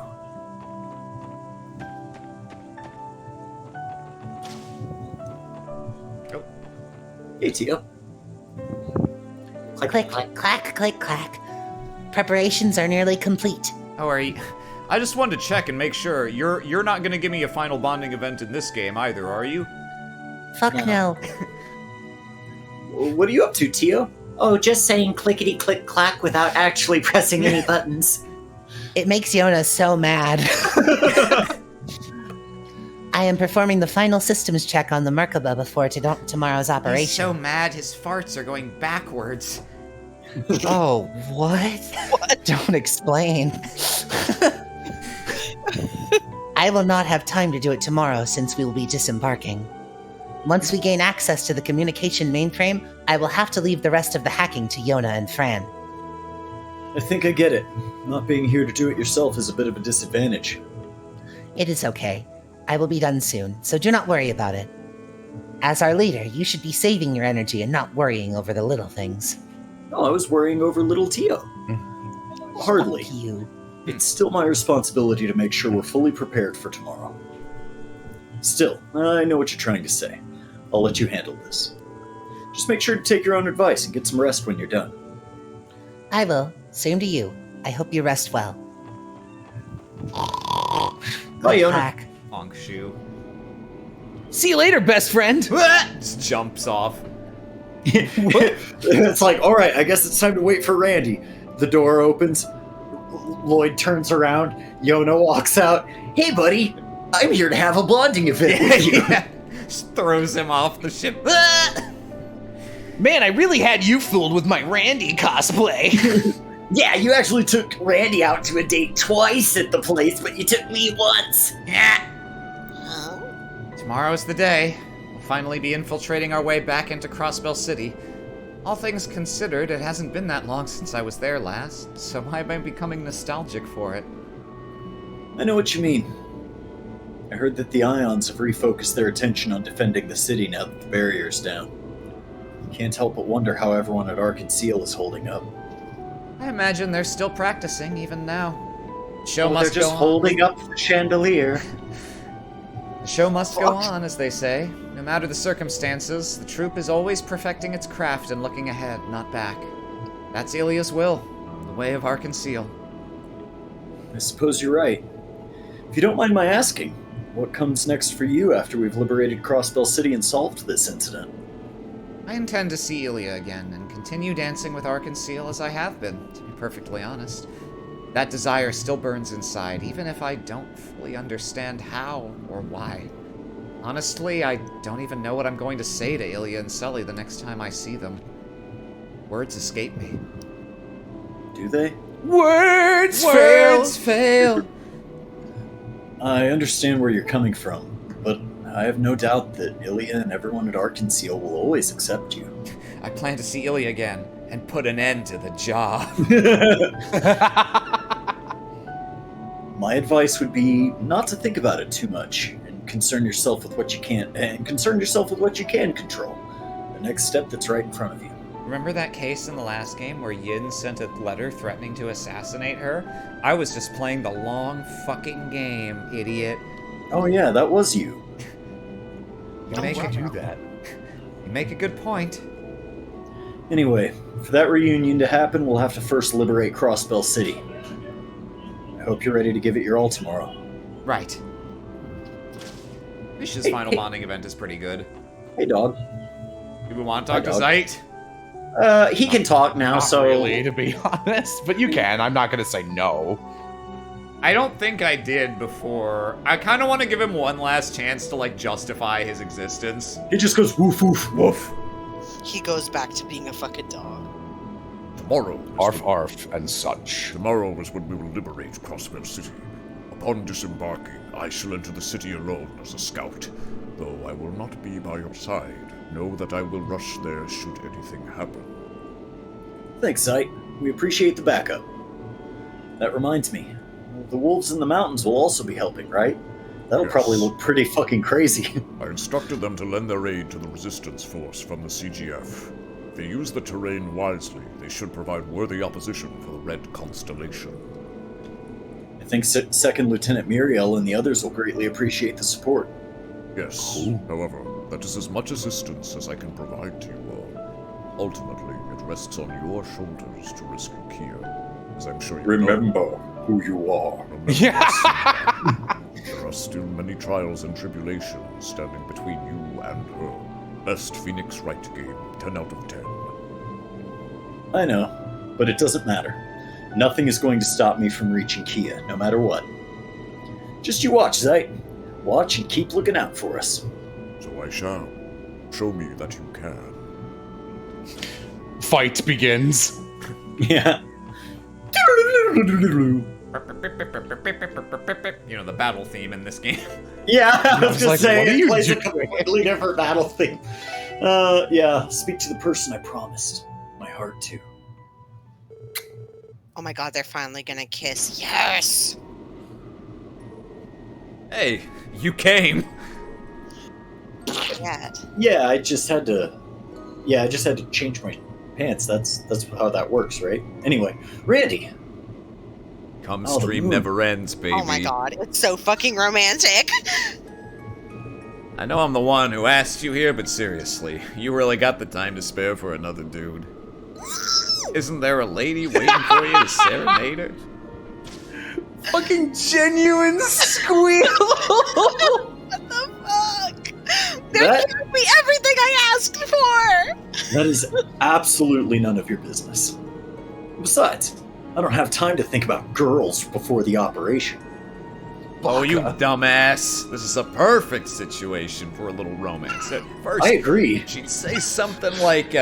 Hey, Tia. Click, click, clack, click, clack. Preparations are nearly complete. Oh, are you? I just wanted to check and make sure. You're not gonna give me a final bonding event in this game either, are you? Fuck no. What are you up to, Tia? Oh, just saying clickety click clack without actually pressing any buttons. It makes Yona so mad. I am performing the final systems check on the Merkaba before tomorrow's operation. He's so mad his farts are going backwards. Oh, what? Don't explain. I will not have time to do it tomorrow since we will be disembarking. Once we gain access to the communication mainframe, I will have to leave the rest of the hacking to Yona and Fran. I think I get it. Not being here to do it yourself is a bit of a disadvantage. It is okay. I will be done soon, so do not worry about it. As our leader, you should be saving your energy and not worrying over the little things. No, I was worrying over little Tio. Hardly. Fuck you. It's still my responsibility to make sure we're fully prepared for tomorrow. Still, I know what you're trying to say. I'll let you handle this. Just make sure to take your own advice and get some rest when you're done. I will. Same to you. I hope you rest well. Bye, Yona. Clack. Honk shoe. See you later, best friend. Just jumps off. It's like, all right, I guess it's time to wait for Randy. The door opens. Lloyd turns around. Yona walks out. Hey, buddy. I'm here to have a bonding event with you. Yeah. Just throws him off the ship. Man, I really had you fooled with my Randy cosplay. Yeah, you actually took Randy out to a date twice at the place, but you took me once. Tomorrow's the day. We'll finally be infiltrating our way back into Crossbell City. All things considered, it hasn't been that long since I was there last, so I am becoming nostalgic for it. I know what you mean. I heard that the Ions have refocused their attention on defending the city now that the barrier's down. Can't help but wonder how everyone at Ark and Seal is holding up. I imagine they're still practicing even now. Show Well, must they're just go on. holding up the chandelier. The show must go Fuck. on, as they say. No matter the circumstances, the troop is always perfecting its craft and looking ahead, not back. That's Ilia's will, the way of Ark and Seal. I suppose you're right. If you don't mind my asking, what comes next for you after we've liberated Crossbell City and solved this incident? I intend to see Ilya again and continue dancing with Arkansil as I have been, to be perfectly honest. That desire still burns inside, even if I don't fully understand how or why. Honestly, I don't even know what I'm going to say to Ilya and Sully the next time I see them. Words escape me. Do they? Words fail. I understand where you're coming from, but I have no doubt that Ilya and everyone at Arkansil will always accept you. I plan to see Ilya again and put an end to the job. My advice would be not to think about it too much and concern yourself with what you can control. The next step that's right in front of you. Remember that case in the last game where Yin sent a letter threatening to assassinate her? I was just playing the long fucking game, idiot. Oh yeah, that was you. You make a good point. Anyway, for that reunion to happen, we'll have to first liberate Crossbell City. I hope you're ready to give it your all tomorrow. Right. Misha's final bonding event is pretty good. Hey, dog. Do we want to talk to dog. Zeit? He can talk now, Not so... really, to be honest. But you can. I'm not going to say no. I don't think I did before. I kind of want to give him one last chance to, like, justify his existence. He just goes woof, woof, woof. He goes back to being a fucking dog. Tomorrow. Arf, and such. Tomorrow is when we will liberate Crossbell City. Upon disembarking, I shall enter the city alone as a scout. Though I will not be by your side, know that I will rush there should anything happen. Thanks, Zeit. We appreciate the backup. That reminds me. The wolves in the mountains will also be helping, right? That'll Yes. probably look pretty fucking crazy. I instructed them to lend their aid to the resistance force from the CGF. If they use the terrain wisely, they should provide worthy opposition for the Red Constellation. I think Second Lieutenant Muriel and the others will greatly appreciate the support. Yes, however, that is as much assistance as I can provide to you all. Ultimately, it rests on your shoulders to rescue Kia, as I'm sure you know. Remember who you are. There are still many trials and tribulations standing between you and her. Best Phoenix Wright game, 10 out of 10. I know, but it doesn't matter. Nothing is going to stop me from reaching Kia, no matter what. Just you watch, Zeit. Watch and keep looking out for us. So I shall. Show me that you can. Fight begins. Yeah. You know, the battle theme in this game. Yeah, I was gonna like, say, what are it you plays a doing? completely different battle theme. Yeah, speak to the person I promised my heart to. Oh my god, they're finally gonna kiss. Yes! Hey, you came. Yeah. Yeah, I just had to change my pants. That's how that works, right? Anyway, Randy. Come Oh, the stream moon. never ends, baby. Oh my god, it's so fucking romantic. I know I'm the one who asked you here, but seriously, you really got the time to spare for another dude. Isn't there a lady waiting for you to serenade her? Fucking genuine squeal. What the fuck? They're That- giving me everything I asked for! That is absolutely none of your business. Besides, I don't have time to think about girls before the operation. Oh, you dumbass. This is a perfect situation for a little romance. At first, I agree. she'd say something like,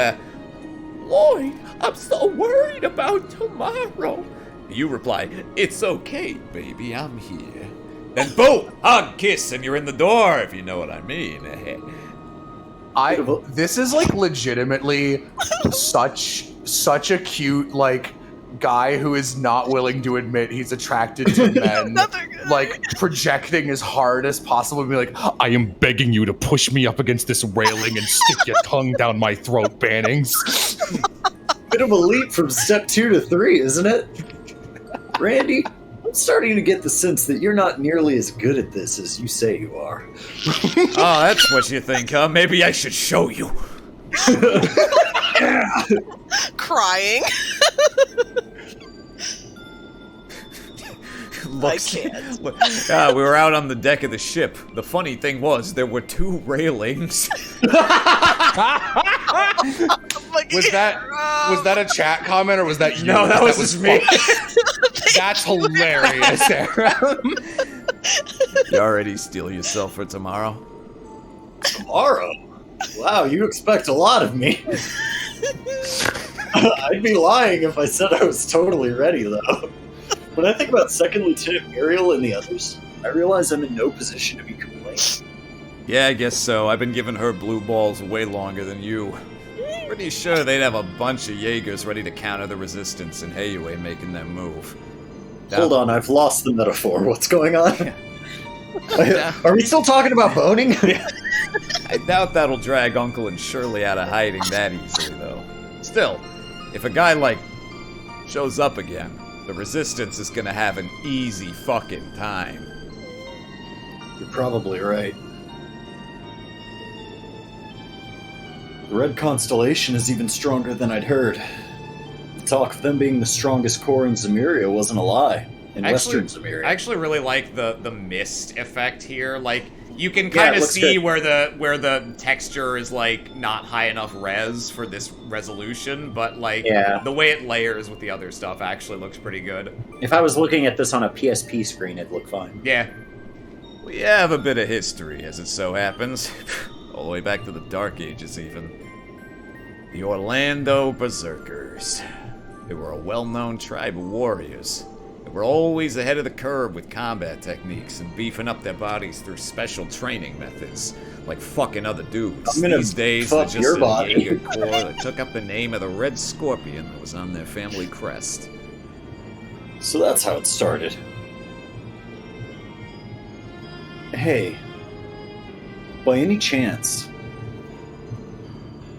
Lloyd, I'm so worried about tomorrow. You reply, it's okay, baby, I'm here. Then boom, hug, kiss, and you're in the door, if you know what I mean. This is like legitimately such a cute like guy who is not willing to admit he's attracted to men, like projecting as hard as possible and be like, I am begging you to push me up against this railing and stick your tongue down my throat, Bannings. Bit of a leap from step 2 to 3, isn't it? Randy, I'm starting to get the sense that you're not nearly as good at this as you say you are. Oh, that's what you think, huh? Maybe I should show you. Crying. looks. I can't. We were out on the deck of the ship. The funny thing was, there were 2 railings. Was that a chat comment or was that you? No, that was just me. That's hilarious, Aaron. You already steel yourself for tomorrow? Tomorrow? Wow, you expect a lot of me. I'd be lying if I said I was totally ready, though. When I think about Second Lieutenant Muriel and the others, I realize I'm in no position to be complaining. Yeah, I guess so. I've been giving her blue balls way longer than you. Pretty sure they'd have a bunch of Jaegers ready to counter the resistance, and hey, you ain't making them move. Hold on, I've lost the metaphor. What's going on? Are we still talking about boning? I doubt that'll drag Uncle and Shirley out of hiding that easily, though. Still, if a guy like shows up again, the resistance is gonna have an easy fucking time. You're probably right. The Red Constellation is even stronger than I'd heard. The talk of them being the strongest core in Zemiria wasn't a lie. In Western Zemiria. I actually really like the mist effect here. Like, you can kind of see where the texture is like not high enough res for this resolution, but like the way it layers with the other stuff actually looks pretty good. If I was looking at this on a PSP screen, it'd look fine. Yeah. We have a bit of history, as it so happens. All the way back to the Dark Ages, even. The Orlando Berserkers. They were a well-known tribe of warriors. They were always ahead of the curve with combat techniques and beefing up their bodies through special training methods, like fucking other dudes. These days, they're just a Jaeger corps that took up the name of the Red Scorpion that was on their family crest. So that's how it started. Hey, by any chance,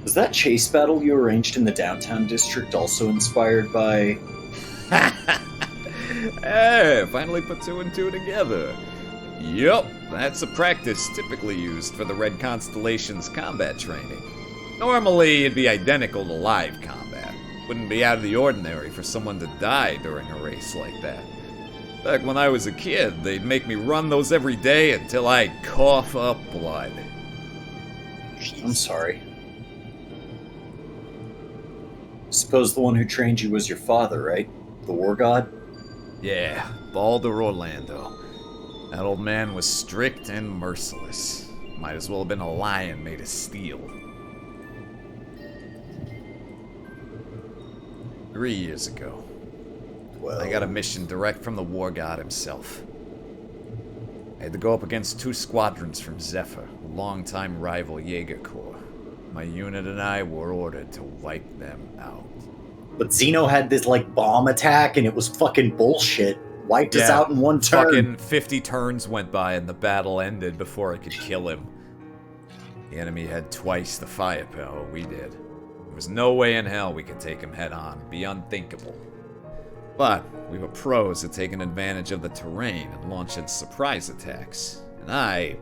was that chase battle you arranged in the downtown district also inspired by... Hey, finally put 2 and 2 together. Yup, that's a practice typically used for the Red Constellation's combat training. Normally, it'd be identical to live combat. Wouldn't be out of the ordinary for someone to die during a race like that. Back when I was a kid, they'd make me run those every day until I'd cough up blood. I'm sorry. Suppose the one who trained you was your father, right? The war god? Yeah, Baldur Orlando. That old man was strict and merciless. Might as well have been a lion made of steel. 3 years ago, I got a mission direct from the war god himself. I had to go up against 2 squadrons from Zephyr, a longtime rival Jaeger corps. My unit and I were ordered to wipe them out. But Zeno had this, like, bomb attack, and it was fucking bullshit. Wiped us out in one turn. Fucking 50 turns went by and the battle ended before I could kill him. The enemy had twice the firepower we did. There was no way in hell we could take him head on. It'd be unthinkable. But we were pros at taking advantage of the terrain and launching surprise attacks. And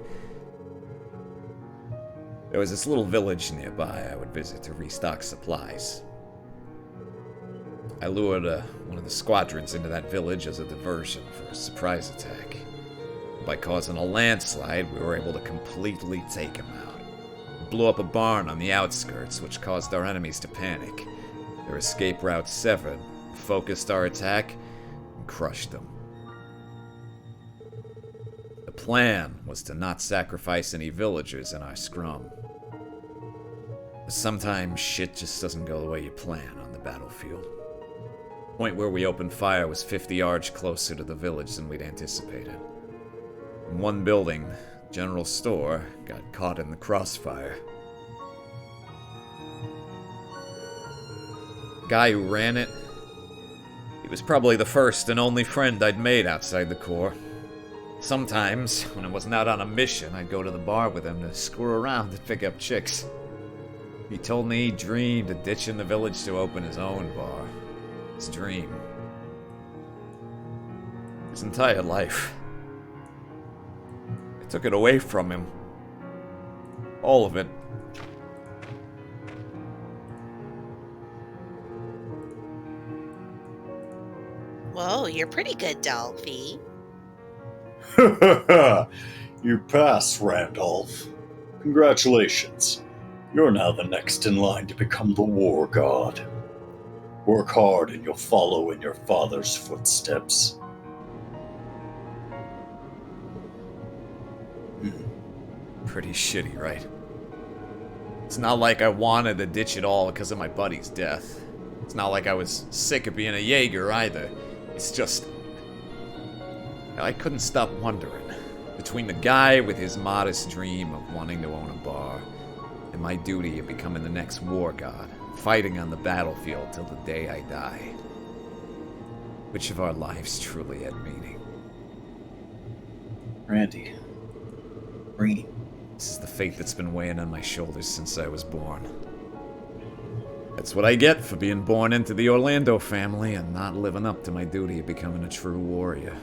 there was this little village nearby I would visit to restock supplies. I lured one of the squadrons into that village as a diversion for a surprise attack. By causing a landslide, we were able to completely take him out. We blew up a barn on the outskirts, which caused our enemies to panic. Their escape route severed, focused our attack, and crushed them. The plan was to not sacrifice any villagers in our scrum. But sometimes shit just doesn't go the way you plan on the battlefield. The point where we opened fire was 50 yards closer to the village than we'd anticipated. In one building, general store, got caught in the crossfire. The guy who ran it, he was probably the first and only friend I'd made outside the Corps. Sometimes, when I wasn't out on a mission, I'd go to the bar with him to screw around and pick up chicks. He told me he dreamed of ditching the village to open his own bar. His dream. His entire life. I took it away from him. All of it. Whoa, you're pretty good, Dolphy. You passed, Randolph. Congratulations. You're now the next in line to become the war god. Work hard and you'll follow in your father's footsteps. Pretty shitty, right? It's not like I wanted to ditch it all because of my buddy's death. It's not like I was sick of being a Jaeger either. It's just... I couldn't stop wondering. Between the guy with his modest dream of wanting to own a bar, and my duty of becoming the next war god, fighting on the battlefield till the day I die. Which of our lives truly had meaning? Randy. Rainy. This is the fate that's been weighing on my shoulders since I was born. That's what I get for being born into the Orlando family and not living up to my duty of becoming a true warrior.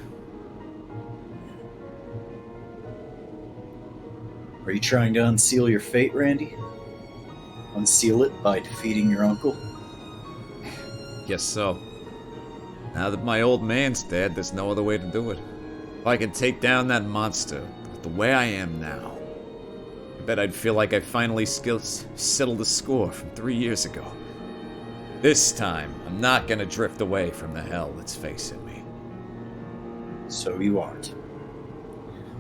Are you trying to unseal your fate, Randy? Unseal it by defeating your uncle? Guess so. Now that my old man's dead, there's no other way to do it. If I can take down that monster the way I am now, I bet I'd feel like I finally settled the score from 3 years ago. This time, I'm not gonna drift away from the hell that's facing me. So you aren't.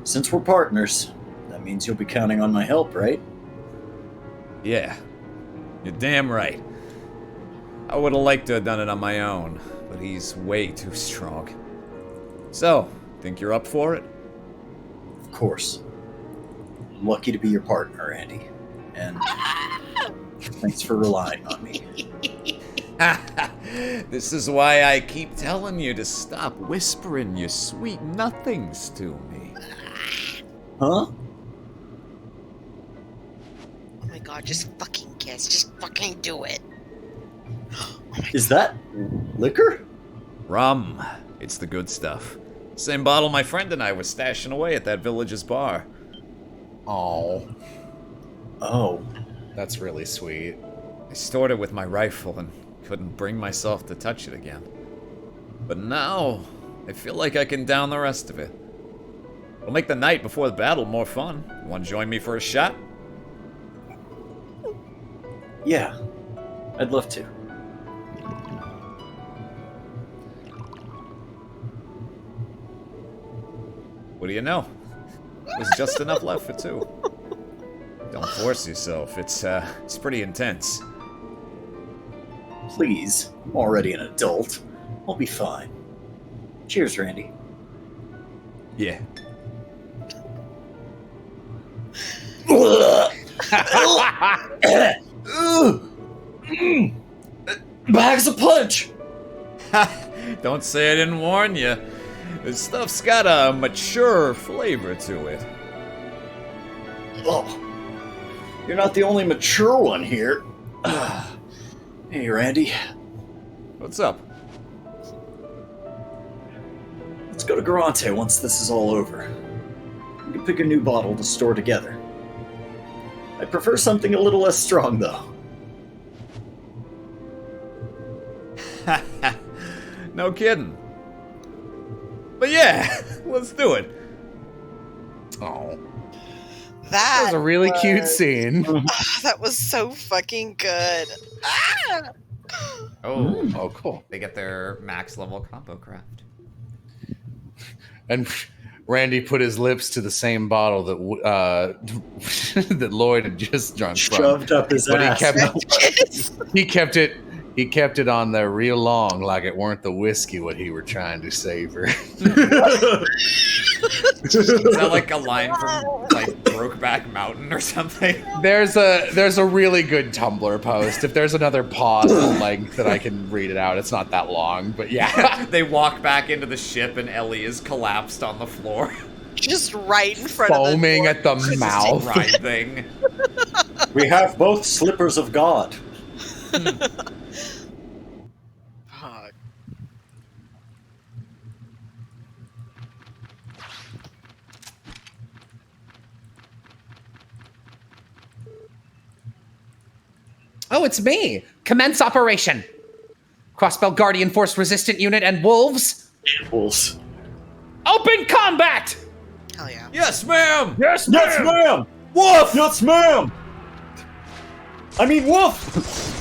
Since we're partners, that means you'll be counting on my help, right? Yeah, you're damn right. I would've liked to have done it on my own, but he's way too strong. So, think you're up for it? Of course. I'm lucky to be your partner, Andy. And thanks for relying on me. This is why I keep telling you to stop whispering your sweet nothings to me. Huh? Oh my god, just fucking kiss. Just fucking do it. Is that liquor? Rum. It's the good stuff. Same bottle my friend and I were stashing away at that village's bar. Oh, Oh. that's really sweet. I stored it with my rifle and couldn't bring myself to touch it again. But now, I feel like I can down the rest of it. It'll make the night before the battle more fun. Want to join me for a shot? Yeah. I'd love to. What do you know? There's just enough left for two. Don't force yourself. It's pretty intense. Please. I'm already an adult. I'll be fine. Cheers, Randy. Yeah. Bags a punch! Don't say I didn't warn you. This stuff's got a mature flavor to it. Oh. You're not the only mature one here. Hey, Randy. What's up? Let's go to Garante once this is all over. We can pick a new bottle to store together. I prefer something a little less strong, though. No kidding. But yeah, let's do it. Oh, That was a really cute scene. That was so fucking good. Ah! Oh, Oh, cool. they get their max level combo craft. And Randy put his lips to the same bottle that that Lloyd had just drunk from. Shoved up his But ass. he kept it on there real long, like it weren't the whiskey what he were trying to savor. Is that like a line from like Brokeback Mountain or something? There's a really good Tumblr post. If there's another pause in length that I can read it out, it's not that long, but yeah. They walk back into the ship and Ellie is collapsed on the floor. Just right in front Foaming of the door. at the mouth. Writhing. We have both slippers of God. Fuck. Oh, it's me. Commence operation. Crossbell Guardian Force Resistant Unit and Wolves. Wolves. Open combat! Hell yeah. Yes, ma'am! Yes, Yes, ma'am! Woof! Yes, ma'am! I mean, woof!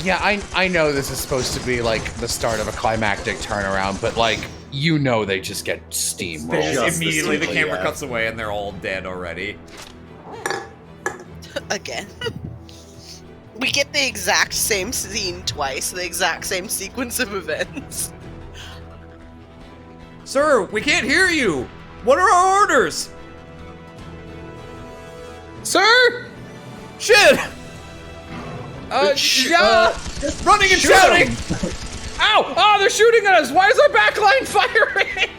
Yeah, I know this is supposed to be like the start of a climactic turnaround, but like you know they just get steamrolled. Just Immediately the simply, camera yeah. cuts away and they're all dead already. Again. We get the exact same scene twice, the exact same sequence of events. Sir, we can't hear you! What are our orders? Sir! Shit! Yeah! Running and shoot shouting! Ow! Oh, they're shooting at us! Why is our backline firing?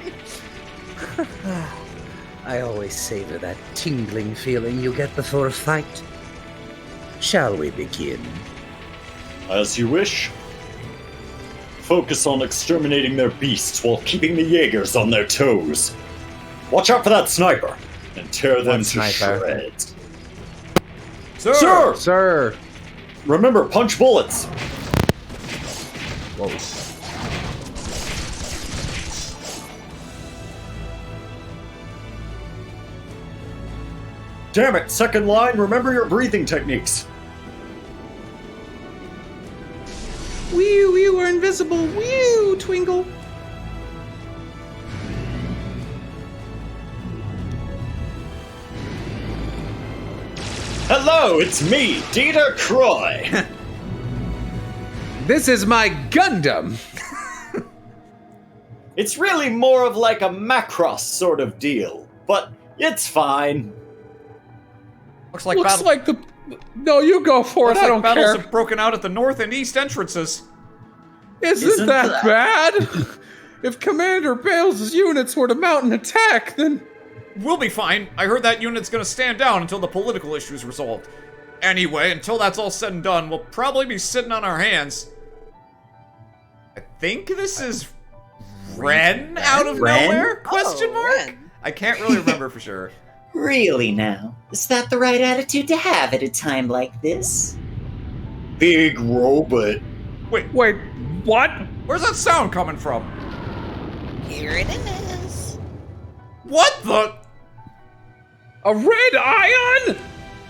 I always savor that tingling feeling you get before a fight. Shall we begin? As you wish. Focus on exterminating their beasts while keeping the Jaegers on their toes. Watch out for that sniper and tear them to sniper? shreds. Sir! Sir! Sir! Remember, punch bullets. Whoa. Damn it, second line, remember your breathing techniques. Whew, you were invisible. Whew, Twinkle. Hello, it's me, Dieter Croy. This is my Gundam! It's really more of like a Macross sort of deal, but it's fine. Looks like Looks like the... No, you go for it, looks I like don't battles care. have broken out at the north and east entrances. Isn't that bad? If Commander Bale's units were to mount an attack, then... We'll be fine. I heard that unit's gonna stand down until the political issue's resolved. Anyway, until that's all said and done, we'll probably be sitting on our hands. I think this is Ren out of Ren? nowhere? Question mark? Ren. I can't really remember for sure. Really now? Is that the right attitude to have at a time like this? Big robot. Wait, what? Where's that sound coming from? Here it is. What the? A red ion?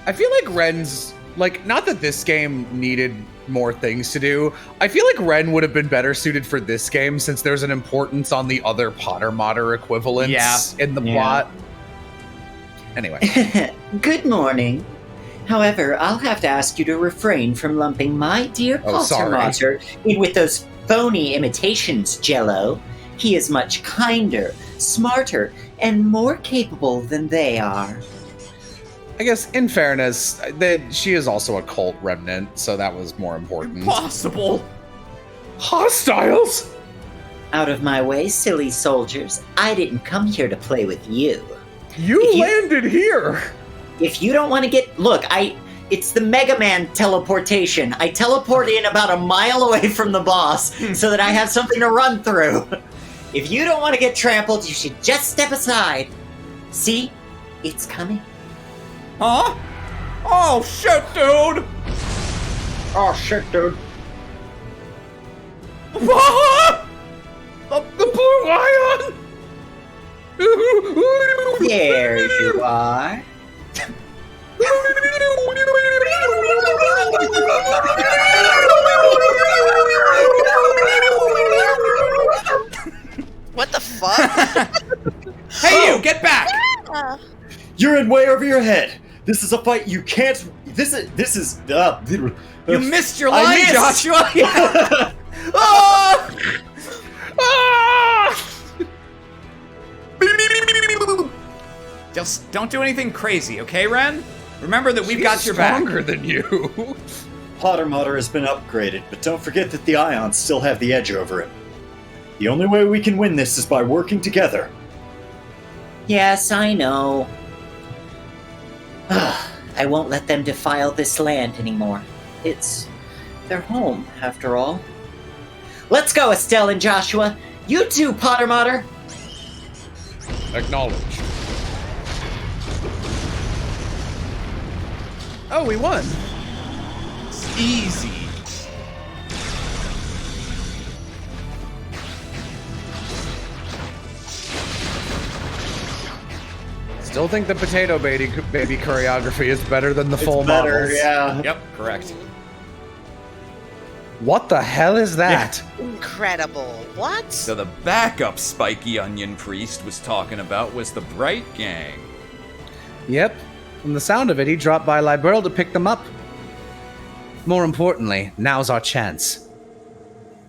I feel like Ren's... Like, not that this game needed more things to do. I feel like Ren would have been better suited for this game since there's an importance on the other Potter Modder equivalents in the Yeah. plot. Anyway. Good morning. However, I'll have to ask you to refrain from lumping my dear Oh, sorry. Potter in with those phony imitations, Jello. He is much kinder, smarter, and more capable than they are. I guess, in fairness, that she is also a cult remnant, so that was more important. Impossible. Hostiles? Out of my way, silly soldiers. I didn't come here to play with you. You If you- landed here! If you don't want to get... Look, it's the Mega Man teleportation. I teleport in about a mile away from the boss so that I have something to run through. If you don't want to get trampled, you should just step aside. See? It's coming. Huh? Oh shit, dude! Oh shit, dude. What? The blue ion! There you are. What the fuck? Hey, you, get back! You're in way over your head. This is a fight you can't. This is. You missed your I line, missed. Joshua! Ah! Ah! Just don't do anything crazy, okay, Ren? Remember that we've got She's your back. stronger than you. Potter Modder has been upgraded, but don't forget that the Ions still have the edge over him. The only way we can win this is by working together. Yes, I know. I won't let them defile this land anymore. It's their home, after all. Let's go, Estelle and Joshua. You too, Potter Modder. Acknowledged. Oh, we won. It's easy. Still think the potato baby choreography is better than the full It's better, models. yeah. Yep, correct. What the hell is that? Incredible. What? So the backup spiky onion priest was talking about was the Bright Gang. Yep. From the sound of it, he dropped by Liberl to pick them up. More importantly, now's our chance.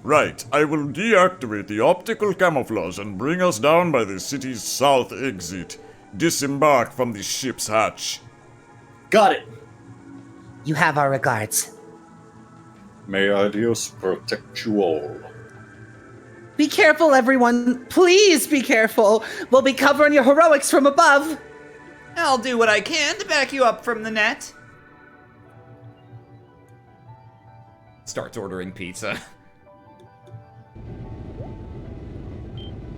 Right, I will deactivate the optical camouflage and bring us down by the city's south exit. Disembark from the ship's hatch. Got it. You have our regards. May Adios protect you all. Be careful, everyone. Please be careful. We'll be covering your heroics from above. I'll do what I can to back you up from the net. Starts ordering pizza.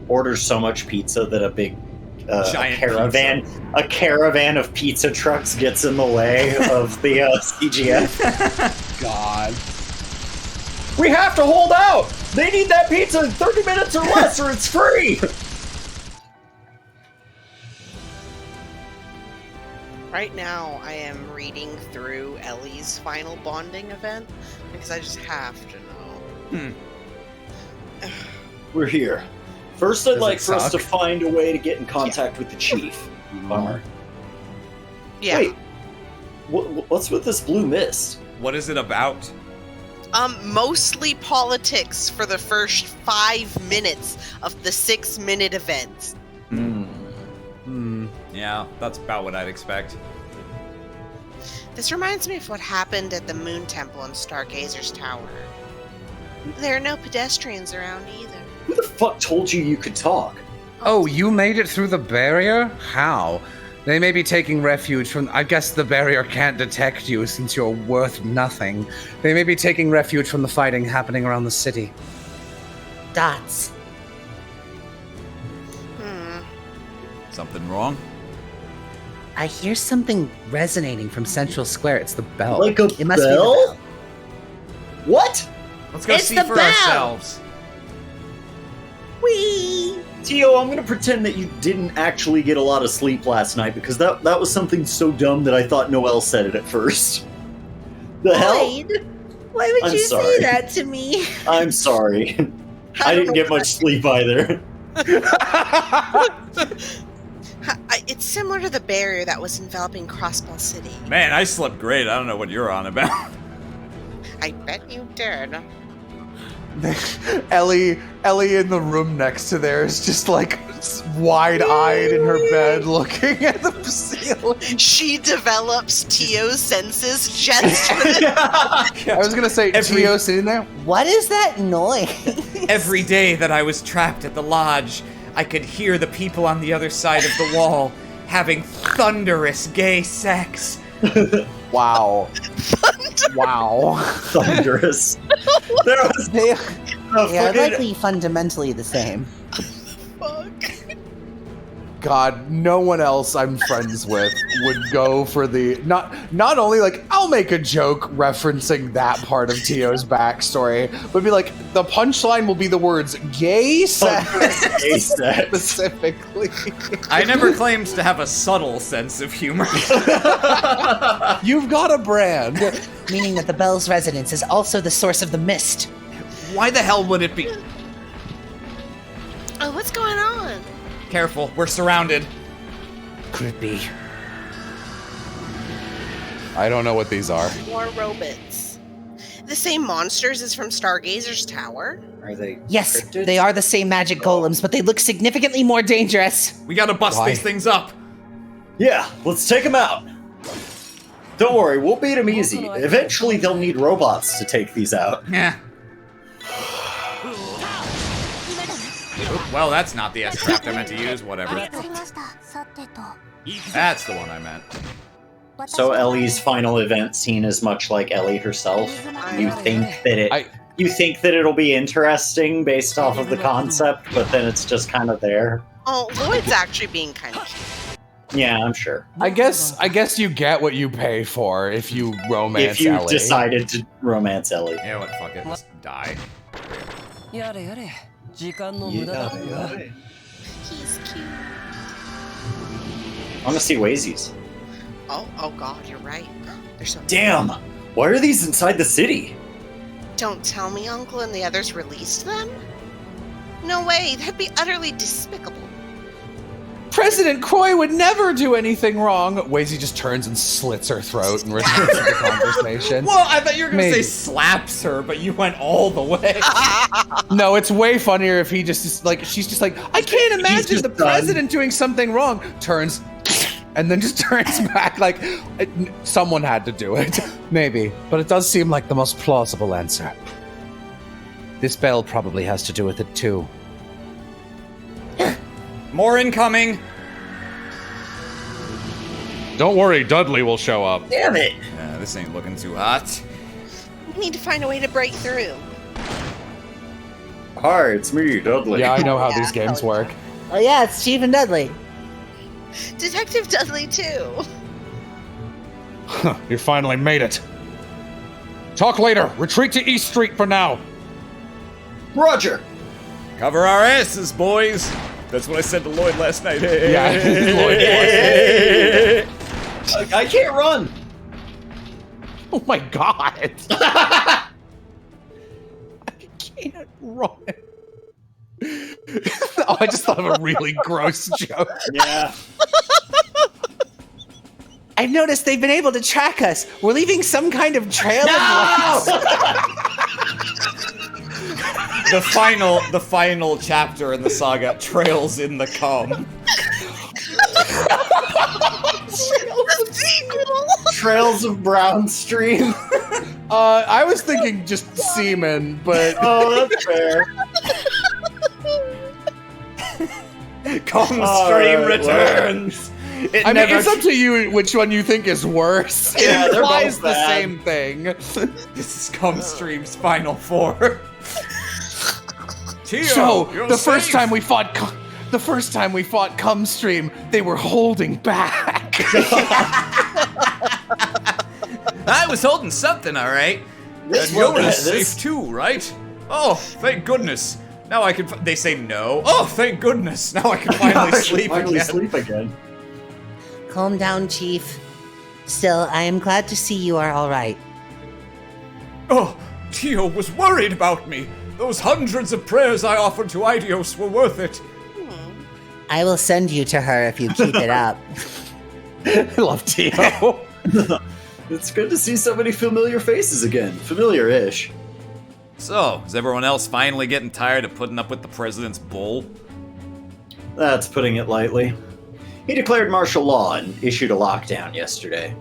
Order so much pizza that a big Giant a caravan of pizza trucks gets in the way of the CGF. God. We have to hold out. They need that pizza in 30 minutes or less, or it's free. Right now, I am reading through Ellie's final bonding event because I just have to know. We're here. First, I'd Does like it for us to suck? find a way to get in contact with the chief. Bummer. Yeah. Wait, what's with this blue mist? What is it about? Mostly politics for the first 5 minutes of the 6-minute event. Yeah, that's about what I'd expect. This reminds me of what happened at the Moon Temple in Stargazer's Tower. There are no pedestrians around either. Who the fuck told you could talk? Oh, you made it through the barrier? How? They may be taking refuge from... I guess the barrier can't detect you since you're worth nothing. They may be taking refuge from the fighting happening around the city. Dots. Something wrong? I hear something resonating from Central Square. It's the bell. Like a It must be the bell? bell. What? Let's go It's see the for bell! ourselves. Whee! Tio, I'm gonna pretend that you didn't actually get a lot of sleep last night because that was something so dumb that I thought Noelle said it at first. The hell? Lloyd, why would I'm you sorry. say that to me? I'm sorry. I didn't get much sleep either. It's similar to the barrier that was enveloping Crossbell City. Man, I slept great. I don't know what you're on about. I bet you did. Ellie in the room next to there is just like wide-eyed in her bed looking at the ceiling. She develops Tio's senses just for the I was gonna say, Tio sitting there. What is that noise? Every day that I was trapped at the lodge, I could hear the people on the other side of the wall having thunderous gay sex. Wow. Wow. Thunderous. There was They a are fucking- likely fundamentally the same. fuck. God, no one else I'm friends with would go for the not only like I'll make a joke referencing that part of Tio's backstory, but be like the punchline will be the words "gay sex" Gay sex. specifically. I never claimed to have a subtle sense of humor. You've got a brand. Meaning that the bell's residence is also the source of the mist. Why the hell would it be? Oh, what's going on? Careful, we're surrounded. Could it be? I don't know what these are. More robots. The same monsters as from Stargazer's Tower. Are they? Yes, cryptids? they are the same magic golems, but they look significantly more dangerous. We gotta bust Why? these things up. Yeah, let's take them out. Don't worry, we'll beat them easy. Eventually, they'll need robots to take these out. Yeah. Well, that's not the S-craft I meant to use. Whatever. That's the one I meant. So Ellie's final event scene is much like Ellie herself. You think that you think that it'll be interesting based off of the concept, but then it's just kind of there. Oh, Lloyd's actually being kind of cute. Yeah, I'm sure. I guess you get what you pay for if you romance If you Ellie. decided to romance Ellie. You know what? Fuck it. Let's die. He's cute. I want to see Wazy's. Oh God, you're right. There's so. Damn! Why are these inside the city? Don't tell me Uncle and the others released them? No way, that'd be utterly despicable. President Croy would never do anything wrong. Wazy just turns and slits her throat and returns to the conversation. Well, I thought you were going to say Maybe. slaps her, but you went all the way. No, it's way funnier if he just is like, she's just like, I can't imagine just the done. president doing something wrong. Turns and then just turns back like someone had to do it. Maybe, but it does seem like the most plausible answer. This bell probably has to do with it too. More incoming. Don't worry, Dudley will show up. Damn it! This ain't looking too hot. We need to find a way to break through. Hi, it's me, Dudley. Yeah, I know how Yeah, these games hell yeah. work. Oh yeah, it's Chief and Dudley. Detective Dudley, too. You finally made it. Talk later. Retreat to East Street for now. Roger! Cover our asses, boys. That's what I said to Lloyd last night. Yeah, I can't run! Oh my god. I can't run. Oh, I just thought of a really gross joke. Yeah. I've noticed they've been able to track us. We're leaving some kind of trail of lights. The final chapter in the saga, Trails in the Cum. Trails of Brown Stream. I was thinking just semen, but Oh, that's fair. Cum stream well. returns. It I mean, never it's up to you which one you think is worse. Yeah, It they're implies both the bad. same thing. This is Cum Stream's final four. Tio, So you're the first safe. time we fought Cumstream, they were holding back. I was holding something, all right. This And Yoda's one- safe this- too, right? Oh, thank goodness. Now I can. They say no. Oh, thank goodness. Now I can finally sleep Finally again. sleep again. Calm down, Chief. Still, I am glad to see you are all right. Oh, Tio was worried about me. Those hundreds of prayers I offered to Idios were worth it. I will send you to her if you keep it up. I love Tio. It's good to see so many familiar faces again. Familiar-ish. So, is everyone else finally getting tired of putting up with the president's bull? That's putting it lightly. He declared martial law and issued a lockdown yesterday.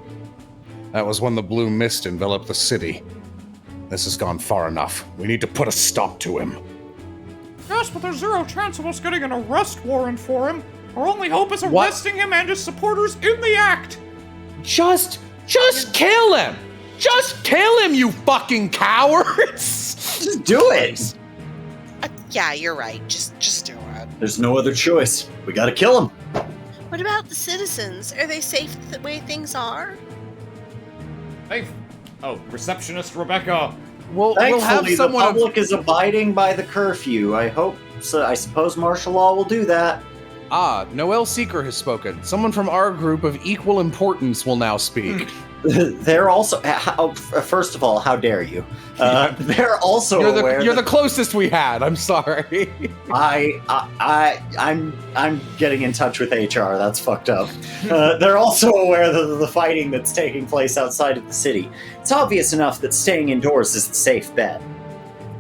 That was when the blue mist enveloped the city. This has gone far enough. We need to put a stop to him. Yes, but there's zero chance of us getting an arrest warrant for him. Our only hope is What? arresting him and his supporters in the act. Just kill him! Just kill him, you fucking cowards! Just do it! Yeah, you're right. Just do it. There's no other choice. We gotta kill him. What about the citizens? Are they safe the way things are? Hey, oh, receptionist Rebecca. We'll Thankfully, have someone. the public is abiding by the curfew. I suppose martial law will do that. Noel Seeker has spoken. Someone from our group of equal importance will now speak. They're also. First of all, how dare you? They're also aware. You're the that closest we had. I'm sorry. I'm getting in touch with HR. That's fucked up. They're also aware that the fighting that's taking place outside of the city. It's obvious enough that staying indoors is the safe bet.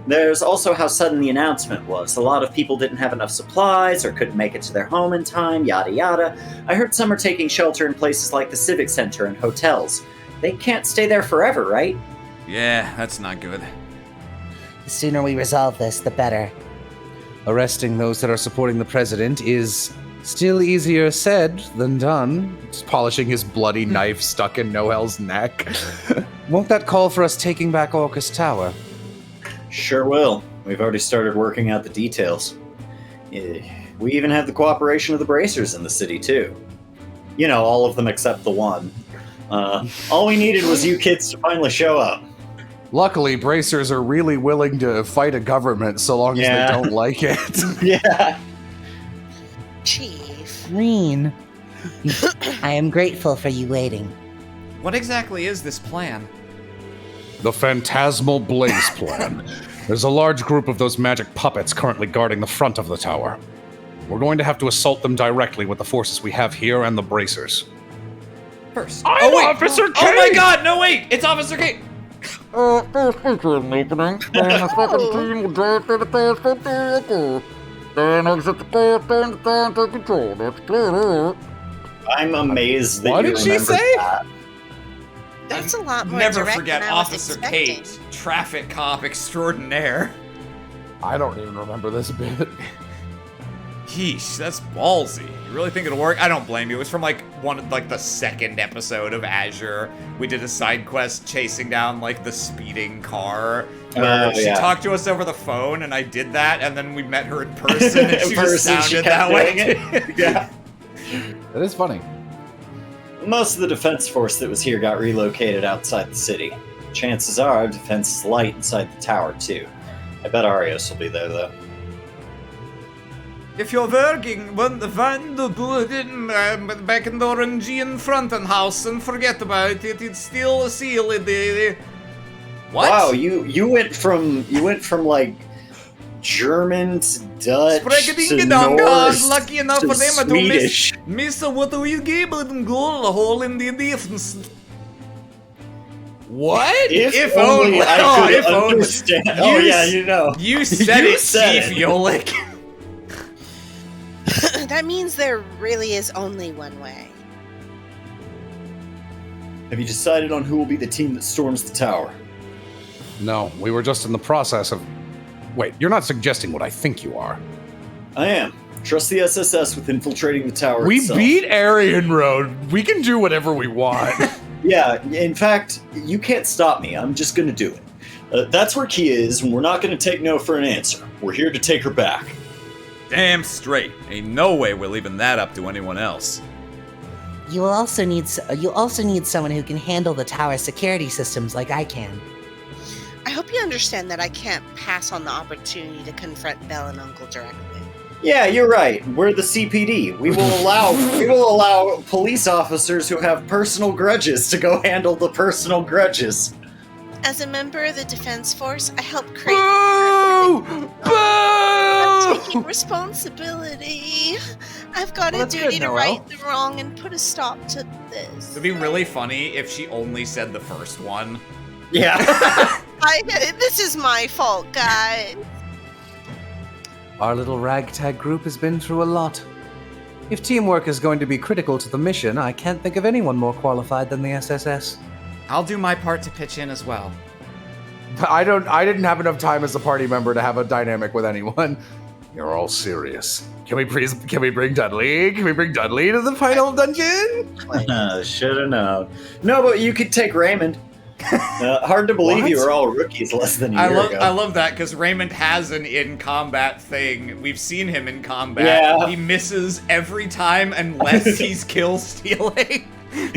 There's also how sudden the announcement was. A lot of people didn't have enough supplies or couldn't make it to their home in time, yada yada. I heard some are taking shelter in places like the Civic Center and hotels. They can't stay there forever, right? Yeah, that's not good. The sooner we resolve this, the better. Arresting those that are supporting the president is still easier said than done. Just polishing his bloody knife stuck in Noel's neck. Won't that call for us taking back Orcus Tower? Sure will. We've already started working out the details. We even have the cooperation of the Bracers in the city, too. You know, all of them except the one. All we needed was you kids to finally show up. Luckily, Bracers are really willing to fight a government so long as Yeah. they don't like it. Yeah. Chief. Green. I am grateful for you waiting. What exactly is this plan? The Phantasmal Blaze Plan. There's a large group of those magic puppets currently guarding the front of the tower. We're going to have to assault them directly with the forces we have here and the bracers. First. I'm Officer K! Oh my god, no wait! It's Officer K! I'm amazed that What you did she remembered say? that. That's a lot more Never direct forget than I was Officer expecting. Kate, traffic cop extraordinaire. I don't even remember this bit. Yeesh, that's ballsy. You really think it'll work? I don't blame you. It was from like the second episode of Azure. We did a side quest chasing down like the speeding car. Where she talked to us over the phone, and I did that, and then we met her in person, and she just sounded that way. Yeah. That is funny. Most of the defense force that was here got relocated outside the city. Chances are our defense is light inside the tower, too. I bet Arios will be there, though. If you're working, find the building back in the Orangean Fronten house and forget about it. It's still sealed. What? Wow, you went from like German to Dutch to Norse lucky enough to for them to Swedish. miss what we gave them goal a hole in the difference. What? If only I could understand. Oh yeah, you know. You said it, Chief Yolik. That means there really is only one way. Have you decided on who will be the team that storms the tower? No, we were just in the process of... Wait, you're not suggesting what I think you are. I am. Trust the SSS with infiltrating the tower We itself. beat Aryan Road. We can do whatever we want. Yeah, in fact, you can't stop me. I'm just gonna do it. That's where Kia is, and we're not gonna take no for an answer. We're here to take her back. Damn straight. Ain't no way we're leaving that up to anyone else. You'll also need someone who can handle the tower security systems like I can. I hope you understand that I can't pass on the opportunity to confront Belle and Uncle directly. Yeah, you're right. We're the CPD. We will allow police officers who have personal grudges to go handle the personal grudges. As a member of the Defense Force, I help create... Boo! I'm taking responsibility. I've got a duty to right the wrong and put a stop to this. It'd be really funny if she only said the first one. Yeah. This is my fault, guys. Our little ragtag group has been through a lot. If teamwork is going to be critical to the mission, I can't think of anyone more qualified than the SSS. I'll do my part to pitch in as well. I didn't have enough time as a party member to have a dynamic with anyone. You're all serious. Can we bring Dudley? Can we bring Dudley to the final dungeon? Should have known. No, but you could take Raymond. Hard to believe you were all rookies less than a year ago. I love that, because Raymond has an in-combat thing. We've seen him in combat. Yeah. He misses every time unless he's kill-stealing.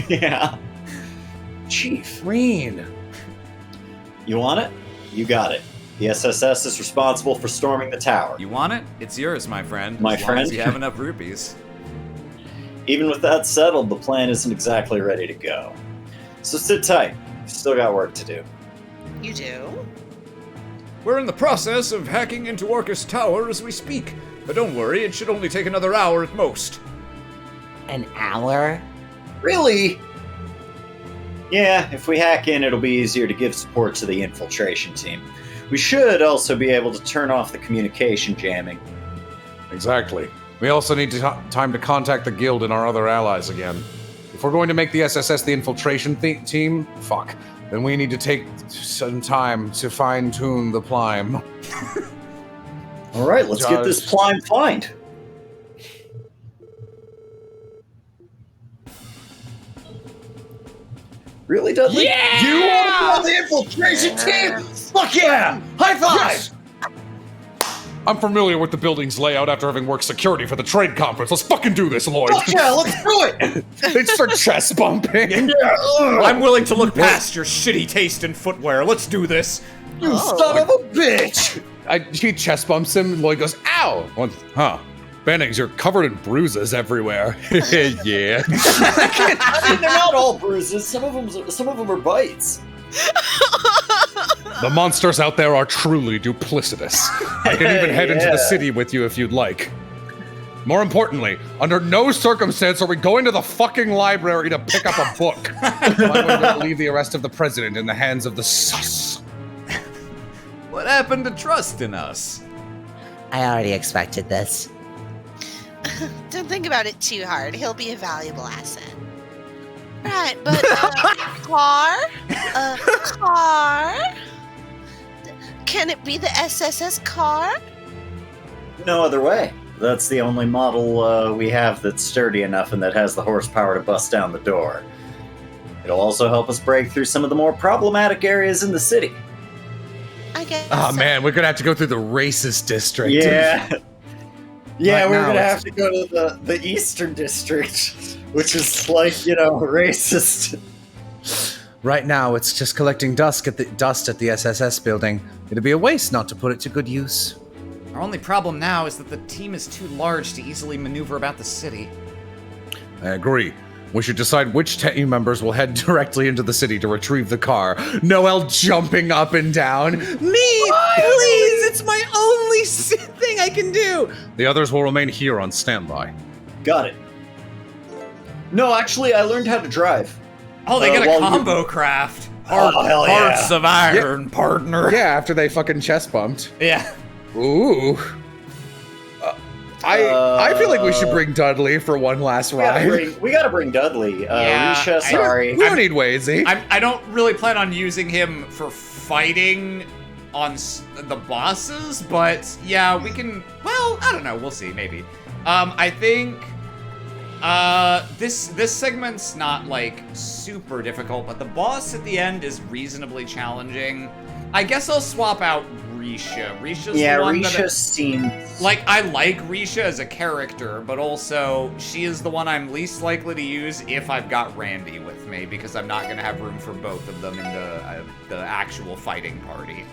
Yeah. Chief. Reen. You want it? You got it. The SSS is responsible for storming the tower. You want it? It's yours, my friend. My as long friend? as you have enough rupees. Even with that settled, the plan isn't exactly ready to go. So sit tight. We've still got work to do. You do? We're in the process of hacking into Orcus Tower as we speak. But don't worry, it should only take another hour at most. An hour? Really? Yeah, if we hack in, it'll be easier to give support to the infiltration team. We should also be able to turn off the communication jamming. Exactly. We also need time to contact the guild and our other allies again. If we're going to make the SSS the infiltration team, then we need to take some time to fine-tune the Plime. All right, let's get this Plime find. Really, Dudley? Yeah! You want to be on the infiltration team? Fuck yeah! High five! Yes! I'm familiar with the building's layout after having worked security for the trade conference. Let's fucking do this, Lloyd. Fuck yeah, let's do it! They start chest bumping. Yeah, I'm willing to look past your shitty taste in footwear. Let's do this. you son of a bitch! He chest bumps him, and Lloyd goes, ow! Huh. Bannings, you're covered in bruises everywhere. Yeah. I mean, they're not all bruises. Some of them are bites. The monsters out there are truly duplicitous. I can even head into the city with you if you'd like. More importantly, under no circumstance are we going to the fucking library to pick up a book. I'm going to leave the arrest of the president in the hands of the sus. What happened to trust in us? I already expected this. Don't think about it too hard. He'll be a valuable asset. Right, but car? Car? Can it be the SSS car? No other way. That's the only model we have that's sturdy enough and that has the horsepower to bust down the door. It'll also help us break through some of the more problematic areas in the city. I guess. Oh man, we're gonna have to go through the racist district. Yeah. Yeah, Right we're now gonna it's- have to go to the Eastern District, which is like, racist. Right now, it's just collecting dust at the SSS building. It'd be a waste not to put it to good use. Our only problem now is that the team is too large to easily maneuver about the city. I agree. We should decide which team members will head directly into the city to retrieve the car. Noel jumping up and down. Me, please! It's my only thing I can do. The others will remain here on standby. Got it. No, actually, I learned how to drive. Oh, they get a while combo craft. Oh, hell yeah. Hearts of iron, partner. Yeah, after they fucking chest bumped. Yeah. Ooh. I feel like we should bring Dudley for one last ride. We gotta bring Dudley. Risha, sorry. We don't need Wazy. I don't really plan on using him for fighting on the bosses, but yeah, we can. Well, I don't know. We'll see. Maybe. I think this segment's not like super difficult, but the boss at the end is reasonably challenging. I guess I'll swap out Risha. Risha's the one Risha seems... Like, I like Risha as a character, but also, she is the one I'm least likely to use if I've got Randy with me, because I'm not going to have room for both of them in the actual fighting party.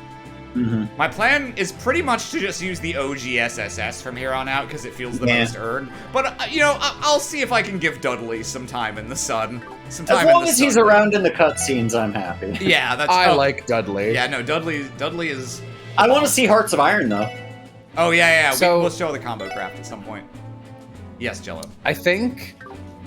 Mm-hmm. My plan is pretty much to just use the OG SSS from here on out, because it feels the most earned. But, I'll see if I can give Dudley some time in the sun. As long as he's around in the cutscenes, I'm happy. Yeah, that's... I like Dudley. Yeah, no, Dudley is... I want to see Hearts of Iron, though. Oh, yeah. So- We'll show the combo craft at some point. Yes, Jello. I think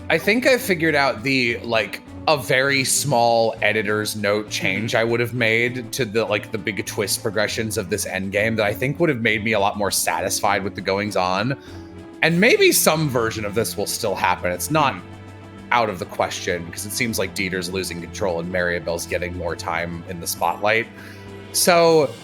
I figured out a very small editor's note change I would have made to the big twist progressions of this end game that I think would have made me a lot more satisfied with the goings on. And maybe some version of this will still happen. It's not out of the question because it seems like Dieter's losing control and Maribel's getting more time in the spotlight. So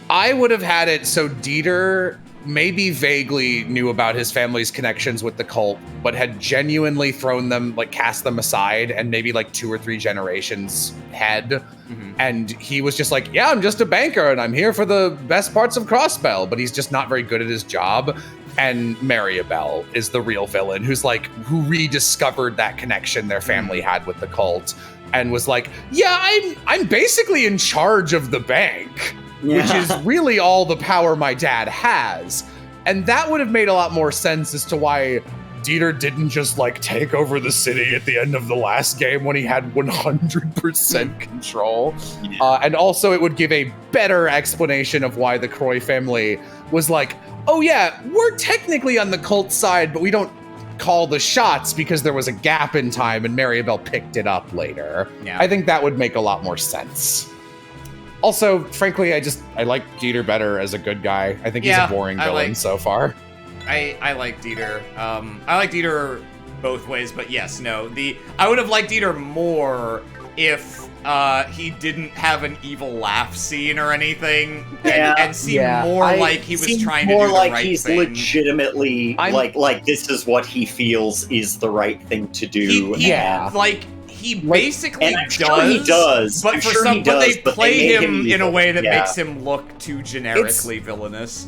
I would have had it so Dieter maybe vaguely knew about his family's connections with the cult, but had genuinely thrown them, cast them aside, and maybe 2 or 3 generations head. Mm-hmm. And he was just like, yeah, I'm just a banker and I'm here for the best parts of Crossbell, but he's just not very good at his job. And Maribel is the real villain who rediscovered that connection their family had with the cult and was like, yeah, I'm basically in charge of the bank. Which is really all the power my dad has. And that would have made a lot more sense as to why Dieter didn't just take over the city at the end of the last game when he had 100% control. And also it would give a better explanation of why the Croy family was like, oh yeah, we're technically on the cult side, but we don't call the shots because there was a gap in time and Maribel picked it up later. Yeah. I think that would make a lot more sense. Also, frankly, I like Dieter better as a good guy. I think he's a boring villain so far. I like Dieter. I like Dieter both ways, but yes, no. I would have liked Dieter more if he didn't have an evil laugh scene or anything, and seem more like he was trying to do the right thing. More like he's legitimately like this is what he feels is the right thing to do. He basically does. Sure he does. But they play him in a way that makes him look too generically villainous.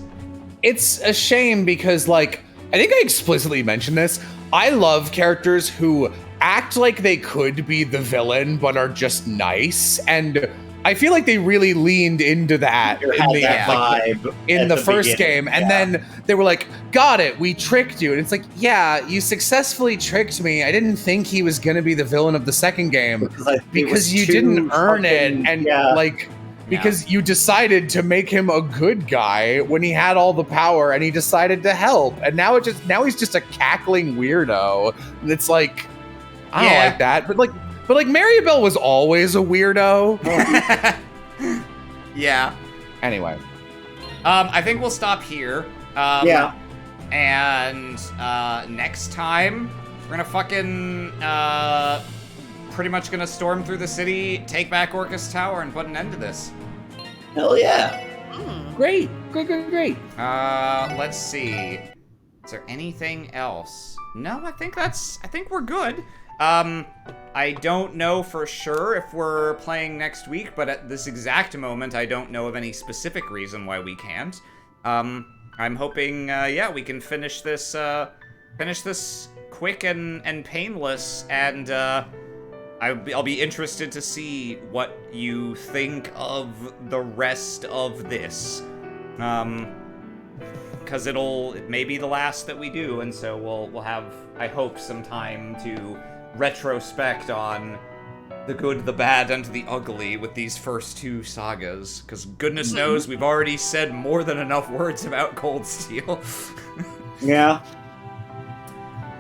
It's a shame because, I think I explicitly mentioned this. I love characters who act like they could be the villain but are just nice. And I feel like they really leaned into that You had that vibe in at the first beginning. game, and then they were like, "Got it, we tricked you." And it's like, yeah, you successfully tricked me. I didn't think he was gonna be the villain of the second game because you didn't earn it, and because you decided to make him a good guy when he had all the power, and he decided to help, and now he's just a cackling weirdo. And it's like, I don't like that, but like Maribel was always a weirdo. Yeah. Anyway. I think we'll stop here. And next time, we're gonna fucking pretty much gonna storm through the city, take back Orcus Tower, and put an end to this. Hell yeah. Great. Let's see. Is there anything else? No, I think we're good. I don't know for sure if we're playing next week, but at this exact moment, I don't know of any specific reason why we can't. I'm hoping, we can finish this quick and painless, and I'll be interested to see what you think of the rest of this. Because it may be the last that we do, and so we'll have, I hope, some time to retrospect on the good, the bad, and the ugly with these first two sagas. Because goodness knows, we've already said more than enough words about Cold Steel. Yeah.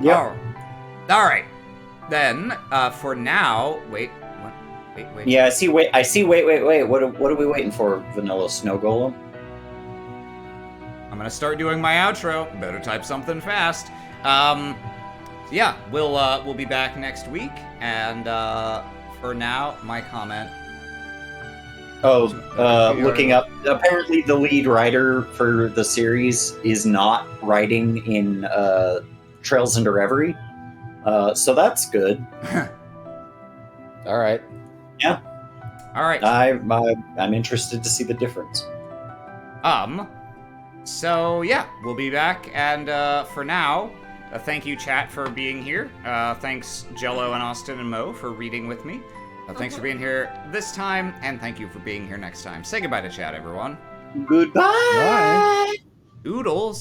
Yep. All right. Then, for now, wait. Yeah, I see. Wait. What are we waiting for? Vanilla Snow Golem. I'm gonna start doing my outro. Better type something fast. We'll be back next week, and for now, my comment. Looking up. Apparently, the lead writer for the series is not writing in Trails into Reverie, so that's good. All right. Yeah. All right. I'm interested to see the difference. So yeah, we'll be back, and for now, thank you, chat, for being here. Thanks, Jello and Austin and Mo, for reading with me. Thanks for being here this time, and thank you for being here next time. Say goodbye to chat, everyone. Goodbye. Bye. Oodles.